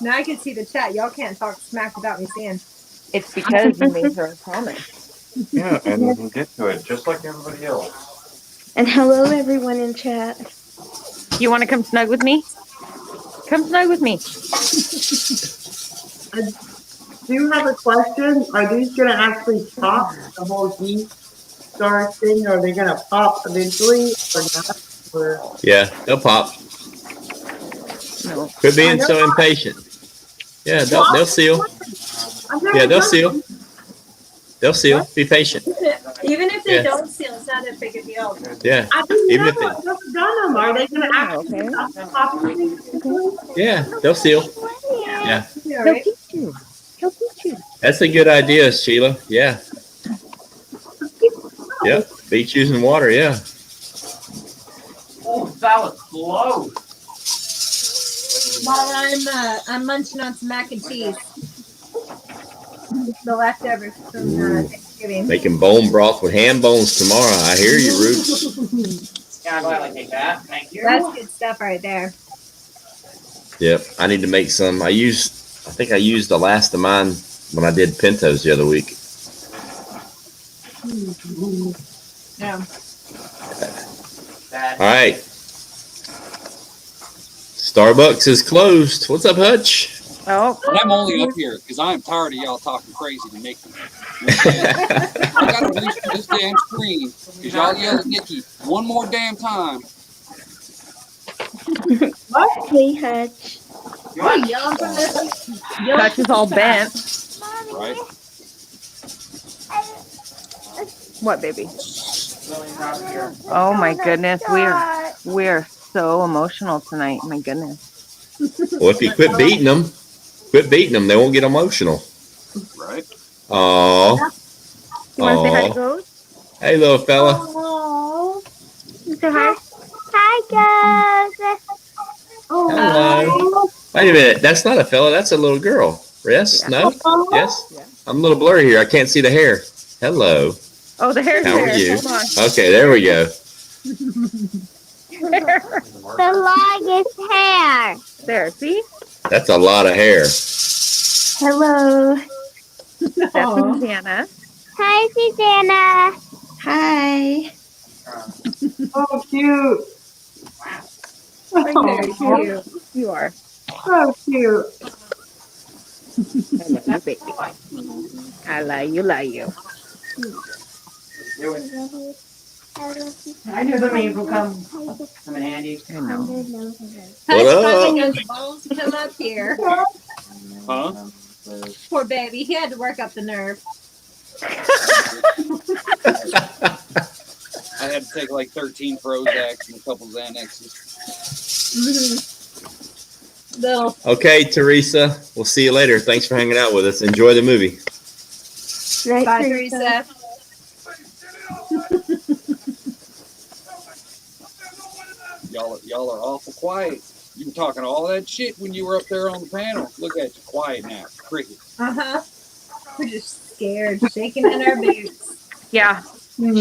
Now I can see the chat. Y'all can't talk smack without me seeing. It's because you made her a promise. Yeah, and we'll get to it just like everybody else. And hello, everyone in chat. You want to come snug with me? Come snug with me. I do have a question. Are these going to actually pop the whole G star thing? Or are they going to pop eventually or not? Or... Yeah, they'll pop. No. Quit being so impatient. Yeah, they'll seal. Yeah, they'll seal. They'll seal. Be patient. Even if they Yeah. don't seal, it's not a big a deal. Yeah. I didn't Even know if they, what they've done them. Are they going to actually pop eventually? yeah, they'll seal. Yeah. Yeah, right? He'll teach you. That's a good idea, Sheila. Yeah. Yep. Beach using water. Yeah. Oh, that was close. While I'm munching on some mac and cheese. The leftovers from Thanksgiving. Making bone broth with ham bones tomorrow. I hear you, Ruth. Yeah, I'll gladly take that. Thank you. That's good stuff right there. Yep. I need to make some. I think I used the last of mine when I did pintos the other week. Yeah. All right. Starbucks is closed. What's up, Hutch? Oh. I'm only up here because I'm tired of y'all talking crazy to make me. I got to reach for this damn screen because y'all yell at Nikki one more damn time. What? Hey, Hutch. Oh, yelling from this. Hutch is all bent. Right? What, baby? Oh my goodness, we're so emotional tonight. My goodness. Well, if you quit beating them, they won't get emotional. Right? Aw. You want to say hi to Ghost? Hey, little fella. Oh. Say hi. Hi, guys. Hello. Wait a minute. That's not a fella. That's a little girl. Yes? Yeah. No? Yes? I'm a little blurry here. I can't see the hair. Hello. Oh, the hair's How are there. you? Hold on. Okay, there we go. The longest hair. There, see? That's a lot of hair. Hello. That's Susanna. Hi, Susanna. Hi. Oh, cute. Very cute. You are. So cute. I love you, baby. I love you. I knew the memes will come in handy. I know. What Finally up? got the balls to come up here. Huh? Poor baby. He had to work up the nerve. I had to take like 13 Prozacs and a couple Xanaxes. Little. Okay, Teresa. We'll see you later. Thanks for hanging out with us. Enjoy the movie. Right, Bye, Teresa. Teresa. Y'all are awful quiet. You were talking all that shit when you were up there on the panel. Look at you, quiet now. Cricket. We're just scared, shaking in our boots. Yeah.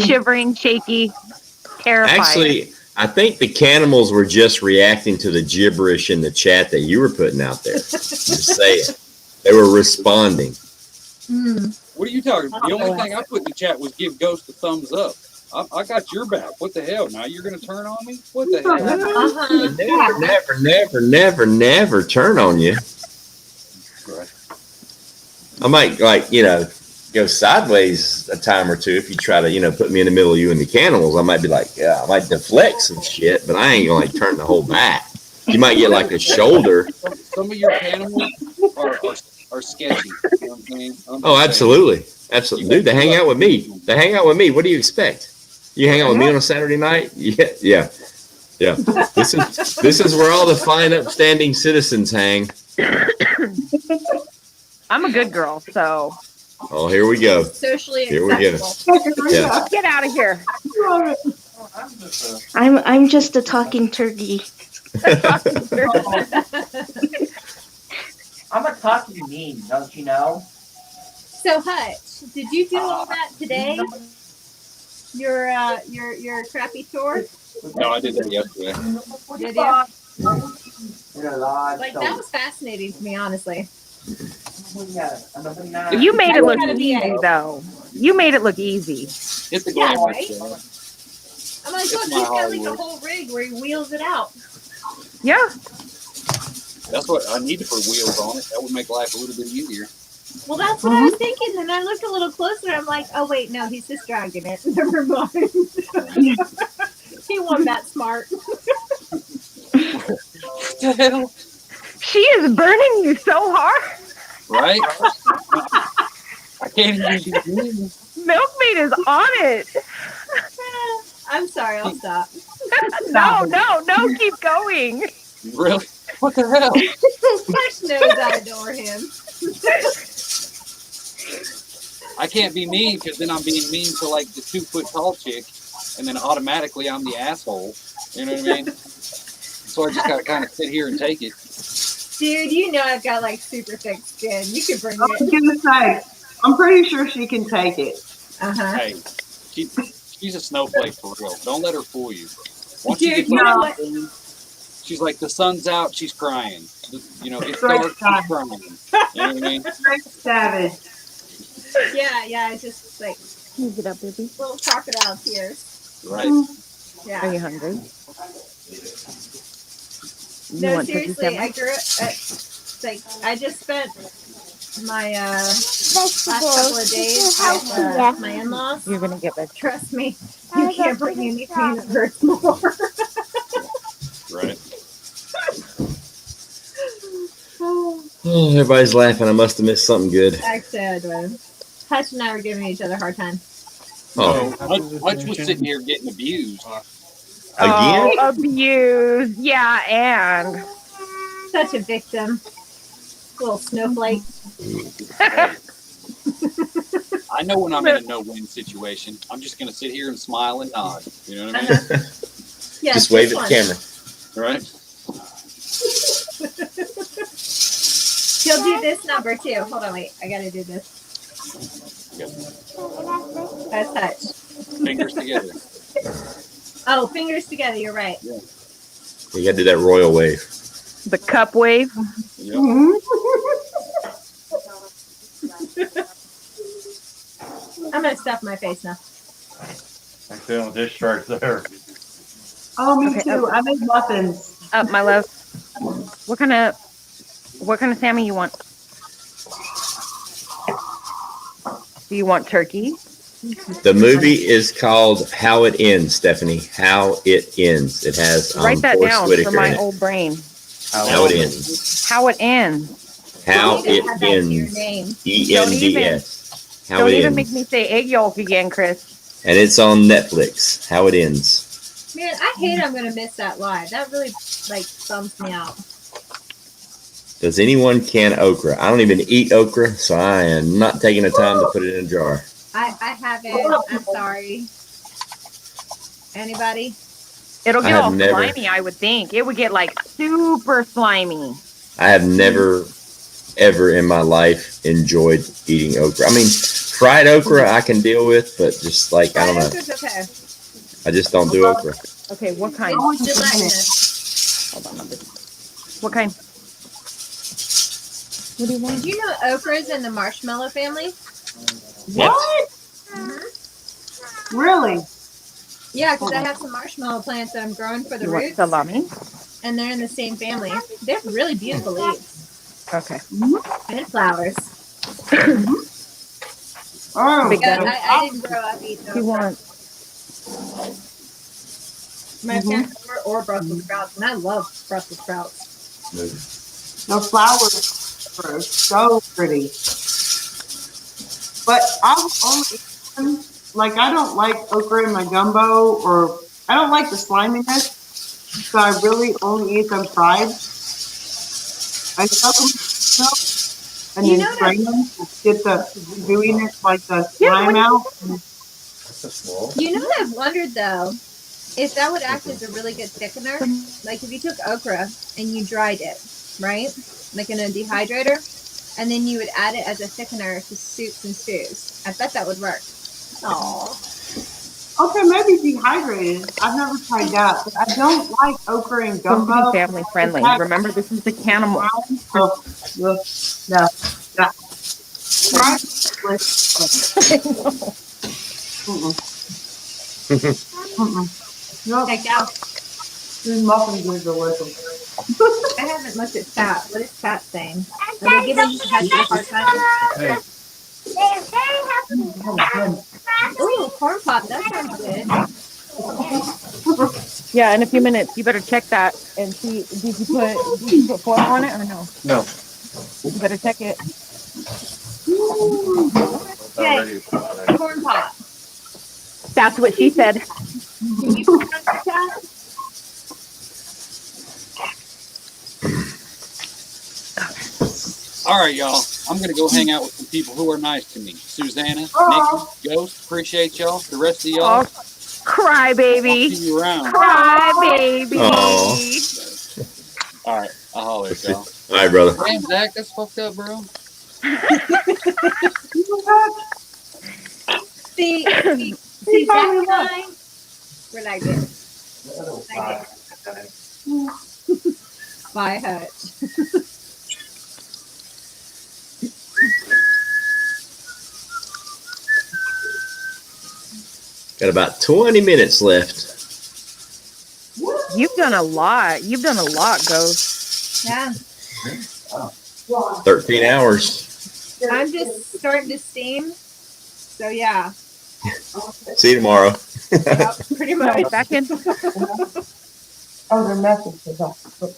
Shivering, shaky, terrified. Actually, I think the Canimals were just reacting to the gibberish in the chat that you were putting out there. Just say it. They were responding. What are you talking about? The only thing I put in the chat was give Ghost a thumbs up. I got your back. What the hell? Now you're going to turn on me? What the Never, never turn on you. Right. I might, go sideways a time or two if you try to, put me in the middle of you and the Canimals. I might be like, yeah, I might deflect some shit, but I ain't going to turn the whole back. You might get like a shoulder. Some of your Canimals are sketchy. You know what I'm saying? Oh, absolutely. Absolutely. Dude, they hang out with me. What do you expect? You hang out with me on a Saturday night? Yeah. This is where all the fine, upstanding citizens hang. I'm a good girl, so. Oh, here we go. Socially Here we go. Yeah. Get out of here. I'm just a talking turkey. I'm a talking mean, don't you know? So Hutch, did you do all that today? Your crappy tour? No, I did that yesterday. Did you? Like that was fascinating to me, honestly. You made it look easy, though. You made it look easy. It's the Yeah, glamour right? show. I'm like, look, he's got like a whole rig where he wheels it out. Yeah. That's what I need to put wheels on it. That would make life a little bit easier. Well, that's what I was thinking. Then I looked a little closer. I'm like, oh wait, no, he's just dragging it. Never mind. He wasn't that smart. What the hell? She is burning you so hard. Right? I can't even. Milkmaid is on it. I'm sorry, I'll stop. No, keep going. Really? What the hell? Hutch knows I adore him. I can't be mean because then I'm being mean to like the 2-foot tall chick, and then automatically I'm the asshole. You know what I mean? So I just gotta kind of sit here and take it. Dude, you know I've got like super thick skin. You can bring I was it. gonna say, I'm pretty sure she can take it. Hey, she's a snowflake for real. Don't let her fool you. Once Dude, you get you know what? She's like, the sun's out, she's crying. It's dark, she's crying. You know what I mean? Savage. Yeah, it's just like Can you get up, baby? little crocodile tears. Right. Yeah. Are you hungry? No, seriously, I grew up I just spent my last couple of days with my in-laws. You're gonna get better. Trust me, you can't bring anything that hurts more. Right. Oh, everybody's laughing. I must have missed something good. Actually, Hutch and I were giving each other a hard time. Oh. Hutch was sitting here getting abused. Again? Oh, abused. Yeah, and Such a victim. Little snowflake. I know when I'm in a no-win situation. I'm just going to sit here and smile and nod. You know what I mean? Yeah, Just wave at the camera. Right? He'll do this number too. Hold on, wait. I got to do this. That's Hutch. Fingers together. Oh, fingers together. You're right. Yeah. You gotta do that royal wave. the cup wave. Yep. I'm going to stuff my face now. I'm feeling discharged there. Oh, me Okay, too. I made muffins. Up, my love. What kind of salmon you want? Do you want turkey? The movie is called How It Ends, Stephanie. How It Ends. It has Write that Forrest down Whitaker for my in it. old brain. How It Ends. How it ends. How Don't even It add that to your Ends. name. ENDS. How Don't It even make Ends. me say egg yolk again, Chris. And it's on Netflix. How It Ends. Man, I hate I'm going to miss that live. That really, bums me out. Does anyone can okra? I don't even eat okra, so I am not taking the time to put it in a jar. I haven't. I'm sorry. Anybody? It'll I get have all never- slimy, I would think. It would get like super slimy. I have never, ever in my life enjoyed eating okra. I mean, fried okra I can deal with, but just like, I don't know. It's okay. I just don't do okra. Okay, what kind? Gelatinous. Hold on, what kind? What do you want? Did you know okra's in the marshmallow family? What? Mm-hmm. Really? Yeah, because I have some marshmallow plants that I'm growing for the You want roots, salami? and they're in the same family. They're really beautiful leaves Okay. and flowers. Oh, Big Yeah, guy. I didn't grow up eating okra. You want? My parents or Brussels sprouts, and I love Brussels sprouts. the flowers are so pretty. But I will only eat them. Like, I don't like okra in my gumbo, or I don't like the sliminess, so I really only eat them fried. I soak them in milk and You then know strain them to get the gooiness, like the slime out. You know what I've wondered though, if that would act as a really good thickener. Like if you took okra and you dried it, right? Like in a dehydrator, and then you would add it as a thickener to soups and stews. I bet that would work. Aww. Okay, maybe dehydrated. I've never tried that, but I don't like okra and Supposed to gumbo. be family friendly. Remember, this is the Canimals. Oh, no, no. Nope. Check out. These muffins are delicious. I haven't looked at Pat. What is Pat saying? Are they giving Pat a hard time? Hey. Ooh, corn pop. That sounds good. Yeah, in a few minutes. You better check that and see. Did you put foil on it or no? No. You better check it. Okay, corn pop. That's what she said. Can you put it on your chat? All right, y'all. I'm gonna go hang out with some people who are nice to me. Susanna, Nikki, Ghost, appreciate y'all. The rest of y'all, Cry, baby. see you around. Cry, baby. Aw. All right, I'll holler at y'all. All right, brother. Damn, Zach, that's fucked up, bro. See, Zach and I, we're like this. Bye, Hutch. Got about 20 minutes left. You've done a lot. You've done a lot, Ghost. Yeah. 13 hours. I'm just starting to steam. So, yeah. See you tomorrow. Yep, pretty much. Back in. Oh, they're messy because I put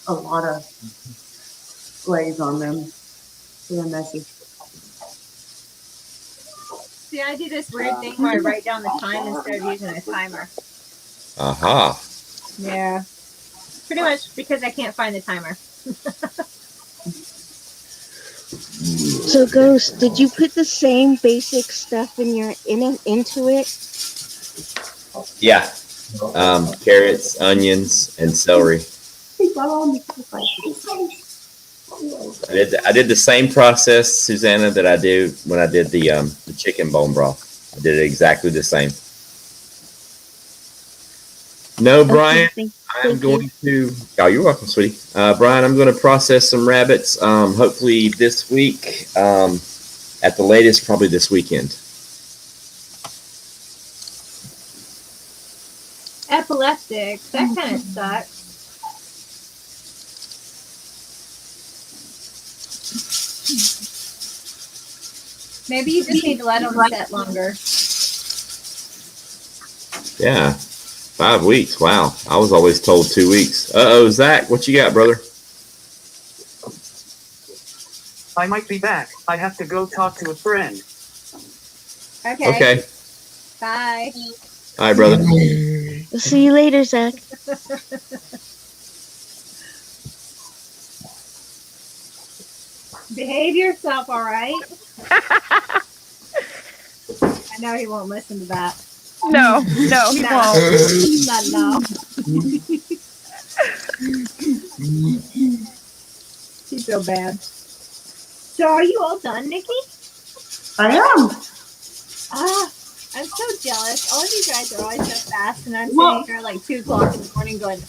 a lot of glaze on them. So they're messy. See, I do this weird thing where I write down the time instead of using a timer. Aha. Yeah. Pretty much because I can't find the timer. So, Ghost, did you put the same basic stuff into it? Yeah. Carrots, onions, and celery. I did the same process, Susanna, that I do when I did the chicken bone broth. I did it exactly the same. No, Brian, I'm going to. Oh, you're welcome, sweetie. Brian, I'm going to process some rabbits. Hopefully this week. At the latest, probably this weekend. Epileptic. That kind of sucks. Maybe you just need to let them set longer. Yeah. 5 weeks. Wow. I was always told 2 weeks. Uh-oh, Zach, what you got, brother? I might be back. I have to go talk to a friend. Okay. Bye. All right, brother. We'll see you later, Zach. Behave yourself, all right? I know he won't listen to that. No, he won't. Not at all. She's so bad. So are you all done, Nikki? I am. I'm so jealous. All of you guys are always so fast, and I'm sitting here like 2 o'clock in the morning going,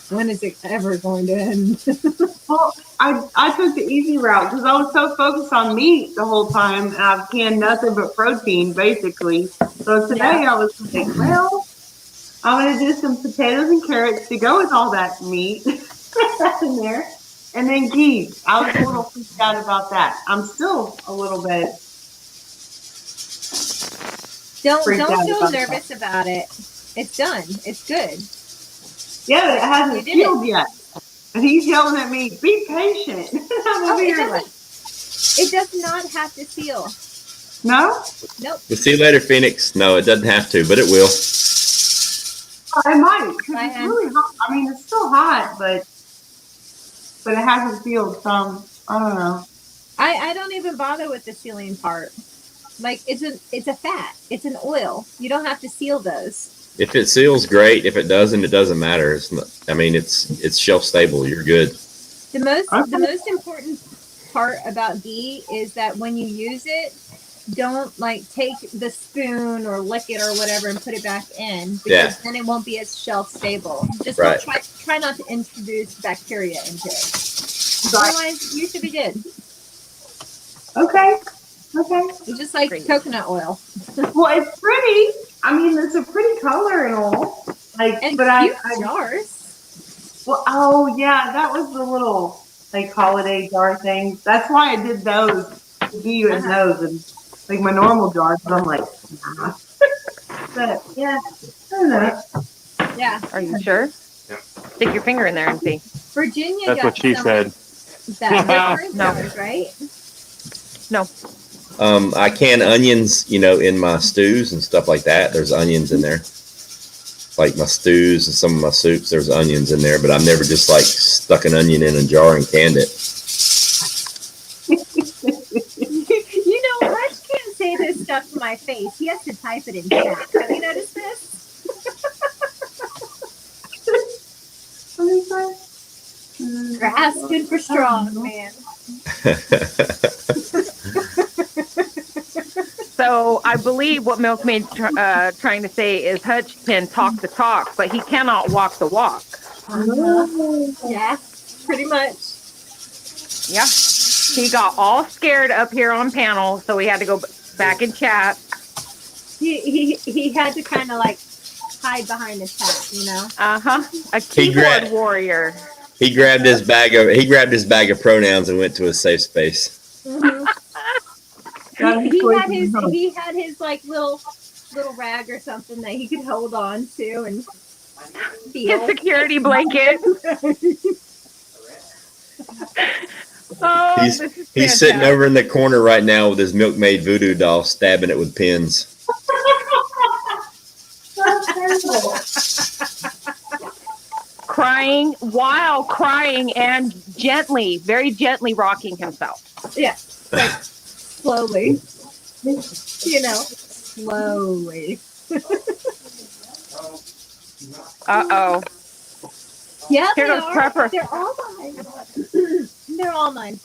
when is it ever going to end? Well, I took the easy route because I was so focused on meat the whole time, and I've canned nothing but protein, basically. So today I was like, well, I'm going to do some potatoes and carrots to go with all that meat in there, and then geese. I was a little freaked out about that. I'm still a little bit Don't freaked out feel about nervous about it. It's done. It's good. Yeah, but it hasn't sealed yet. And he's yelling at me, be patient. It does not have to seal. No? Nope. We'll see you later, Phoenix. No, it doesn't have to, but it will. I might, because it's really hot. I mean, it's still hot, but it hasn't sealed, so I don't know. I don't even bother with the sealing part. Like, it's a fat. It's an oil. You don't have to seal those. If it seals, great. If it doesn't, it doesn't matter. It's not, I mean, it's shelf stable. You're good. The most important part about ghee is that when you use it, don't like take the spoon or lick it or whatever and put it back in, because then it won't be as shelf stable. Just don't try not to introduce bacteria into it. Otherwise, you should be good. Okay. It's just like coconut oil. Well, it's pretty. I mean, it's a pretty color and all. Like, and but jars. Well, oh yeah, that was the little like holiday jar thing. That's why I did those to give you those and like my normal jars. But I'm like, nah. But yeah, I don't know. Yeah. Are you sure? Yeah. Stick your finger in there and see. Virginia. That's what she said. That jars, right? No. I can onions, in my stews and stuff like that. There's onions in there. Like my stews and some of my soups, there's onions in there, but I've never just like stuck an onion in a jar and canned it. Rush can't say this stuff to my face. He has to type it in chat. Have you noticed this? Grass good for strong, man. So I believe what Milkmaid's trying to say is Hutch can talk the talk, but he cannot walk the walk. Yeah, pretty much. Yeah. He got all scared up here on panel, so he had to go back and chat. He had to kind of like hide behind his hat, A keyboard warrior. He grabbed his bag of pronouns and went to a safe space. Mm-hmm. He had his like little rag or something that he could hold on to and feel. His security blanket. He's sitting over in the corner right now with his Milkmaid voodoo doll, stabbing it with pins. Crying and very gently rocking himself. Yeah, like slowly. Slowly. Uh-oh. Yeah, Here goes Prepper. They're all mine. They're all mine.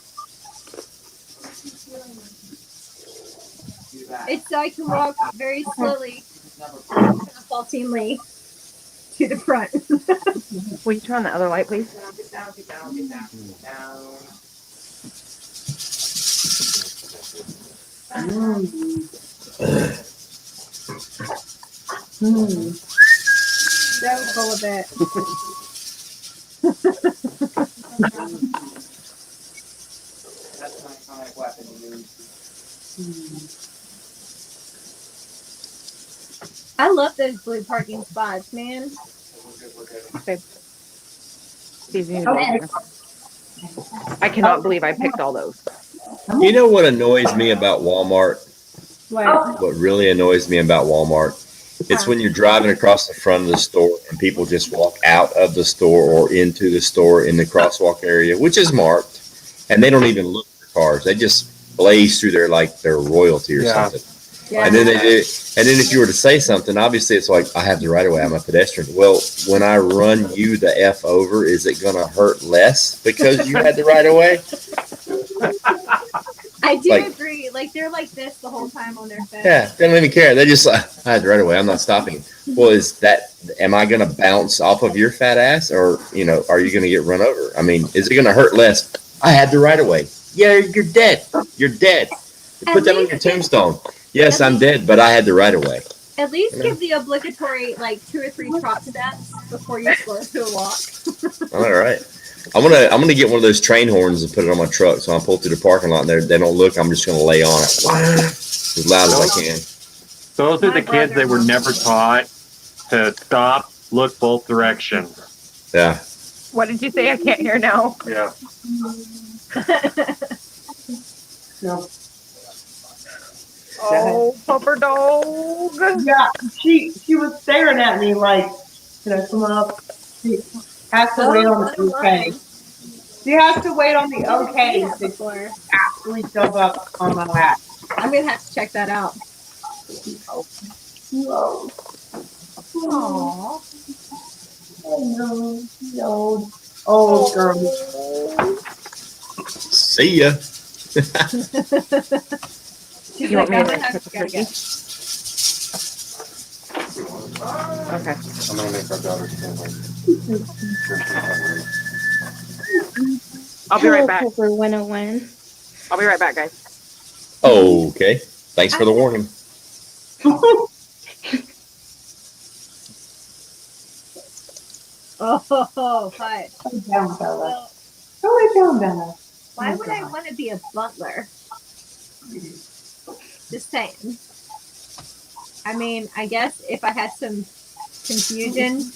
It's so I can walk very slowly, haltingly to the front. Will you turn on the other light, please? That was full of it. That's my iconic weapon to use. I love those blue parking spots, man. I cannot believe I picked all those. You know what annoys me about Walmart? What? What really annoys me about Walmart? It's when you're driving across the front of the store and people just walk out of the store or into the store in the crosswalk area, which is marked, and they don't even look for cars. They just blaze through there like they're royalty or something. Yeah. And then if you were to say something, obviously it's like, I have the right of way. I'm a pedestrian. Well, when I run you the F over, is it going to hurt less because you had the right of way? I do Like- agree. Like they're like this the whole time on their phone. Yeah, they don't even care. They just like, I had the right of way. I'm not stopping. Well, am I going to bounce off of your fat ass, or are you going to get run over? I mean, is it going to hurt less? I had the right of way. Yeah, you're dead. You're dead. Put that on your tombstone. Yes, I'm dead, but I had the right of way. At least give the obligatory like 2 or 3 prop steps before you swerve to a walk. All right. I'm gonna get one of those train horns and put it on my truck, so I pull through the parking lot and they don't look. I'm just gonna lay on it as loud as I can. Those are the kids that were never taught to stop, look both directions. Yeah. What did you say? I can't hear now. Yeah. No. Oh, pupper dog. Yeah, she was staring at me like, "Can I come up?" She has to wait on the okay. She has to wait on the okay to actually jump up on my lap. I'm gonna have to check that out. Whoa. Aww. No. Oh, girl. See ya. You want me to have cook to the turkey? Okay. I'm gonna make our daughter's family. I'll be right back. Pepper 101. I'll be right back, guys. Okay. Thanks for the warning. Oh, hi. Go down, Bella. Go down, Bella. Why would I want to be a butler? Just saying. I mean, I guess if I had some confusion,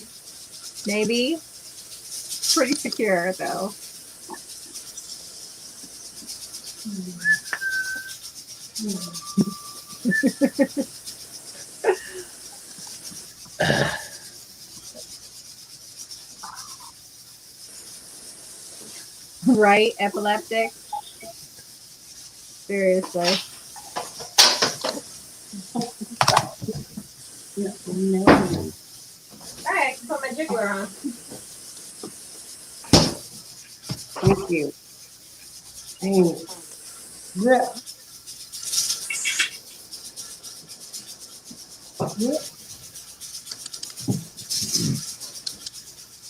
maybe. Pretty secure, though. Right? Epileptic? Seriously. Alright, put my jiggler on. Thank you. Yeah.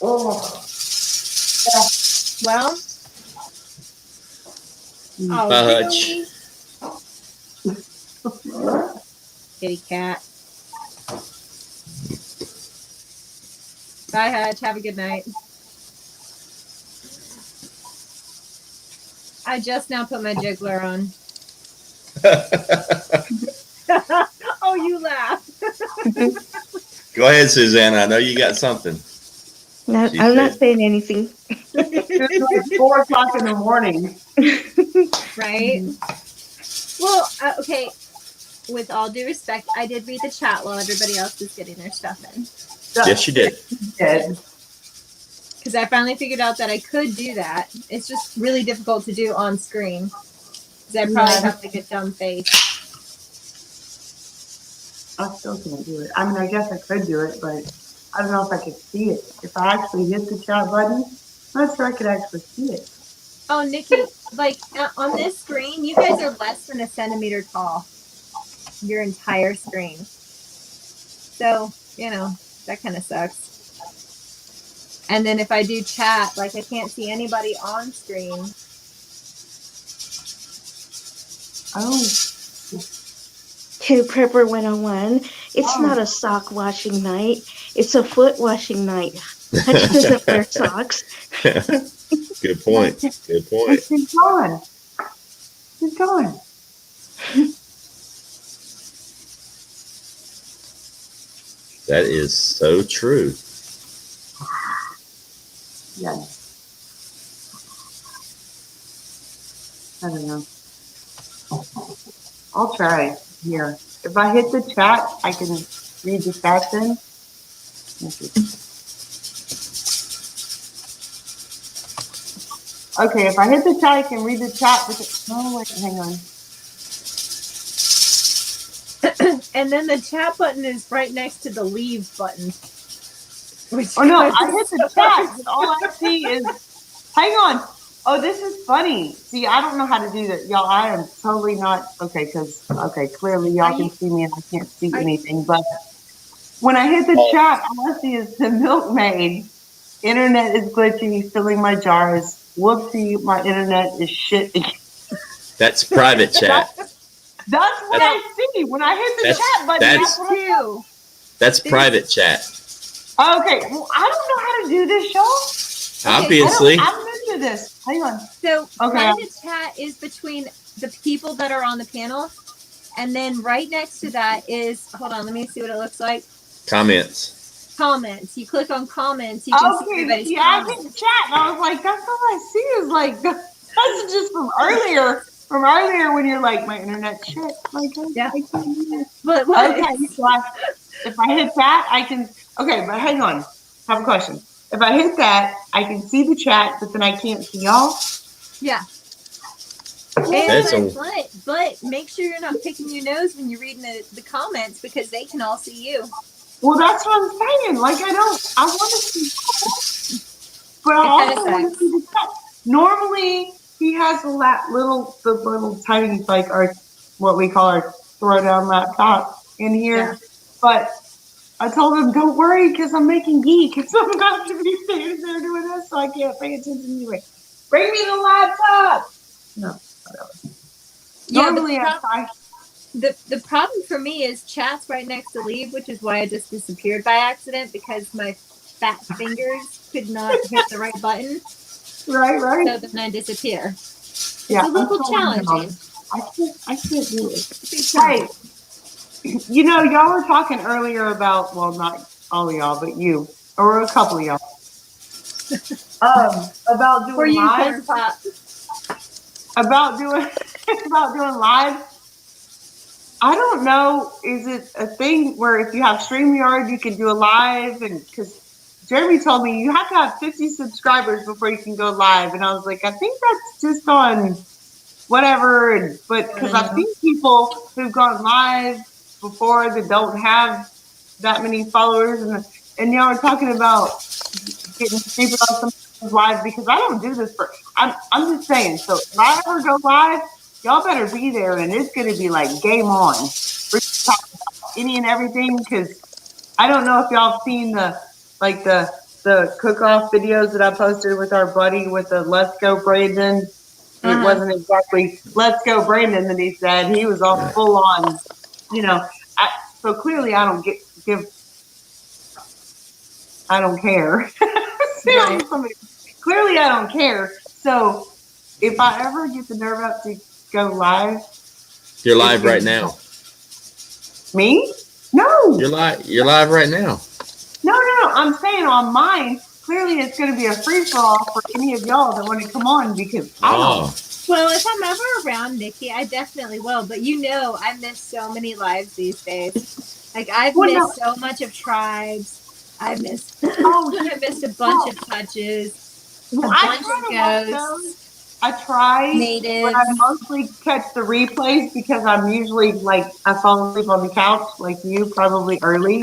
Oh. Well. Oh, Hutch. kitty cat. Bye, Hutch. Have a good night. I just now put my jiggler on. Oh, you laugh. Go ahead, Susanna. I know you got something. No, She I'm not said- saying anything. It's like 4 o'clock in the morning. Right? Well, okay. With all due respect, I did read the chat while everybody else was getting their stuff in. Yes, you did. Because I finally figured out that I could do that. It's just really difficult to do on screen. Because I probably have like a dumb face. I still can't do it. I mean, I guess I could do it, but I don't know if I could see it. If I actually hit the chat button, I'm not sure I could actually see it. Oh, Nikki, like on this screen, you guys are less than a centimeter tall. Your entire screen. So, that kind of sucks. And then if I do chat, like I can't see anybody on screen. Oh. To Prepper 101, it's not a sock washing night. It's a foot washing night. Hutch doesn't wear socks. Good point. Good point. She's gone. She's gone. That is so true. Yeah. I don't know. I'll try here. If I hit the chat, I can read the caption. Okay, if I hit the chat, I can read the chat. Oh, wait, hang on. And then the chat button is right next to the leave button. Oh no, I hit the chat, but all I see is, hang on. Oh, this is funny. See, I don't know how to do that. Y'all, I am totally not, okay, clearly y'all can see me and I can't see anything, but when I hit the chat, all I see is the milkmaid. Internet is glitchy, filling my jars. Whoopsie, my internet is shit. That's private chat. That's what I see. When I hit the chat button, that's what I do. That's private chat. Okay, well, I don't know how to do this, y'all. Obviously. I'm new to this. Hang on. So Okay. private chat is between the people that are on the panel, and then right next to that is, hold on, let me see what it looks like. Comments. Comments. You click on comments, you can see everybody's comments. I hit the chat, and I was like, that's all I see is like messages from earlier. From earlier when you're like, my internet shit. Like, I can't do this. But what? Okay, so if I hit that, I can. Okay, but hang on. I have a question. If I hit that, I can see the chat, but then I can't see y'all. Yeah. But make sure you're not picking your nose when you're reading the comments because they can all see you. Well, that's what I'm saying. Like, I want to see, but I also want to see the chat. Normally, he has the little tiny, like, our, what we call our throw down laptop in here. But I told him, don't worry, because I'm making geek. So I'm not going to be standing there doing this, so I can't pay attention anyway. Bring me the laptop. No, whatever. Normally, the problem for me is chat's right next to leave, which is why I just disappeared by accident because my fat fingers could not hit the right button. Right. So then I disappear. Yeah, it's a little challenging. I can't do it. Hey, you know, y'all were talking earlier about, well, not all of y'all, but you, or a couple of y'all, about doing live. About doing live. I don't know. Is it a thing where if you have StreamYard, you can do a live? And because Jeremy told me you have to have 50 subscribers before you can go live, and I was like, I think that's just on whatever. But because I've seen people who've gone live before that don't have that many followers, and y'all are talking about getting people on some live because I don't do this for. I'm just saying. So if I ever go live, y'all better be there, and it's going to be like game on. We're talking about any and everything because I don't know if y'all have seen the cook-off videos that I posted with our buddy with the Let's Go Brandon. It wasn't exactly Let's Go Brandon that he said. He was all full on, you know. So clearly I don't I don't care. Clearly I don't care. So if I ever get the nerve up to go live. You're live right now. Me? No. You're live right now. No. I'm saying on mine, clearly it's going to be a free-for-all for any of y'all that want to come on because I don't. Well, if I'm ever around, Nikki, I definitely will. But you know, I miss so many lives these days. Like I've missed so much of tribes. I missed a bunch of touches. A bunch of ghosts. I try, natives. But I mostly catch the replays because I'm usually like I fall asleep on the couch, like you, probably early,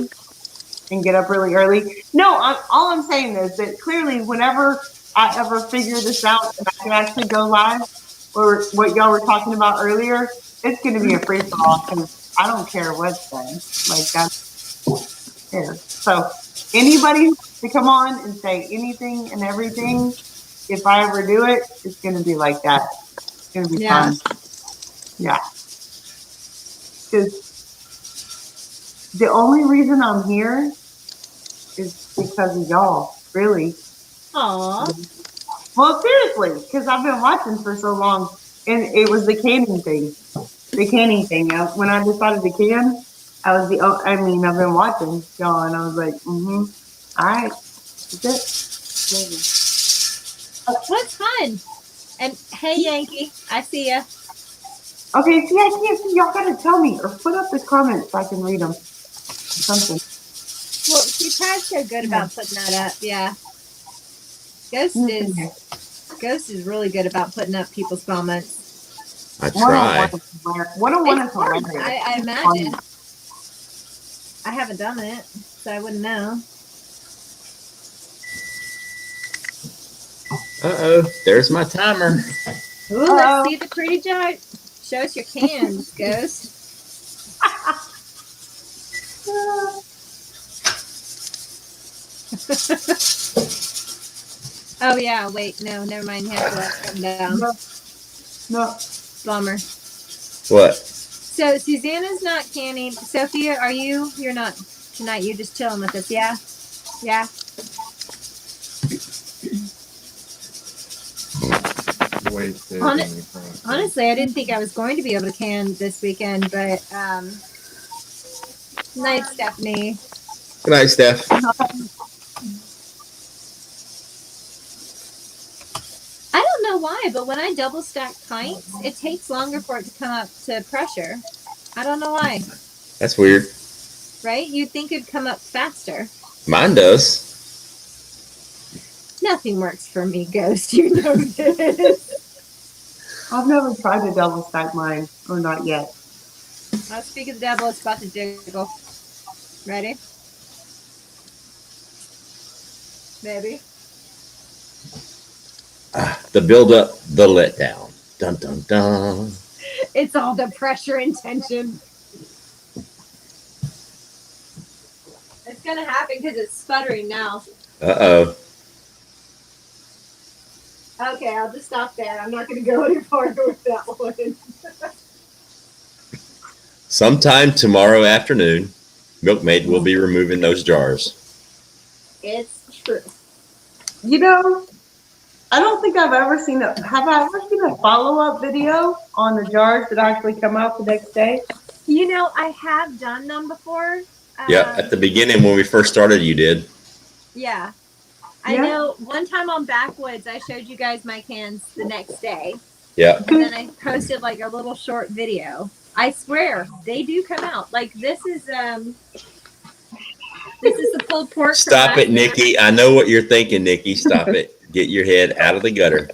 and get up really early. No, all I'm saying is that clearly, whenever I ever figure this out and I can actually go live, or what y'all were talking about earlier, it's going to be a free for all because I don't care what's said. Like that's care. So anybody who wants to come on and say anything and everything. If I ever do it, it's going to be like that. It's going to be fun. Yeah. Because the only reason I'm here is because of y'all, really. Aww. Well, seriously, because I've been watching for so long, and it was the canning thing. The canning thing. When I decided to can, I've been watching y'all, and I was like, all right, that's it. Maybe. What's fun? And hey, Yankee, I see ya. Okay, see, I can't see. Y'all gotta tell me or put up the comments so I can read them. Something. Well, she tried so good about putting that up. Yeah. Ghost Ghost is really good about putting up people's comments. I try. One-on-one is It's fun, hilarious. I imagine. I haven't done it, so I wouldn't know. Uh-oh, there's my timer. Ooh, let's see the pretty jar. Show us your cans, Ghost. Oh yeah, wait, no, never mind. You have to let them down. No. Bummer. What? So Susanna's not canning. Sophia, are you? You're not tonight. You're just chilling with us, yeah? Yeah. Honestly, I didn't think I was going to be able to can this weekend, but night, Stephanie. Good night, Steph. I don't know why, but when I double stack pints, it takes longer for it to come up to pressure. I don't know why. That's weird. Right? You'd think it'd come up faster. Mine does. Nothing works for me, Ghost. You know this. I've never tried to double stack mine, or not yet. I'll speak of the devil. It's about to jiggle. Ready? Baby. The build up, the letdown. Dun dun dun. It's all the pressure and tension. It's gonna happen because it's sputtering now. Uh-oh. Okay, I'll just stop there. I'm not gonna go any farther with that one. Sometime tomorrow afternoon, Milkmaid will be removing those jars. It's true. You know, I don't think I've ever seen have I ever seen a follow-up video on the jars that actually come out the next day? You know, I have done them before. Yeah, at the beginning when we first started, you did. Yeah. I know one time on Backwoods, I showed you guys my cans the next day. Yeah. And then I posted like a little short video. I swear, they do come out. Like this is the pulled pork. Stop it, Nikki. I know what you're thinking, Nikki. Stop it. Get your head out of the gutter.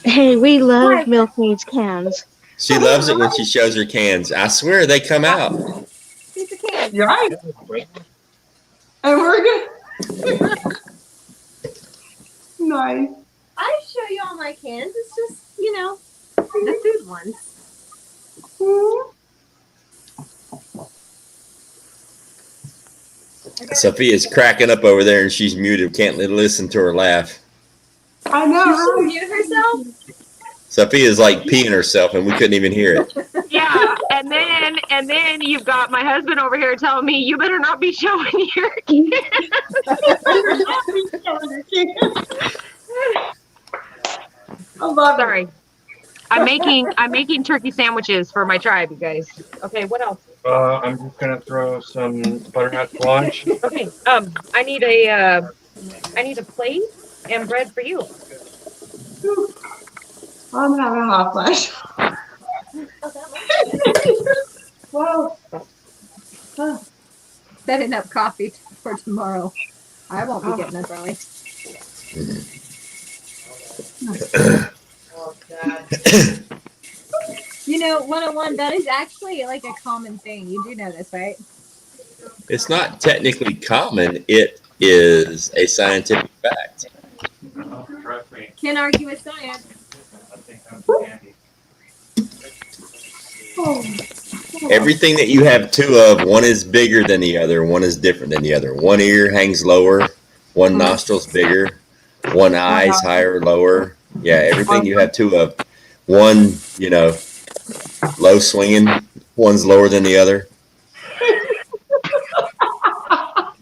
Hey, we love Milkmaid's cans. She loves it when she shows her cans. I swear they come out. You're right. And we're good. Nice. I show you all my cans. It's just, you know, the food ones. Sophia's cracking up over there and she's muted. Can't listen to her laugh. I know. Did she mute herself? Sophia's like peeing herself and we couldn't even hear it. Yeah, and then you've got my husband over here telling me you better not be showing your kids. Sorry. I'm making turkey sandwiches for my tribe, you guys. Okay, what else? I'm just gonna throw some butternut squash. Okay, I need a plate and bread for you. I'm having a hot flash. Whoa. Setting up coffee for tomorrow. I won't be getting up early. Oh, God. You know, 101, that is actually like a common thing. You do know this, right? It's not technically common. It is a scientific fact. Can't argue with science. Everything that you have two of, one is bigger than the other, one is different than the other. One ear hangs lower, one nostril's bigger, one eye's higher, lower. Yeah, everything you have two of. One, you know, low swinging, one's lower than the other.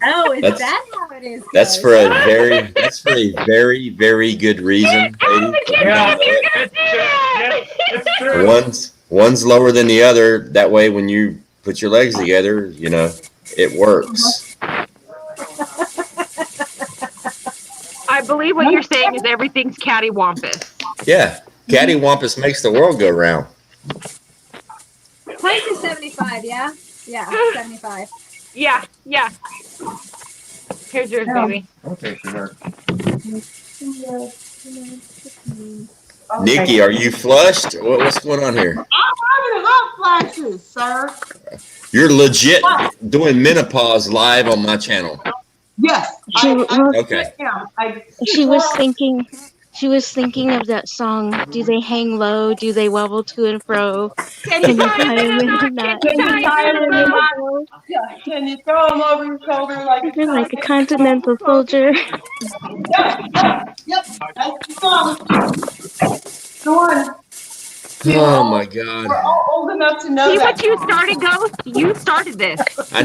Oh, is that how it is? That's for a very, very good reason, lady. Yeah, it's true. One's lower than the other. That way, when you put your legs together, you know, it works. I believe what you're saying is everything's cattywampus. Yeah, cattywampus makes the world go round. Price is 75, yeah? Yeah, 75. Yeah. Here's yours, baby. Okay, sure. Nikki, are you flushed? What's going on here? I'm having hot flashes, sir. You're legit doing menopause live on my channel. Yes. Okay. She was thinking. She was thinking of that song. Do they hang low? Do they wobble to and fro? Can Can you you tie tie them them in in a a knot? Can you tie them in a knot? Can you throw them over your shoulder like They're like a continental soldier. Yep. That's the song. The one. See, Oh my God. we're all old enough to know See that what you song. started, Ghost? You started this. I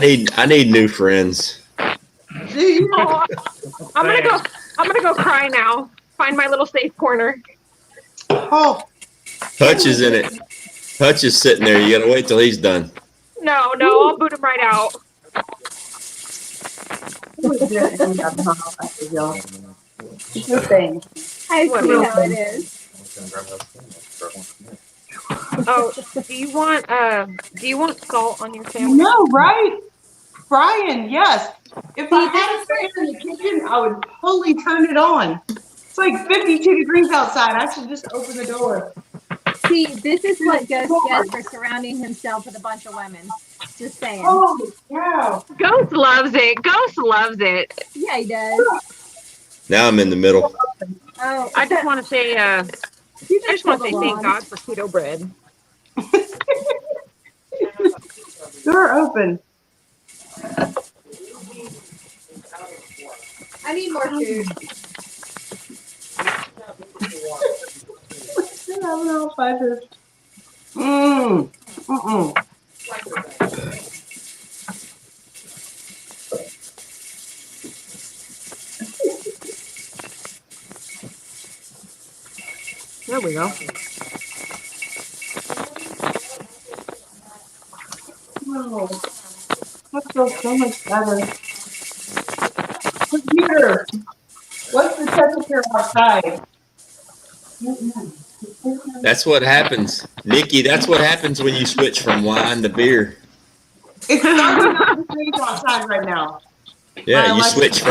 need new friends. Do you? Oh, I'm gonna go cry now. Find my little safe corner. Oh. Hutch is in it. Hutch is sitting there. You gotta wait till he's done. No, I'll boot him right out. It's a thing. I see how it is. Oh, do you want salt on your sandwich? No, right? Brian, yes. If I had a fan in the kitchen, I would fully turn it on. It's like 52 degrees outside. I should just open the door. See, this is what Ghost gets for surrounding himself with a bunch of women. Just saying. Oh, wow. Ghost loves it. Ghost loves it. Yeah, he does. Now I'm in the middle. Oh, I just want to say, thank God for keto bread. Door open. I need more food. There we go. Oh, that feels so much better. Computer, what's the temperature outside? That's what happens, Nikki. That's what happens when you switch from wine to beer. It's 39 degrees outside right now. Yeah, you switch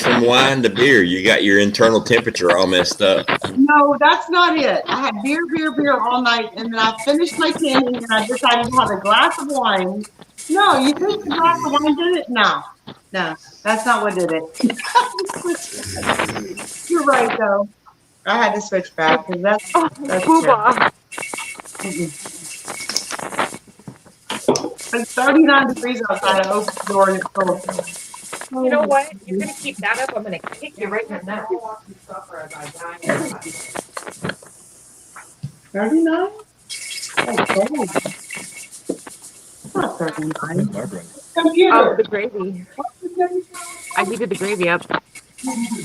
from wine to beer. You got your internal temperature all messed up. No, that's not it. I had beer all night, and then I finished my canning, and I decided to have a glass of wine. No, you think the glass of wine did it? No, that's not what did it. You're right, though. I had to switch back because that's Booba. It's 39 degrees outside. I opened the door and it's cold. You know what? You're gonna keep that up. I'm gonna kick you right in the nuts. 39? Not 39. Computer. Oh, the gravy. I heated the gravy up. 49.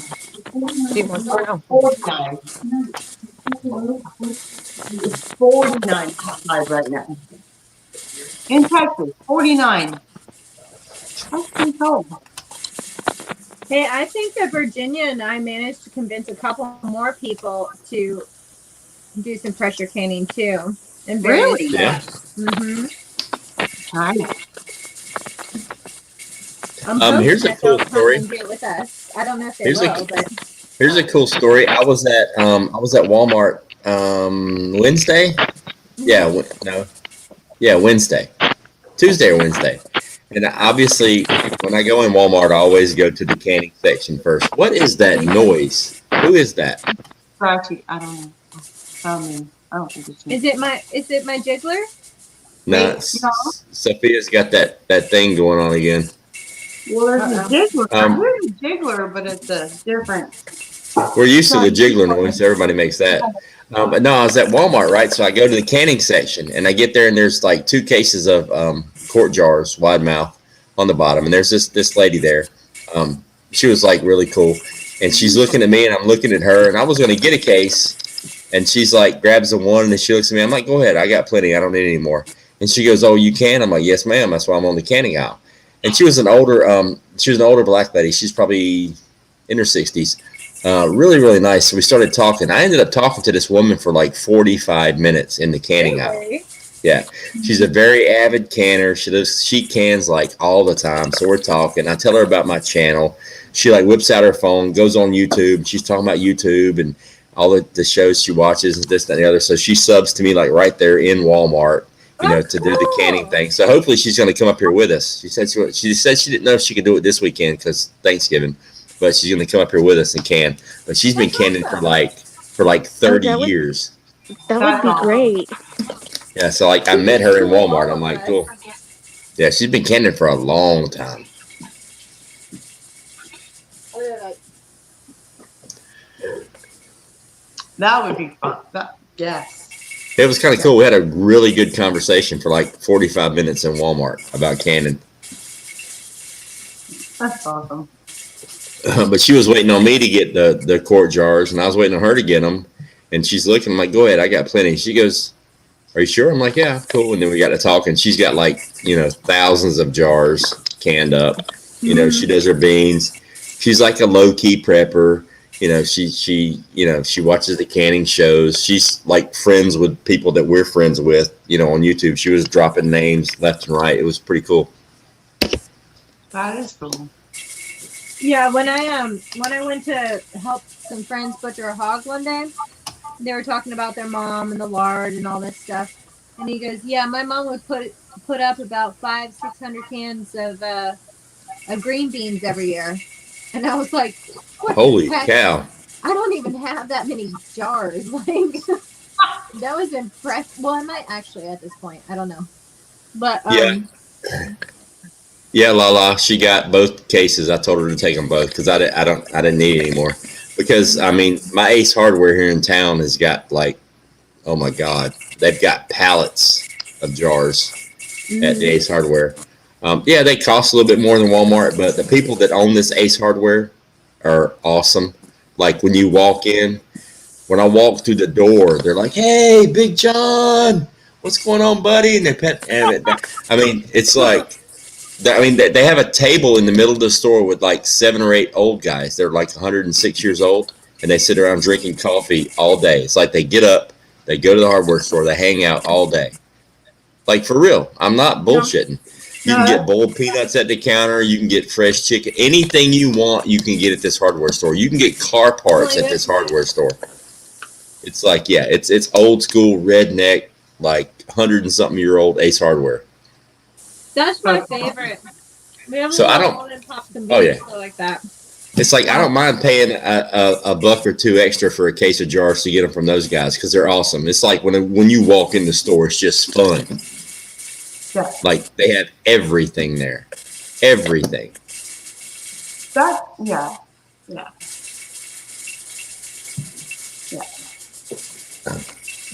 It's 49 outside right now. In Texas, 49. That's pretty cold. Hey, I think that Virginia and I managed to convince a couple more people to do some pressure canning too. And really? Yeah. Mm-hmm. Nice. Here's a cool story. Do it with us. I don't know if they will, but Here's a cool story. I was at Walmart Wednesday. Wednesday, Tuesday or Wednesday. And obviously, when I go in Walmart, I always go to the canning section first. What is that noise? Who is that? Scratchy. I don't know. I don't think it's me. Is it my jiggler? No, Sophia's got that thing going on again. Well, there's a jiggler. There's a jiggler, but it's a different. We're used to the jiggler noise. Everybody makes that. But no, I was at Walmart, right? So I go to the canning section, and I get there, and there's like 2 cases of quart jars, wide mouth, on the bottom. And there's this lady there. She was like really cool, and she's looking at me, and I'm looking at her, and I was going to get a case, and she's like grabs the one, and she looks at me. I'm like, go ahead, I got plenty. I don't need any more. And she goes, oh, you can? I'm like, yes, ma'am. That's why I'm on the canning aisle. And she was an older black lady. She's probably in her 60s. Really, really nice. So we started talking. I ended up talking to this woman for like 45 minutes in the canning aisle. Yeah. She's a very avid canner. She cans like all the time. So we're talking. I tell her about my channel. She like whips out her phone, goes on YouTube. She's talking about YouTube and all the shows she watches and this, that, and the other. So she subs to me like right there in Walmart, to do the canning thing. So hopefully she's going to come up here with us. She said she didn't know if she could do it this weekend because Thanksgiving, but she's going to come up here with us and can. But she's been canning for like 30 years. That would be great. Yeah, so like I met her in Walmart. I'm like, cool. Yeah, she's been canning for a long time. That would be fun. Yes. It was kind of cool. We had a really good conversation for like 45 minutes in Walmart about canning. That's awesome. But she was waiting on me to get the quart jars, and I was waiting on her to get them. And she's looking, I'm like, go ahead, I got plenty. She goes, are you sure? I'm like, yeah, cool. And then we got to talking. She's got like, thousands of jars canned up. She does her beans. She's like a low-key prepper. She watches the canning shows. She's like friends with people that we're friends with, on YouTube. She was dropping names left and right. It was pretty cool. That is cool. Yeah, when I went to help some friends butcher a hog one day, they were talking about their mom and the lard and all this stuff. And he goes, yeah, my mom would put up about 500-600 cans of green beans every year. And I was like, holy cow. I don't even have that many jars. Like, that was impressive. Well, I might actually at this point. I don't know. But, Yeah, Lala, she got both cases. I told her to take them both because I didn't need any more. Because, my Ace Hardware here in town has got like, oh my God, they've got pallets of jars at the Ace Hardware. They cost a little bit more than Walmart, but the people that own this Ace Hardware are awesome. Like when you walk in, when I walk through the door, they're like, hey, Big John, what's going on, buddy? And it's like, they have a table in the middle of the store with like 7 or 8 old guys. They're like 106 years old, and they sit around drinking coffee all day. It's like they get up, they go to the hardware store, they hang out all day. Like for real, I'm not bullshitting. You can get boiled peanuts at the counter. You can get fresh chicken. Anything you want, you can get at this hardware store. You can get car parts at this hardware store. It's like, it's old school redneck, like 100-and-something-year-old Ace Hardware. that's my favorite. We have So I don't. mom and pop convenience store like that. It's like I don't mind paying a buck or two extra for a case of jars to get them from those guys because they're awesome. It's like when you walk in the store, it's just fun. Yeah. Like they have everything there, everything. Yeah.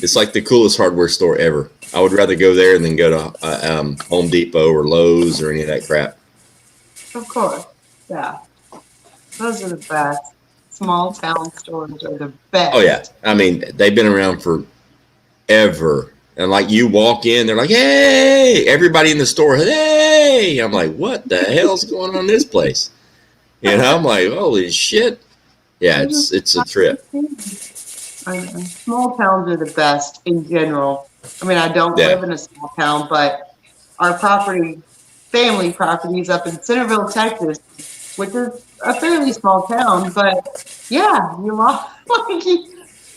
It's like the coolest hardware store ever. I would rather go there than go to Home Depot or Lowe's or any of that crap. Of course. Yeah. Those are the best. Small town stores are the best. Oh yeah, they've been around forever. And like you walk in, they're like, hey, everybody in the store, hey. I'm like, what the hell's going on in this place? I'm like, holy shit. Yeah, it's a trip. Small towns are the best in general. I don't live in a small town, but our family property is up in Centerville, Texas, which is a fairly small town. But yeah, you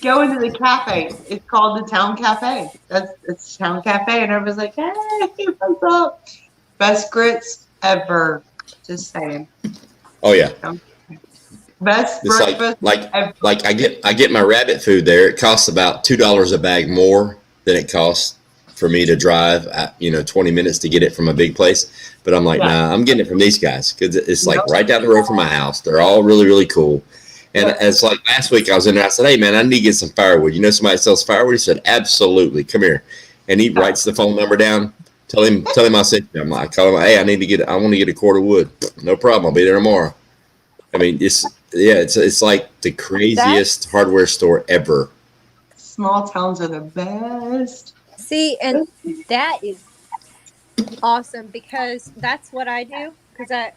go into the cafe. It's called the Town Cafe. It's Town Cafe, and everyone's like, hey, what's up? Best grits ever. Just saying. Oh yeah. Best It's breakfast ever. like I get my rabbit food there. It costs about $2 a bag more than it costs for me to drive 20 minutes to get it from a big place. But I'm like, nah, I'm getting it from these guys because it's like right down the road from my house. They're all really, really cool. And it's like last week I was in there. I said, hey, man, I need to get some firewood. You know somebody that sells firewood? He said, absolutely. Come here. And he writes the phone number down. Tell him I said, I call him, hey, I want to get a cord of wood. No problem. I'll be there tomorrow. It's like the craziest hardware store ever. Small towns are the best. See, and that is awesome because that's what I do. Because I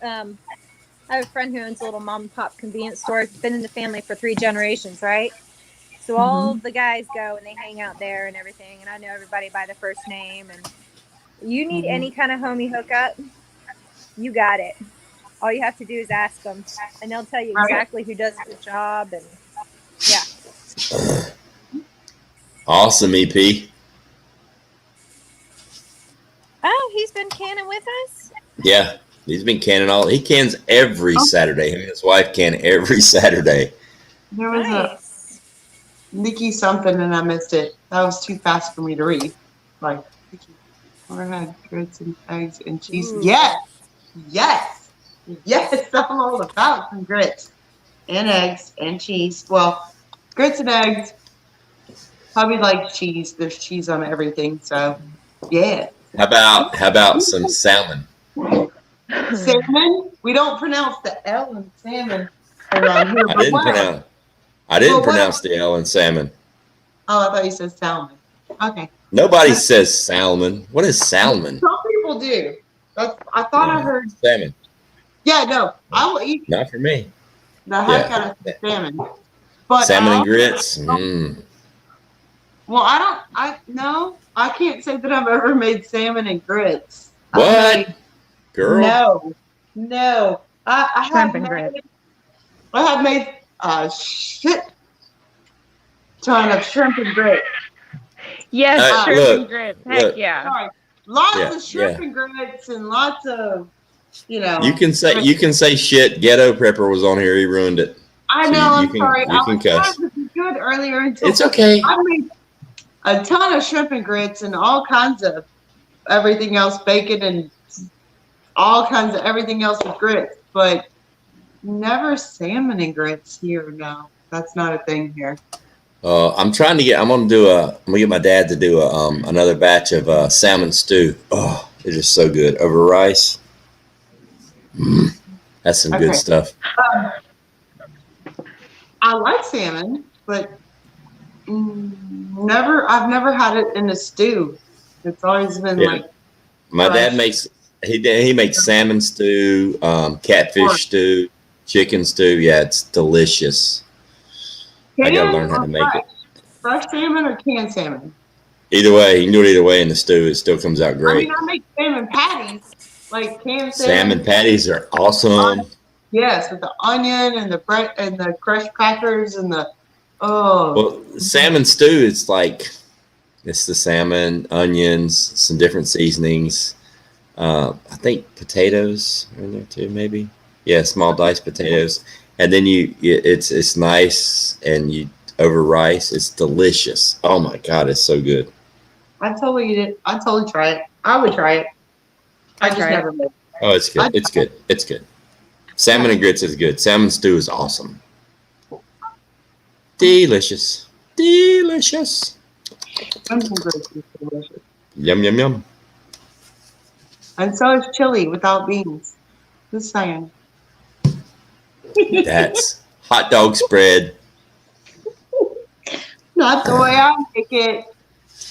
have a friend who owns a little mom and pop convenience store. It's been in the family for 3 generations, right? So all the guys go and they hang out there and everything. And I know everybody by the first name. And you need any kind of homie hookup, you got it. All you have to do is ask them, and they'll tell you exactly who does the job. And yeah. Awesome, EP. Oh, he's been canning with us? Yeah, he's been canning he cans every Saturday. Him and his wife can every Saturday. There was a Nikki something and I missed it. That was too fast for me to read. Like, I had grits and eggs and cheese. Ooh. Yes, yes, yes. I'm all about some grits and eggs and cheese. Well, grits and eggs. Hubby likes cheese. There's cheese on everything. So, yeah. How about some salmon? Salmon? We don't pronounce the L in salmon around here. I didn't pronounce the L in salmon. Oh, I thought you said salmon. Okay. Nobody says salmon. What is salmon? Some people do. I thought I heard salmon. Yeah, no, I will eat Not for me. the heck out of salmon. But salmon and grits. Mm. Well, I can't say that I've ever made salmon and grits. What? Girl? No. I Shrimp and grits. I have made a shit ton of shrimp and grits. Yes, shrimp look, and grits. Heck yeah. Sorry. Lots of shrimp and grits and lots of, You can say shit. Ghetto Prepper was on here. He ruined it. I So know. I'm sorry. You can cuss. I was trying to be good earlier until It's okay. I made a ton of shrimp and grits and all kinds of everything else, bacon and all kinds of everything else with grits, but never salmon and grits here. No, that's not a thing here. I'm gonna get my dad to do another batch of salmon stew. Oh, they're just so good over rice. That's some good stuff. I like salmon, but I've never had it in a stew. It's always been like my dad makes he makes salmon stew, catfish stew, chicken stew. Yeah, it's delicious. I gotta learn how to make it. Fresh salmon or canned salmon? Either way, you can do it either way in the stew. It still comes out great. I make salmon patties, like canned salmon patties are awesome. Yes, with the onion and the bread and the crushed crackers and the Well, salmon stew is it's the salmon, onions, some different seasonings. I think potatoes are in there too, maybe. Yeah, small diced potatoes, and then it's nice, and you over rice. It's delicious. Oh my god, it's so good. I totally eat it. I totally try it. I would try it. I just never made it. Oh, it's good. It's good. It's good. Salmon and grits is good. Salmon stew is awesome. Delicious. Delicious. Yum, yum, yum. And so is chili without beans. Just saying. That's hot dog spread. Not the way I make it.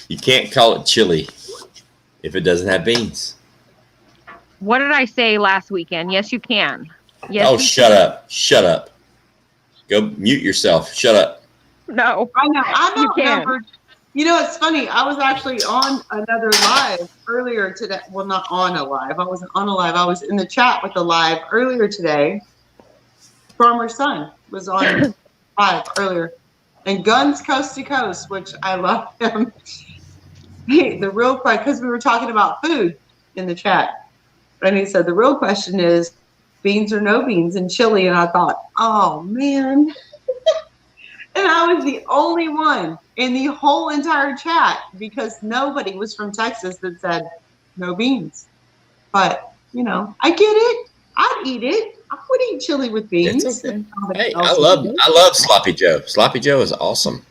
You can't call it chili if it doesn't have beans. What did I say last weekend? Yes, you can. Yes, shut up. Shut up. Go mute yourself. Shut up. No. I know. I don't remember. You know, it's funny. I was actually on another live earlier today. Well, not on a live. I wasn't on a live. I was in the chat with the live earlier today. Farmer's Son was on live earlier. And Guns Coast to Coast, which I love him. The real question, because we were talking about food in the chat. And he said, the real question is beans or no beans and chili. And I thought, oh, man. And I was the only one in the whole entire chat because nobody was from Texas that said no beans. But, I get it. I'd eat it. I would eat chili with beans. It's okay. Hey, I love Sloppy Joe. Sloppy Joe is awesome.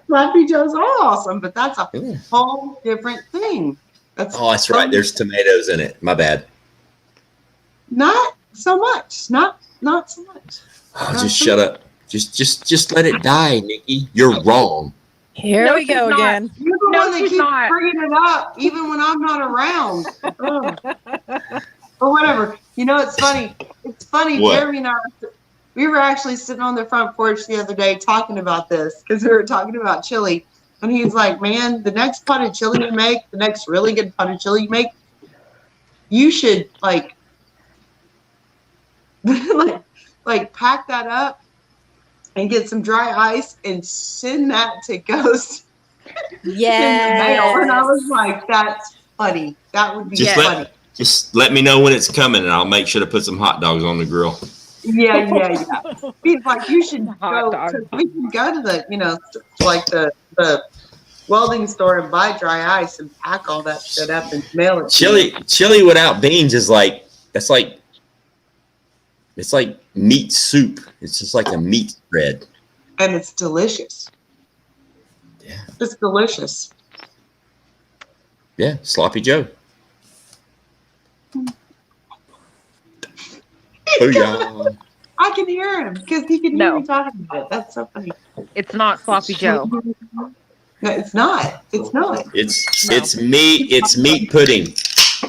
Sloppy Joes are awesome, but that's a whole different thing. That's right. There's tomatoes in it. My bad. Not so much. Not so much. Oh, just shut up. Just let it die, Nikki. You're wrong. Here we go again. You're the one that keeps bringing it up, even when I'm not around. Or whatever. It's funny. It's funny. What? Jeremy and I, we were actually sitting on the front porch the other day talking about this because we were talking about chili. And he's like, man, the next pot of chili you make, the next really good pot of chili you make, you should like pack that up and get some dry ice and send that to Ghost in the mail. And I was Yes. like, that's funny. That would be Just funny. let me know when it's coming, and I'll make sure to put some hot dogs on the grill. Yeah. He's like, you should Hot go. dog. We can go to the, like the welding store and buy dry ice and pack all that shit up and mail it. Chili without beans is like it's like meat soup. It's just like a meat spread, and it's delicious. Yeah, it's delicious. Yeah, sloppy Joe. Booyah. I can hear him because he can hear me talking about it. That's so funny. It's not sloppy Joe. No, it's not. It's not. It's meat. It's meat pudding.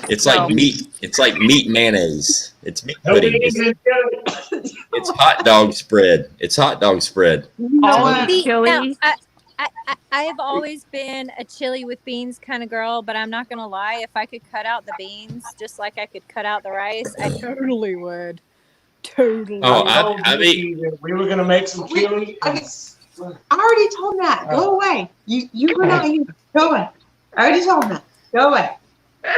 It's like meat. It's like meat mayonnaise. It's meat pudding. It's hot dog spread. It's hot dog spread. Chili. I have always been a chili with beans kind of girl, but I'm not gonna lie. If I could cut out the beans, just like I could cut out the rice, I totally would. Totally. Oh, I mean, we were gonna make some chili. I already told him that. Go away. You were not here. Go away. I already told him that. Go away.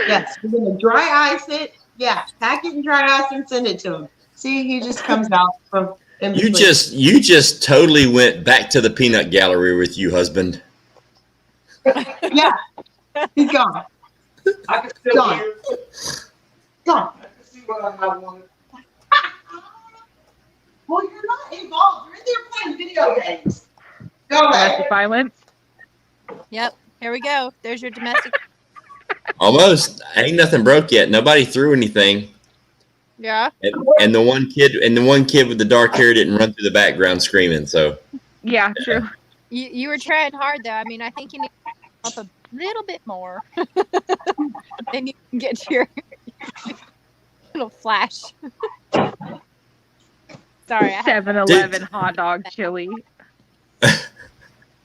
Yes, we're gonna dry ice it. Yeah, pack it in dry ice and send it to him. See, he just comes out from. You just totally went back to the peanut gallery with you, husband. Yeah, he's gone. I can still Gone. hear. Gone. I can see what I might want. Well, you're not involved. You're in there playing video games. Go away. Domestic violence. Yep. Here we go. There's your domestic. Almost. Ain't nothing broke yet. Nobody threw anything. Yeah. And the one kid with the dark hair didn't run through the background screaming. So. Yeah, true. You were trying hard though. I mean, I think you need to up a little bit more. Then you can get your little flash. Sorry. 7-Eleven hot dog chili.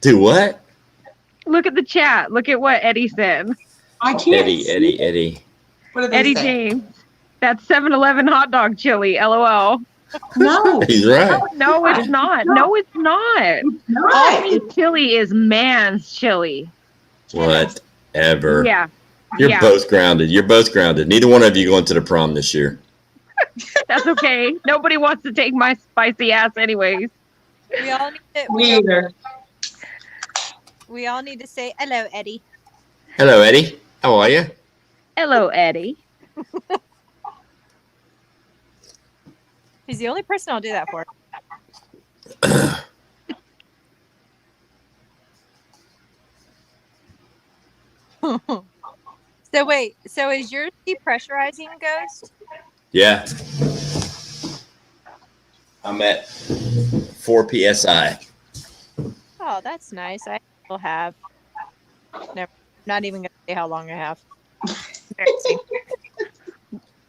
Do what? Look at the chat. Look at what Eddie said. I can't. Eddie. What did they Eddie say? James. That's 7-Eleven hot dog chili. LOL. No. He's right. No, it's not. No, it's not. All meat chili is man's chili. Whatever. Yeah. You're both grounded. You're both grounded. Neither one of you going to the prom this year. That's okay. Nobody wants to take my spicy ass anyways. We all need to. Me either. We all need to say hello, Eddie. Hello, Eddie. How are you? Hello, Eddie. He's the only person I'll do that for. So wait, so is yours depressurizing, Ghost? Yeah. I'm at 4 psi. Oh, that's nice. I still have. Never, not even gonna say how long I have. Embarrassing.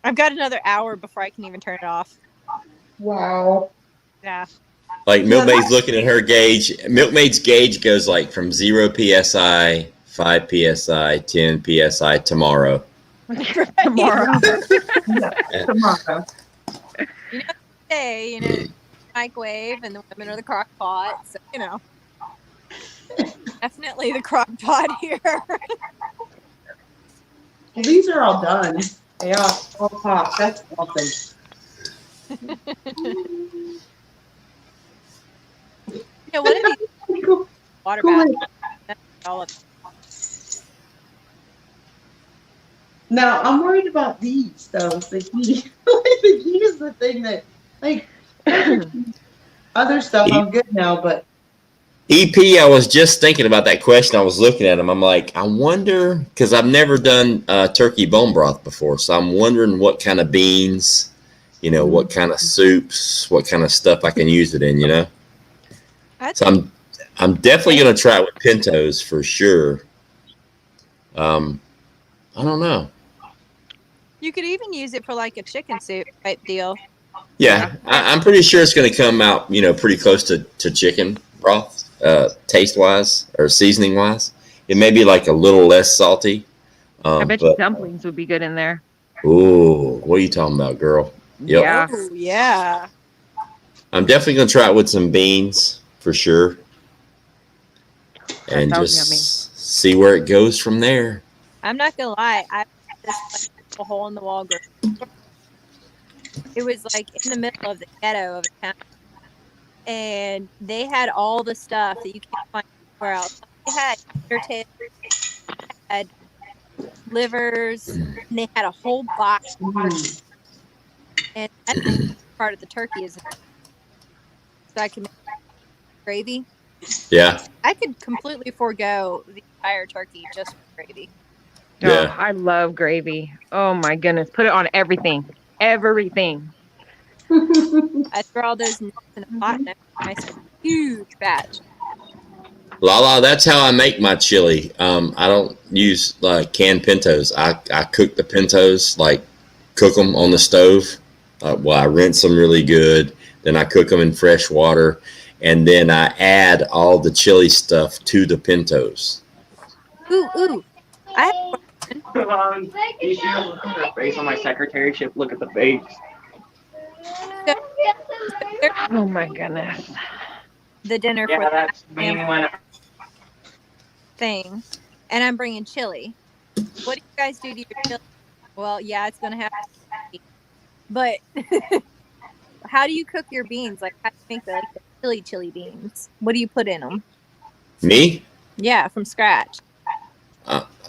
I've got another hour before I can even turn it off. Wow. Yeah. Like Milkmaid's looking at her gauge. Milkmaid's gauge goes like from 0 psi, 5 psi, 10 psi tomorrow. Tomorrow. Tomorrow. You know, today, microwave and the women are the crock pot. So, definitely the crock pot here. Well, these are all done. They are all hot. That's awesome. What are these water baths? That's all of Now, I'm worried about these, though. The key. The key is the thing that, other stuff, I'm good now, but. EP, I was just thinking about that question. I was looking at them. I'm like, I wonder, because I've never done turkey bone broth before. So I'm wondering what kind of beans, what kind of soups, what kind of stuff I can use it in, So I'm definitely going to try it with pintos for sure. I don't know. You could even use it for like a chicken soup type deal. Yeah, I'm pretty sure it's going to come out, pretty close to chicken broth, taste wise or seasoning wise. It may be like a little less salty. I bet you dumplings would be good in there. Ooh, what are you talking about, girl? Yep. Yeah. Ooh, yeah. I'm definitely gonna try it with some beans for sure, and sounds just see where it goes from there. I'm not gonna lie. I this like a hole in the wall grocery store. It was like in the middle of the ghetto of a town, and they had all the stuff that you can't find anywhere else. They had ear tails, had livers, and they had a whole box. And I think part of the turkey is so I can make gravy. Yeah, I could completely forego the entire turkey just for gravy. yeah. Oh, I love gravy. Oh my goodness. Put it on everything. Everything. I throw all those nuts in a pot and I make a nice huge batch. Lala, that's how I make my chili. I don't use canned pintos. I cook the pintos, like cook them on the stove. I rinse them really good. Then I cook them in fresh water, and then I add all the chili stuff to the pintos. Ooh. I have a question. You see look at her face on my secretaryship. Look at the face. So there's Oh my goodness. the dinner for Yeah, the that's me when thing, and I'm bringing chili. What do you guys do to your chili? Well, yeah, it's gonna have to be, but how do you cook your beans? Like, how do you make the chili beans? What do you put in them? Me? Yeah, from scratch.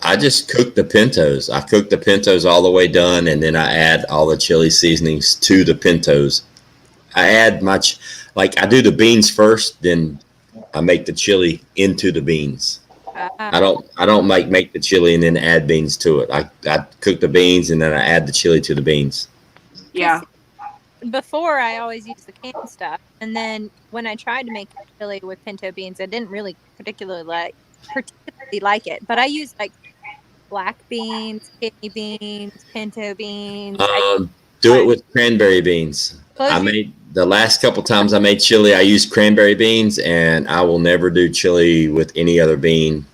I just cook the pintos. I cook the pintos all the way done, and then I add all the chili seasonings to the pintos. I add I do the beans first, then I make the chili into the beans. I don't make the chili and then add beans to it. I cook the beans and then I add the chili to the beans. Yeah. Before I always used the canned stuff, and then when I tried to make chili with pinto beans, I didn't really particularly like it. But I used like black beans, kidney beans, pinto beans. Do it with cranberry beans. The last couple times I made chili, I used cranberry beans, and I will never do chili with any other bean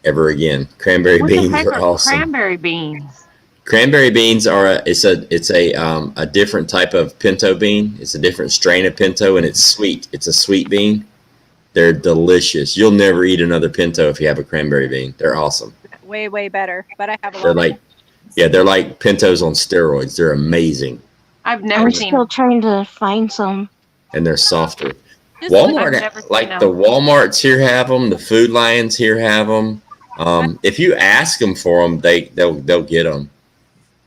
ever again. Cranberry beans are awesome. Cranberry beans? Cranberry beans are it's a different type of pinto bean. It's a different strain of pinto, and it's sweet. It's a sweet bean. They're delicious. You'll never eat another pinto if you have a cranberry bean. They're awesome. Way better. But I have a They're lot. they're like pintos on steroids. They're amazing. I've never I'm seen still trying to find some. And they're softer. Just Walmart, like the Walmarts here have them. The Food Lions here have them. If you ask them for them, they'll get them.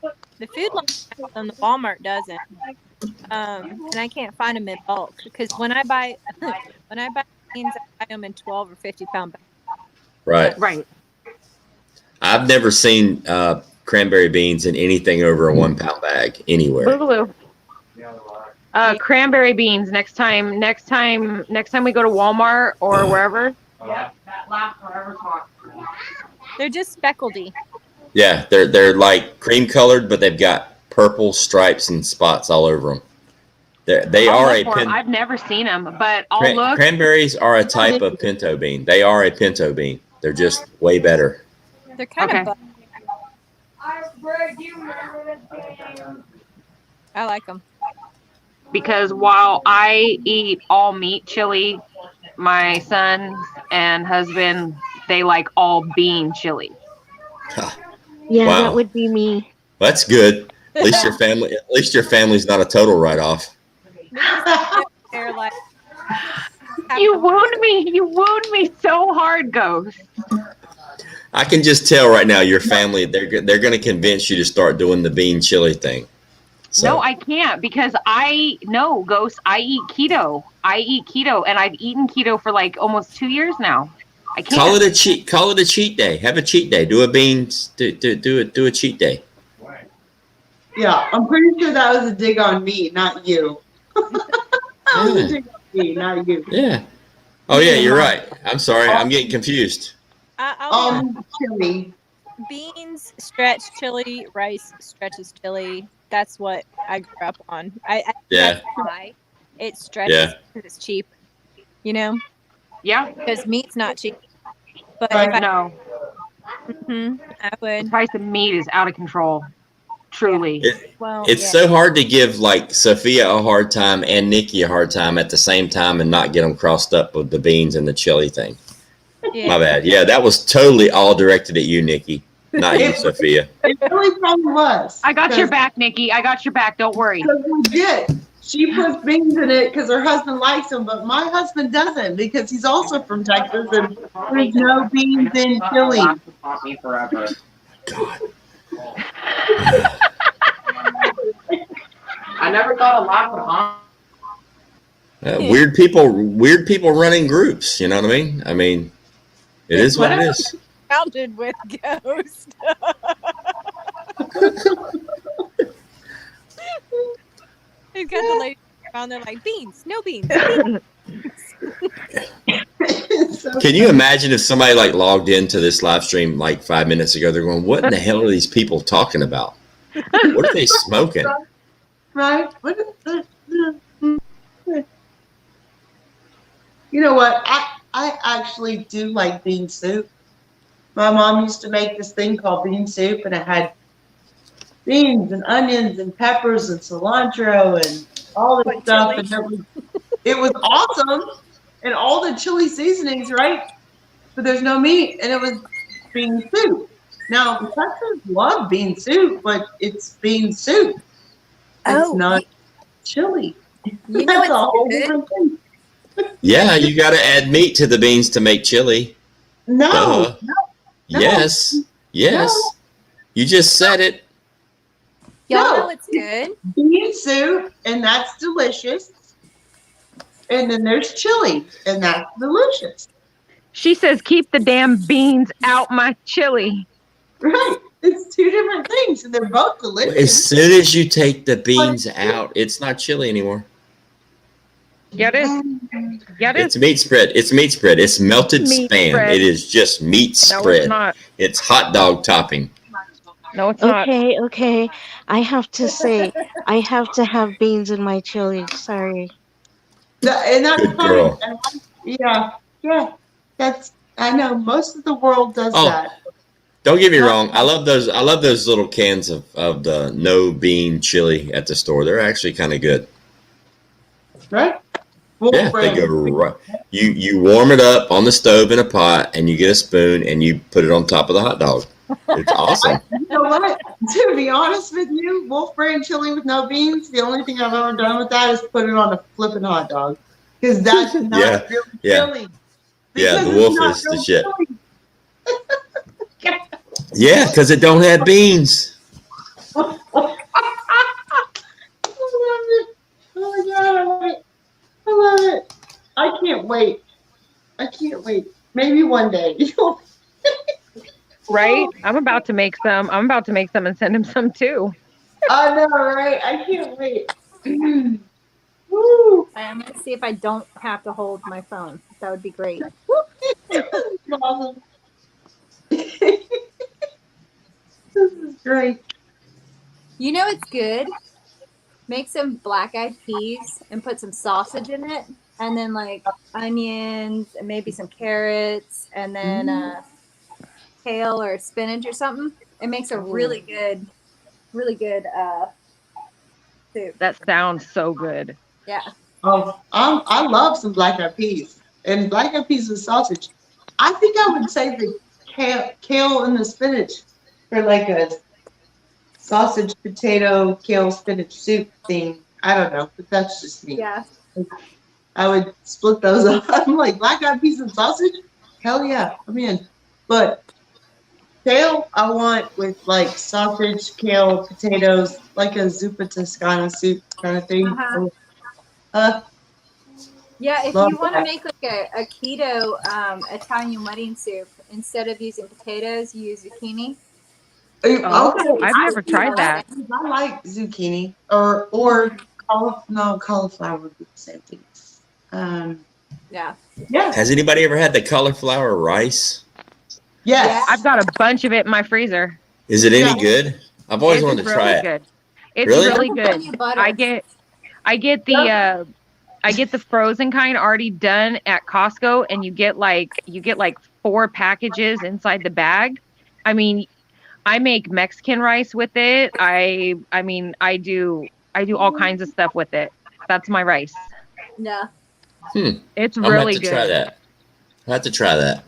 The Food Lion has them, the Walmart doesn't. And I can't find them in bulk because when I buy beans, I buy them in 12 or 50-pound bags. Right. I've never seen cranberry beans in anything over a 1 pound bag anywhere. Boogaloo. Cranberry beans next time we go to Walmart or wherever. They're just speckledy. Yeah, they're like cream colored, but they've got purple stripes and spots all over them. I've never seen them, but I'll look. Cranberries are a type of pinto bean. They are a pinto bean. They're just way better. They're kind of. I like them. Because while I eat all meat chili, my sons and husband, they like all bean chili. Yeah, Wow. that would be me. That's good. At least your family's not a total write-off. They're like, you wound me so hard, Ghost. I can just tell right now your family, they're going to convince you to start doing the bean chili thing. So. No, I can't because Ghost, I eat keto. And I've eaten keto for like almost 2 years now. I can't. Call it a cheat day. Have a cheat day. Do a cheat day. Yeah, I'm pretty sure that was a dig on me, not you. That was a dig on me, not you. Yeah. Oh yeah, you're right. I'm sorry. I'm getting confused. Chili. Beans stretch chili, rice stretches chili. That's what I grew up on. That's why it stretches because it's cheap. You know? Yeah. Because meat's not cheap. But no. I would. The price of meat is out of control. Truly. Well, It's so hard to give like Sophia a hard time and Nikki a hard time at the same time and not get them crossed up with the beans and the chili thing. Yeah. My bad. Yeah, that was totally all directed at you, Nikki, not you, Sophia. It really probably was. I got your back, Nikki. I got your back. Don't worry. Legit. She puts beans in it because her husband likes them, but my husband doesn't because he's also from Texas and there's no beans in chili. God. I never thought a lot would harm. Weird people running groups. You know what I mean? It is what it is. Crowded with ghosts. They've got the lady around there like beans, no beans. Can you imagine if somebody like logged into this live stream like 5 minutes ago? They're going, "What in the hell are these people talking about? What are they smoking?" Right? You know what? I actually do like bean soup. My mom used to make this thing called bean soup, and it had beans and onions and peppers and cilantro and all this stuff. And it was awesome. And all the chili seasonings, right? But there's no meat, and it was bean soup. Now, Texans love bean soup, but it's bean soup. It's not chili. You know That's a what's whole good? different thing. Yeah, you got to add meat to the beans to make chili. No. Duh. Yes. Yes. You just said it. Y'all know it's good. Bean soup, and that's delicious. And then there's chili, and that's delicious. She says, "Keep the damn beans out my chili." Right. It's two different things, and they're both delicious. As soon as you take the beans out, it's not chili anymore. Yeah, it is. Yeah, it It's is. meat spread. It's meat spread. It's melted Meat spam. spread. It is just meat No, spread. it's not. It's hot dog topping. No, it's not. Okay. I have to say, I have to have beans in my chili. Sorry. And that's Good fine. girl. And yeah. I know most of the world does Oh. that. Don't get me wrong. I love those little cans of the no bean chili at the store. They're actually kind of good. Right? Yeah, they go right. You warm it up on the stove in a pot, and you get a spoon, and you put it on top of the hot dog. It's awesome. You know what? To be honest with you, Wolf Brand chili with no beans, the only thing I've ever done with that is put it on a flipping hot dog. Because that's not really chili. Yeah, Because the it's wolf not is the real shit. chili. Yeah, because it don't have beans. I love it. Oh my God, I love it. I love it. I can't wait. Maybe one day. Right? I'm about to make some. I'm about to make some and send him some too. I know, right? I can't wait. Woo. I'm going to see if I don't have to hold my phone. That would be great. Awesome. This is great. You know it's good? Make some black-eyed peas and put some sausage in it. And then like onions and maybe some carrots and then kale or spinach or something. It makes a really good soup. That sounds so good. Yeah. Oh, I love some black-eyed peas and black-eyed peas with sausage. I think I would say the kale and the spinach for like a sausage, potato, kale, spinach soup thing. I don't know, but that's just me. Yeah. I would split those up. I'm like, black-eyed peas and sausage? Hell yeah, I'm in. But kale, I want with like sausage, kale, potatoes, like a zuppa toscana soup kind of thing. Yeah, if Love you want to that. make like a keto Italian wedding soup, instead of using potatoes, you use zucchini. Oh, I've never tried that. I like zucchini or cauliflower would be the same thing. Yeah. Yeah. Has anybody ever had the cauliflower rice? Yes. I've got a bunch of it in my freezer. Is it any good? I've always wanted to really try it. good. It's Really? really good. I get the frozen kind already done at Costco, and you get like 4 packages inside the bag. I mean, I make Mexican rice with it. I mean, I do all kinds of stuff with it. That's my rice. Yeah. It's I'm gonna have really to try good. that. I have to try that.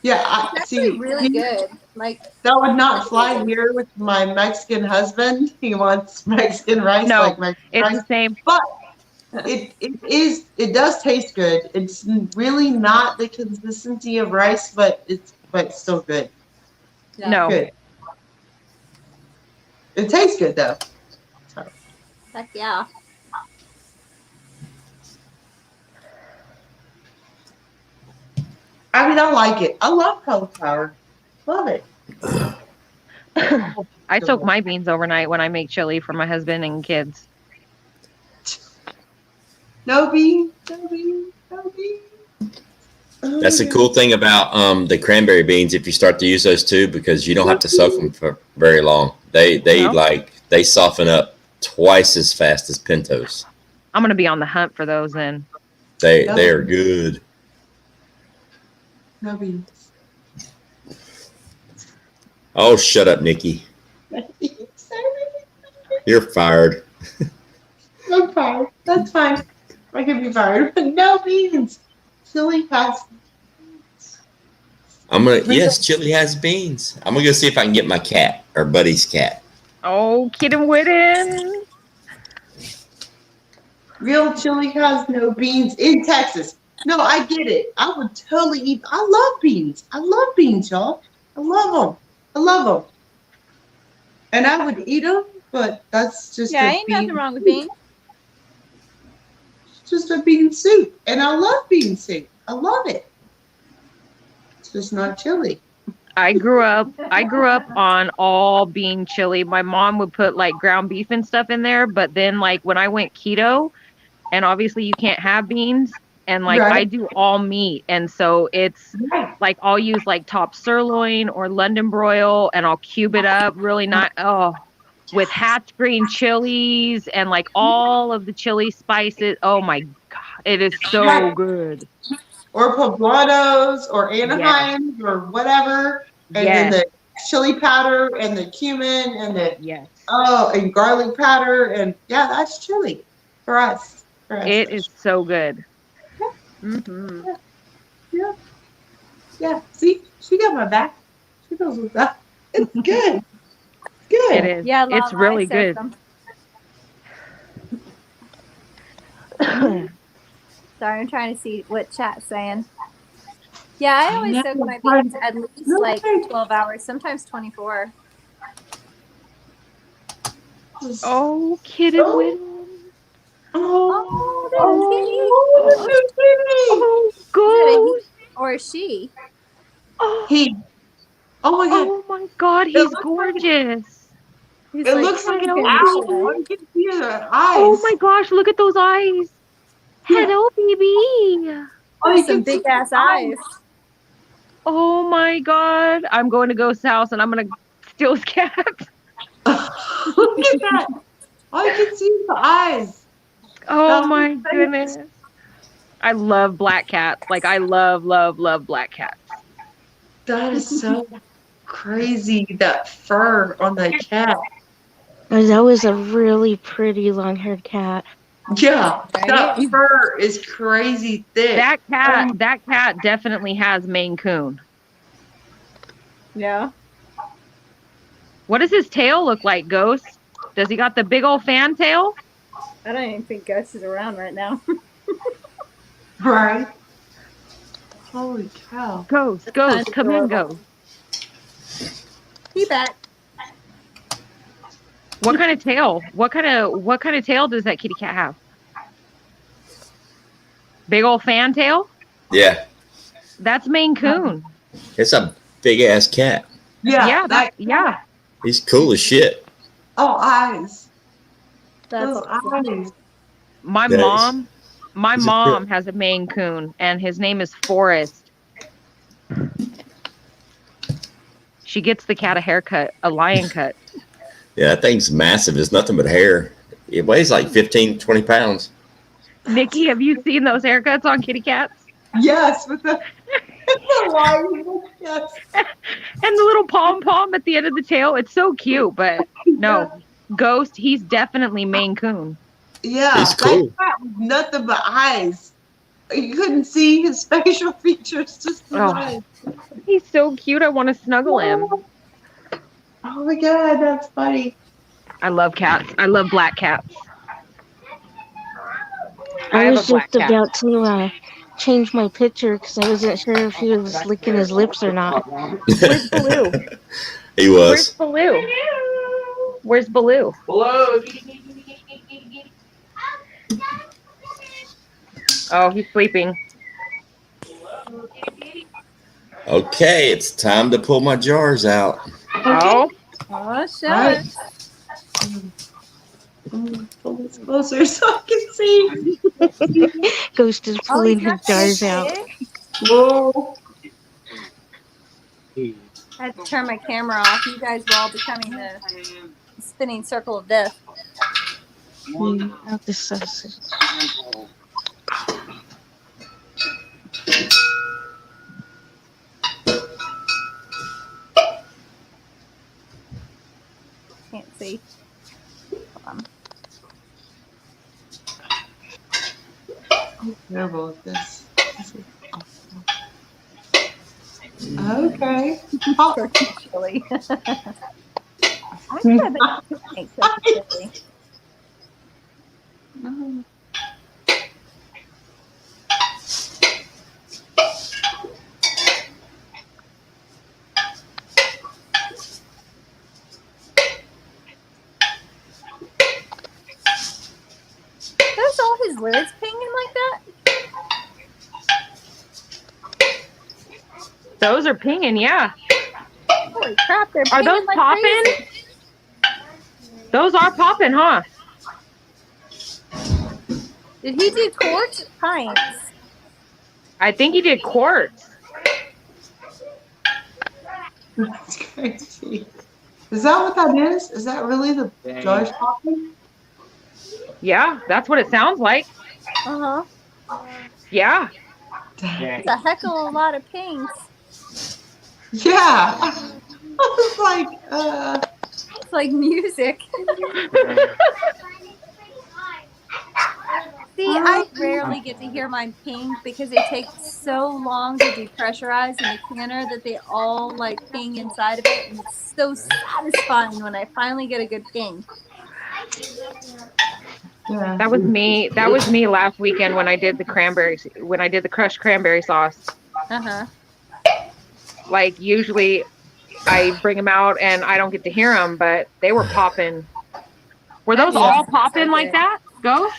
Yeah, It's actually really good. Like that would not fly here with my Mexican husband. He wants Mexican rice, No, like Mexican it's rice. the same. But it does taste good. It's really not the consistency of rice, but it's still good. No. Good. It tastes good though. Heck yeah. I mean, I like it. I love cauliflower. Love it. I soak my beans overnight when I make chili for my husband and kids. No beans, no beans, no beans. That's the cool thing about the cranberry beans. If you start to use those too, because you don't have to soak them for very long. They soften up twice as fast as pintos. I'm gonna be on the hunt for those then. They are good. No beans. Oh, shut up, Nikki. You're fired. I'm fired. That's fine. I can be fired. But no beans. Chili pasta. Yes, chili has beans. I'm gonna go see if I can get my cat or Buddy's cat. Oh, Kitten Witten. Real chili has no beans in Texas. No, I get it. I would totally eat. I love beans. I love beans, y'all. I love them. I love them. And I would eat them, but that's just ain't nothing wrong with beans. It's just a bean soup, and I love bean soup. I love it. It's just not chili. I grew up on all bean chili. My mom would put like ground beef and stuff in there, but then like when I went keto, and obviously you can't have beans, and like I do all meat, and so it's like I'll use like top sirloin or London broil, and I'll cube it up really nice. Oh, with hatch green chilies and like all of the chili spices. Oh my god, it is so good. Or poblanos or Anaheim or whatever, and then the chili powder and the cumin and the and garlic powder, and that's chili for us. It is so good. Mm-hmm. Yeah. See, she got my back. She knows what's up. It's good. Good. It is. Yeah, it's really good. Sorry, I'm trying to see what chat's saying. Yeah, I always soak my beans at least like 12 hours, sometimes 24. Oh, Kitten Witten. Oh, Ghost. Or is she? He. Oh my god. Oh my god, he's gorgeous. It looks like an owl. You can see the eyes. Oh my gosh, look at those eyes. Hello, baby. Oh, some big ass eyes. Oh my god. I'm going to Ghost's house and I'm going to steal his cat. Look at that. All you can see is the eyes. Oh my goodness. I love black cats. Like I love black cats. That is so crazy, that fur on that cat. That was a really pretty long-haired cat. Yeah, that fur is crazy thick. That cat definitely has Maine Coon. Yeah. What does his tail look like, Ghost? Does he got the big old fan tail? I don't even think Ghost is around right now. Right. Holy cow. Ghost, come in, Ghost. He back. What kind of tail? What kind of tail does that kitty cat have? Big old fan tail? Yeah. That's Maine Coon. It's a big ass cat. Yeah. He's cool as shit. Oh, eyes. That's eyes. My mom has a Maine Coon, and his name is Forrest. She gets the cat a haircut, a lion cut. Yeah, that thing's massive. It's nothing but hair. It weighs like 15, 20 pounds. Nikki, have you seen those haircuts on kitty cats? Yes, with the Yes. And the little pom-pom at the end of the tail. It's so cute, but no. Ghost, he's definitely Maine Coon. Yeah, He's cool. that was nothing but eyes. You couldn't see his facial features, just his eyes. He's so cute. I want to snuggle him. Oh my god, that's funny. I love cats. I love black cats. I have was a black just cat. about to change my picture because I wasn't sure if he was licking his lips or not. Where's Baloo? He Where's was. Baloo? Where's Baloo? Hello. Oh, he's sleeping. Okay, it's time to pull my jars out. Oh. Oh, sure. Right. Pull this closer so I can see. Ghost is pulling his jars out. Whoa. I had to turn my camera off. You guys were all becoming the spinning circle of death. Out the sausage. Can't see. Hold on. I'm terrible at this. Okay. Turkey chili. I bet I make turkey chili. There's all his lids pinging like that? Those are pinging, yeah. Holy crap, they're Are pinging those like popping? crazy. Those are popping, huh? Did he do quartz or pints? I think he did quartz. That's crazy. Is that what that is? Is that really the jars popping? Yeah, that's what it sounds like. Uh-huh. Yeah. It's a heck of a lot of pings. Yeah. I was like, It's like music. See, I rarely get to hear mine ping because it takes so long to depressurize in the canner that they all like ping inside of it, and it's so satisfying when I finally get a good ping. yeah. That was me. That was me last weekend when I did the cranberries, when I did the crushed cranberry sauce. Uh-huh. Like usually I bring them out and I don't get to hear them, but they were popping. Were those all popping like that? Go?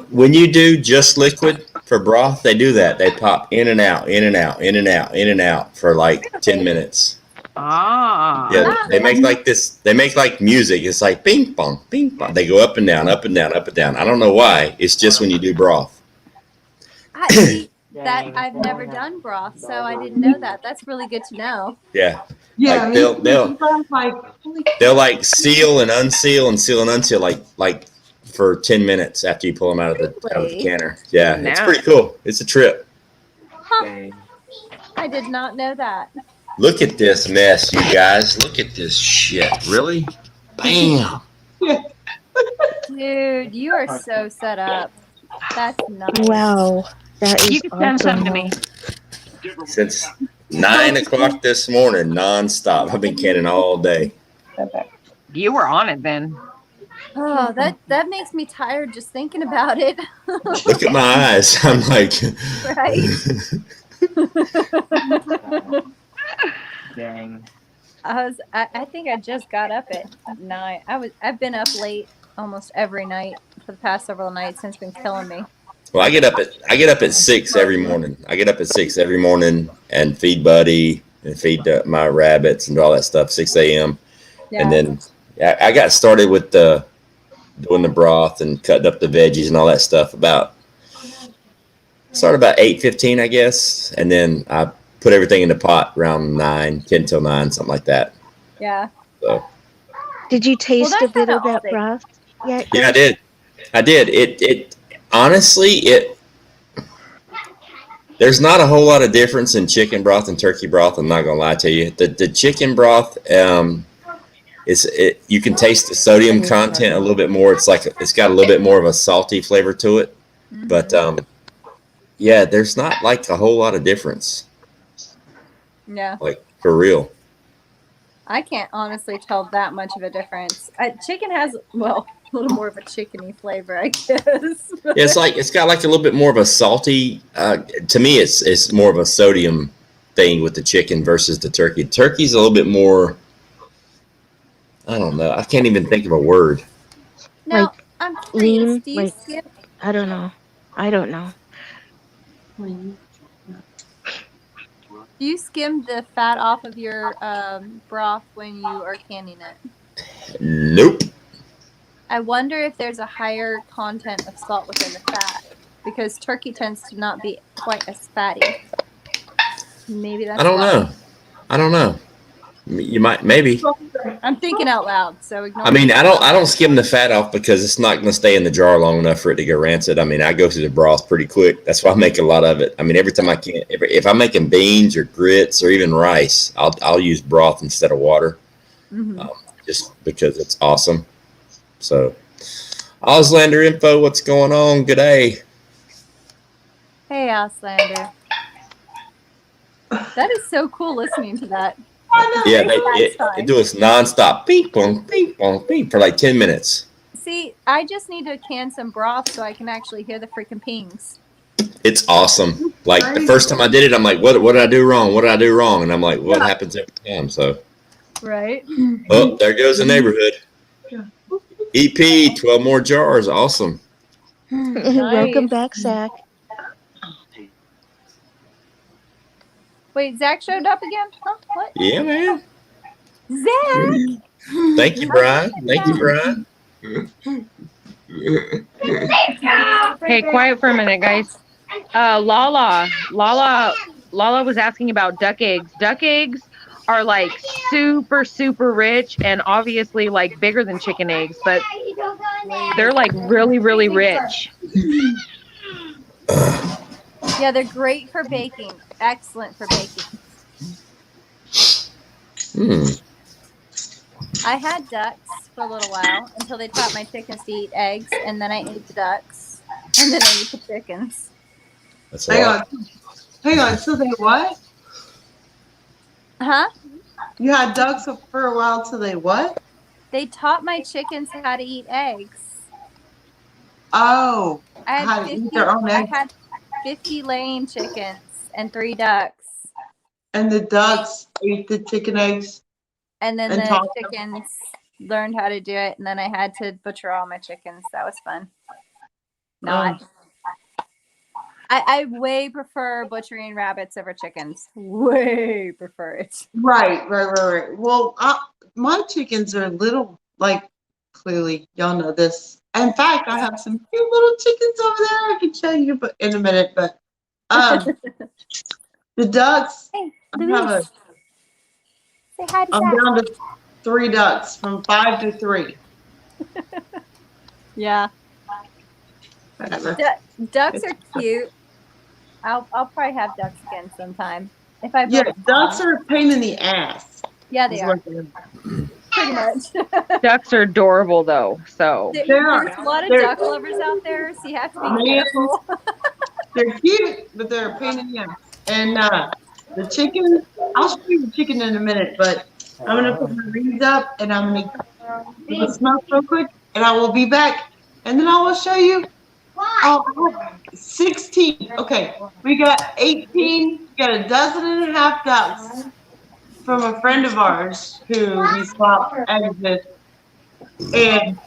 When you do just liquid for broth, they do that. They pop in and out, in and out, in and out, in and out for like 10 minutes. Ah. Yeah, they make like this. They make like music. It's like ping pong, ping pong. They go up and down, up and down, up and down. I don't know why. It's just when you do broth. That I've never done broth, so I didn't know that. That's really good to know. Yeah. Yeah, Like they'll like seal and unseal and seal and unseal like for 10 minutes after you pull them out of the canner. Yeah, it's pretty cool. It's a trip. Huh. I did not know that. Look at this mess, you guys. Look at this shit. Really? Bam. Dude, you are so set up. That's nice. Wow. That is You can send some to me. Since 9 o'clock this morning, nonstop. I've been canning all day. You were on it then. Oh, that makes me tired just thinking about it. Look at my eyes. I'm like, right? Dang. I think I just got up at 9. I've been up late almost every night for the past several nights, and it's been killing me. well, I get up at 6 every morning. I get up at 6 every morning and feed Buddy and feed my rabbits and all that stuff. 6 a.m. Yeah. And then I got started with doing the broth and cutting up the veggies and all that stuff started about 8:15, I guess, and then I put everything in the pot around 10 till 9, something like that. Yeah. So. Did you taste a bit of that broth? Yeah, I did. It honestly, There's not a whole lot of difference in chicken broth and turkey broth. I'm not gonna lie to you. The chicken broth, you can taste the sodium content a little bit more. It's got a little bit more of a salty flavor to it. But yeah, there's not like a whole lot of difference. Yeah. Like for real. I can't honestly tell that much of a difference. Chicken has, well, a little more of a chickeny flavor, I guess. Yeah, it's got like a little bit more of a salty. To me, it's more of a sodium thing with the chicken versus the turkey. Turkey's a little bit more. I don't know. I can't even think of a word. Now, Like I'm curious. lean, Do you like skip? I don't know. Do you skim the fat off of your broth when you are canning it? Nope. I wonder if there's a higher content of salt within the fat because turkey tends to not be quite as fatty. Maybe that's I don't why. know. I don't know. You might, maybe. I'm thinking out loud, so ignore I mean, me. I don't skim the fat off because it's not going to stay in the jar long enough for it to go rancid. I mean, I go through the broth pretty quick. That's why I make a lot of it. I mean, every time I can, if I'm making beans or grits or even rice, I'll use broth instead of water, just because it's awesome. So, Auslander info, what's going on? Good day. Hey, Auslander. That is so cool listening to that. Yeah, it do us nonstop, beep, boom, beep, for like 10 minutes. See, I just need to can some broth so I can actually hear the freaking pings. It's awesome. Like the first time I did it, I'm like, what did I do wrong? What did I do wrong? And I'm like, what happens every time? So, right. Oh, there goes the neighborhood. EP, 12 more jars. Awesome. Welcome back, Zach. Wait, Zach showed up again? Huh? What? Yeah, man. Zach! Thank you, Brian. Thank you, Brian. Hey, quiet for a minute, guys. Lala was asking about duck eggs. Duck eggs are like super, super rich and obviously like bigger than chicken eggs, but they're like really, really rich. Yeah, they're great for baking. Excellent for baking. I had ducks for a little while until they taught my chickens to eat eggs, and then I ate the ducks, and then I ate the chickens. That's Hang on. So they what? Huh? You had ducks for a while till they what? They taught my chickens how to eat eggs. Oh, I how to eat their own eggs. I had 50 laying chickens and 3 ducks. And the ducks ate the chicken eggs. And then the chickens learned how to do it, and then I had to butcher all my chickens. That was fun. Not. I way prefer butchering rabbits over chickens. Way prefer it. Right. Well, my chickens are little, like, clearly, y'all know this. In fact, I have some cute little chickens over there I can show you in a minute, but the ducks, Hey, Say hi to I'm down to 3 ducks from 5 to 3. Yeah. Whatever. Ducks are cute. I'll probably have ducks again sometime. If I ducks are a pain in the ass. Yeah, they are. Pretty much. Ducks are adorable though. So There's a lot of duck lovers out there, so you have to be careful. They're cute, but they're a pain in the ass. And the chicken, I'll show you the chicken in a minute, but I'm gonna put my reeds up and I'm gonna smoke real quick, and I will be back, and then I will show you. 16. Okay, we got 18. We got a dozen and a half ducks from a friend of ours who we swapped eggs with, and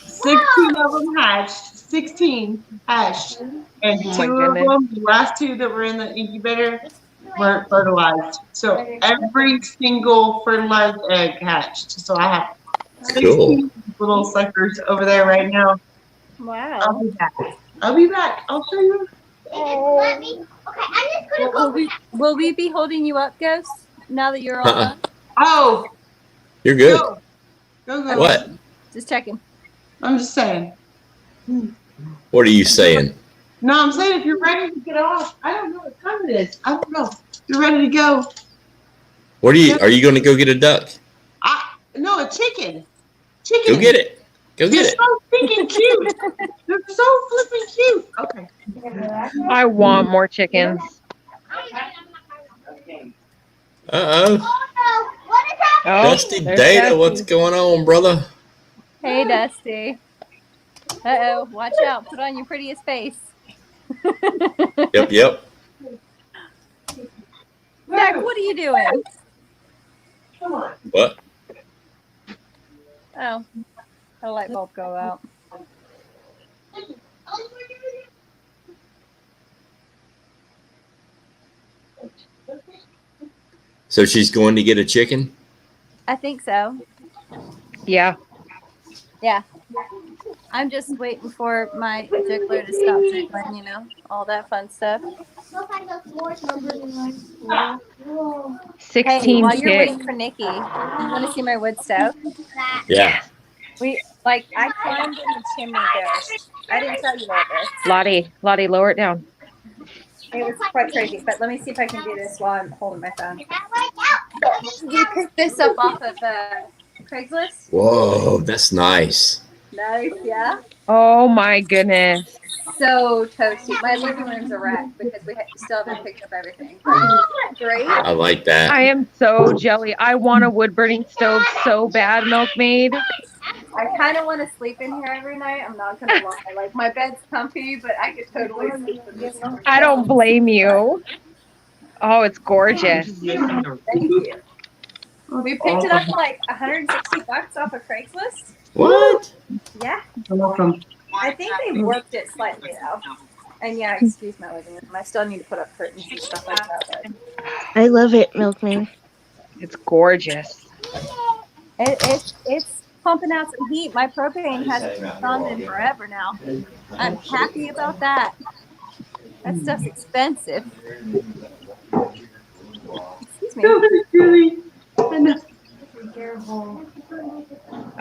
16 of them hatched. 16 hatched, and 2 of them, the last 2 that were in the incubator, weren't fertilized. So every single fertilized egg hatched. So I have 16 little suckers over there right now. Wow. I'll be back. I'll show you. Will we be holding you up, Ghost, now that you're all done? Oh. You're good. Go. What? Just checking. I'm just saying. What are you saying? No, I'm saying if you're ready to get off, I don't know what time it is. I don't know. You're ready to go. What are you going to go get a duck? No, a chicken. Chicken. Go get it. Go get They're it. so freaking cute. They're so flipping cute. Okay. I want more chickens. Uh-oh. Oh, Dusty there's Data, Dusty. what's going on, brother? Hey, Dusty. Uh-oh, watch out. Put on your prettiest face. Yep. Zach, what are you doing? What? Oh, a light bulb go out. So she's going to get a chicken? I think so. Yeah. Yeah. I'm just waiting for my jiggler to stop jiggling, you know, all that fun stuff. 16 Hey, while you're chicks. waiting for Nikki, you want to see my wood stove? Yeah. I climbed in the chimney ghost. I didn't tell you about this. Lottie, lower it down. It was quite crazy, but let me see if I can do this while I'm holding my phone. We picked this up off of Craigslist. Whoa, that's nice. Nice, yeah. Oh my goodness. So toasty. My living room's a wreck because we still haven't picked up everything. But isn't that great? I like that. I am so jelly. I want a wood burning stove so bad, Milkmaid. I kind of want to sleep in here every night. I'm not gonna lie. Like my bed's comfy, but I could totally sleep in this. I don't blame you. Oh, it's gorgeous. Thank you. We picked it up for like $160 off of Craigslist. What? Yeah. You're welcome. I think they worked it slightly though. And yeah, excuse my living room. I still need to put up curtains and stuff like that. But I love it, Milkman. It's gorgeous. it's pumping out some heat. My propane hasn't been on in forever now. I'm happy about that. That stuff's expensive. Excuse me.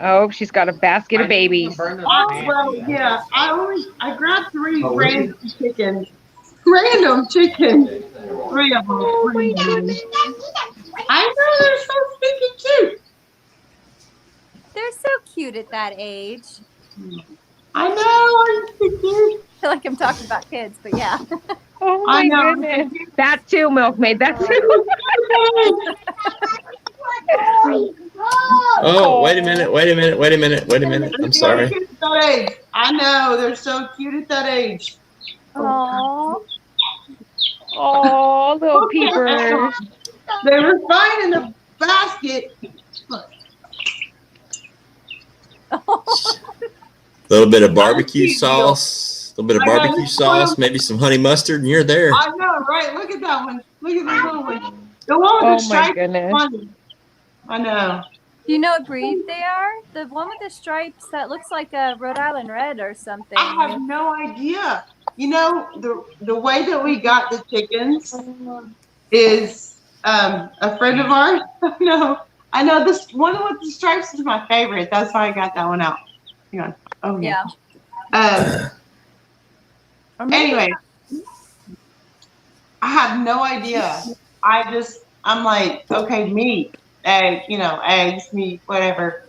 Oh, she's got a basket of babies. Oh, well, yeah. I grabbed 3 random chickens. Random chickens. 3 of them. Oh my goodness. I know they're so stinking cute. They're so cute at that age. I know. Aren't they cute? I feel like I'm talking about kids, but yeah. Oh I my know. goodness. That too, Milkmaid. That too. Oh, wait a minute. I'm sorry. I know. They're so cute at that age. Aww. Oh, little peepers. They were fine in the basket. A little bit of barbecue sauce. Maybe some honey mustard, and you're there. I know, right? Look at that one. Look at that little one. The one with the stripes. Goodness. Funny. I know. Do you know what breed they are? The one with the stripes that looks like a Rhode Island Red or something. I have no idea. You know, the way that we got the chickens is a friend of ours. I know this one with the stripes is my favorite. That's why I got that one out. Hang on. Oh yeah. Anyway, I have no idea. I'm like, okay, meat, egg, eggs, meat, whatever.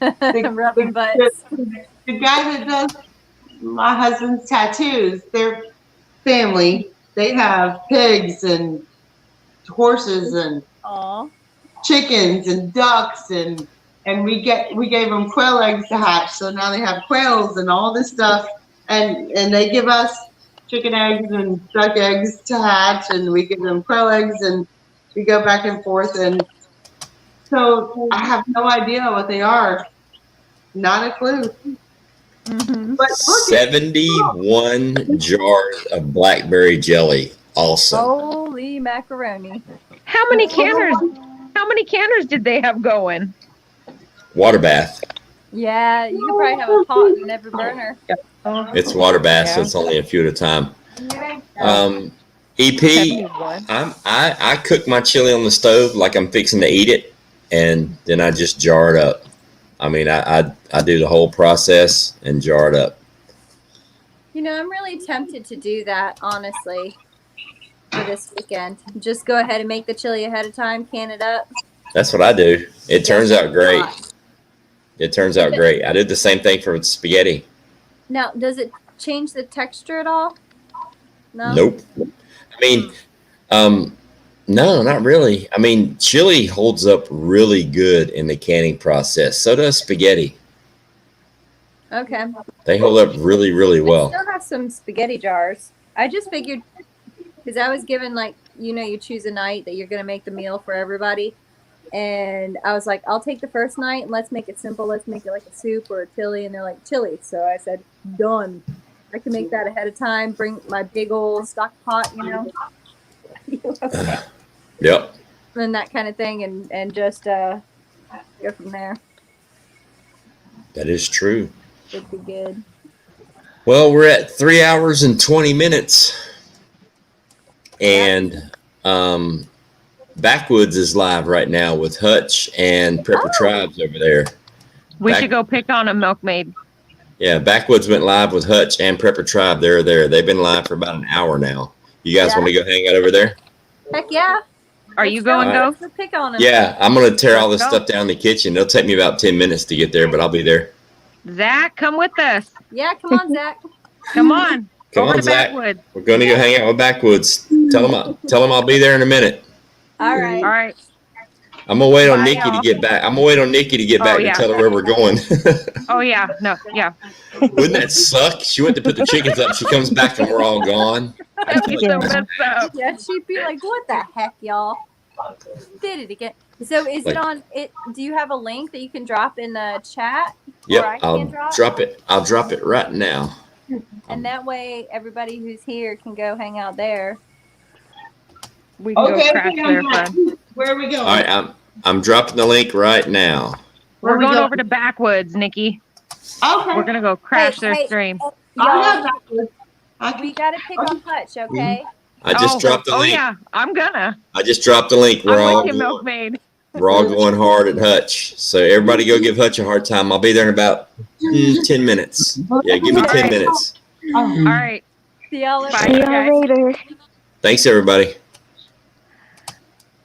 Rubbing butts. The guy that does my husband's tattoos, their family, they have pigs and horses and chickens and ducks and we gave them quail eggs to hatch, so now they have quails and all this stuff, and they give us chicken eggs and duck eggs to hatch, and we give them quail eggs, and we go back and forth, and so I have no idea what they are. Not a clue. Mm-hmm. But 71 jars of blackberry jelly. Awesome. Holy macaroni. How many canners did they have going? Water bath. Yeah, you could probably have a pot in every burner. It's water bath, so it's only a few at a time. EP, I cook my chili on the stove like I'm fixing to eat it, and then I just jar it up. I mean, I do the whole process and jar it up. You know, I'm really tempted to do that, honestly, for this weekend. Just go ahead and make the chili ahead of time, can it up. That's what I do. It turns out great. Hot. It turns out great. I did the same thing for spaghetti. Now, does it change the texture at all? No. Nope. I mean, no, not really. I mean, chili holds up really good in the canning process. So does spaghetti. Okay. They hold up really, really I well. still have some spaghetti jars. I just figured, because I was given, like, you choose a night that you're going to make the meal for everybody. And I was like, I'll take the first night and let's make it simple. Let's make it like a soup or a chili. And they're like, chili. So I said, done. I can make that ahead of time. Bring my big old stock pot, Yep. And that kind of thing. And just go from there. That is true. Would be good. Well, we're at 3 hours and 20 minutes. And Backwoods is live right now with Hutch and Prepper Tribes over there. We should go pick on a milkmaid. Yeah, Backwoods went live with Hutch and Prepper Tribe. They're there. They've been live for about an hour now. You guys want to go hang out over there? Heck yeah. Are you going, Go? Let's pick on them. Yeah, I'm going to tear all this stuff down in the kitchen. It'll take me about 10 minutes to get there, but I'll be there. Zach, come with us. Yeah, come on, Zach. Come on. Come Over on, to Zach. Backwoods. We're going to go hang out with Backwoods. Tell them I'll be there in a minute. All right. All right. I'm going to wait on Bye, Nikki y'all. to get back. I'm going to wait on Nikki to get back yeah. to tell her where we're going. Oh, yeah. No, yeah. Wouldn't that suck? She went to put the chickens up. She comes back and we're all gone. That'd be so messed up. Yeah, she'd be like, what the heck, y'all? Did it again. So is it on it? Do you have a link that you can drop in the chat? Yep, I'll drop it. I'll drop it right now. And that way everybody who's here can go hang out there. We can go crash there, friend. Where are we going? All right, I'm dropping the link right now. We're going over to Backwoods, Nikki. Okay. We're going to go crash their stream. Y'all, we got to pick on Hutch, okay? I just dropped the link. Oh, yeah. I'm gonna. I just dropped the link. We're all with you, milkmaid. We're all going hard at Hutch. So everybody go give Hutch a hard time. I'll be there in about 10 minutes. Yeah, give me 10 minutes. All right. See y'all later. See y'all later. Thanks, everybody.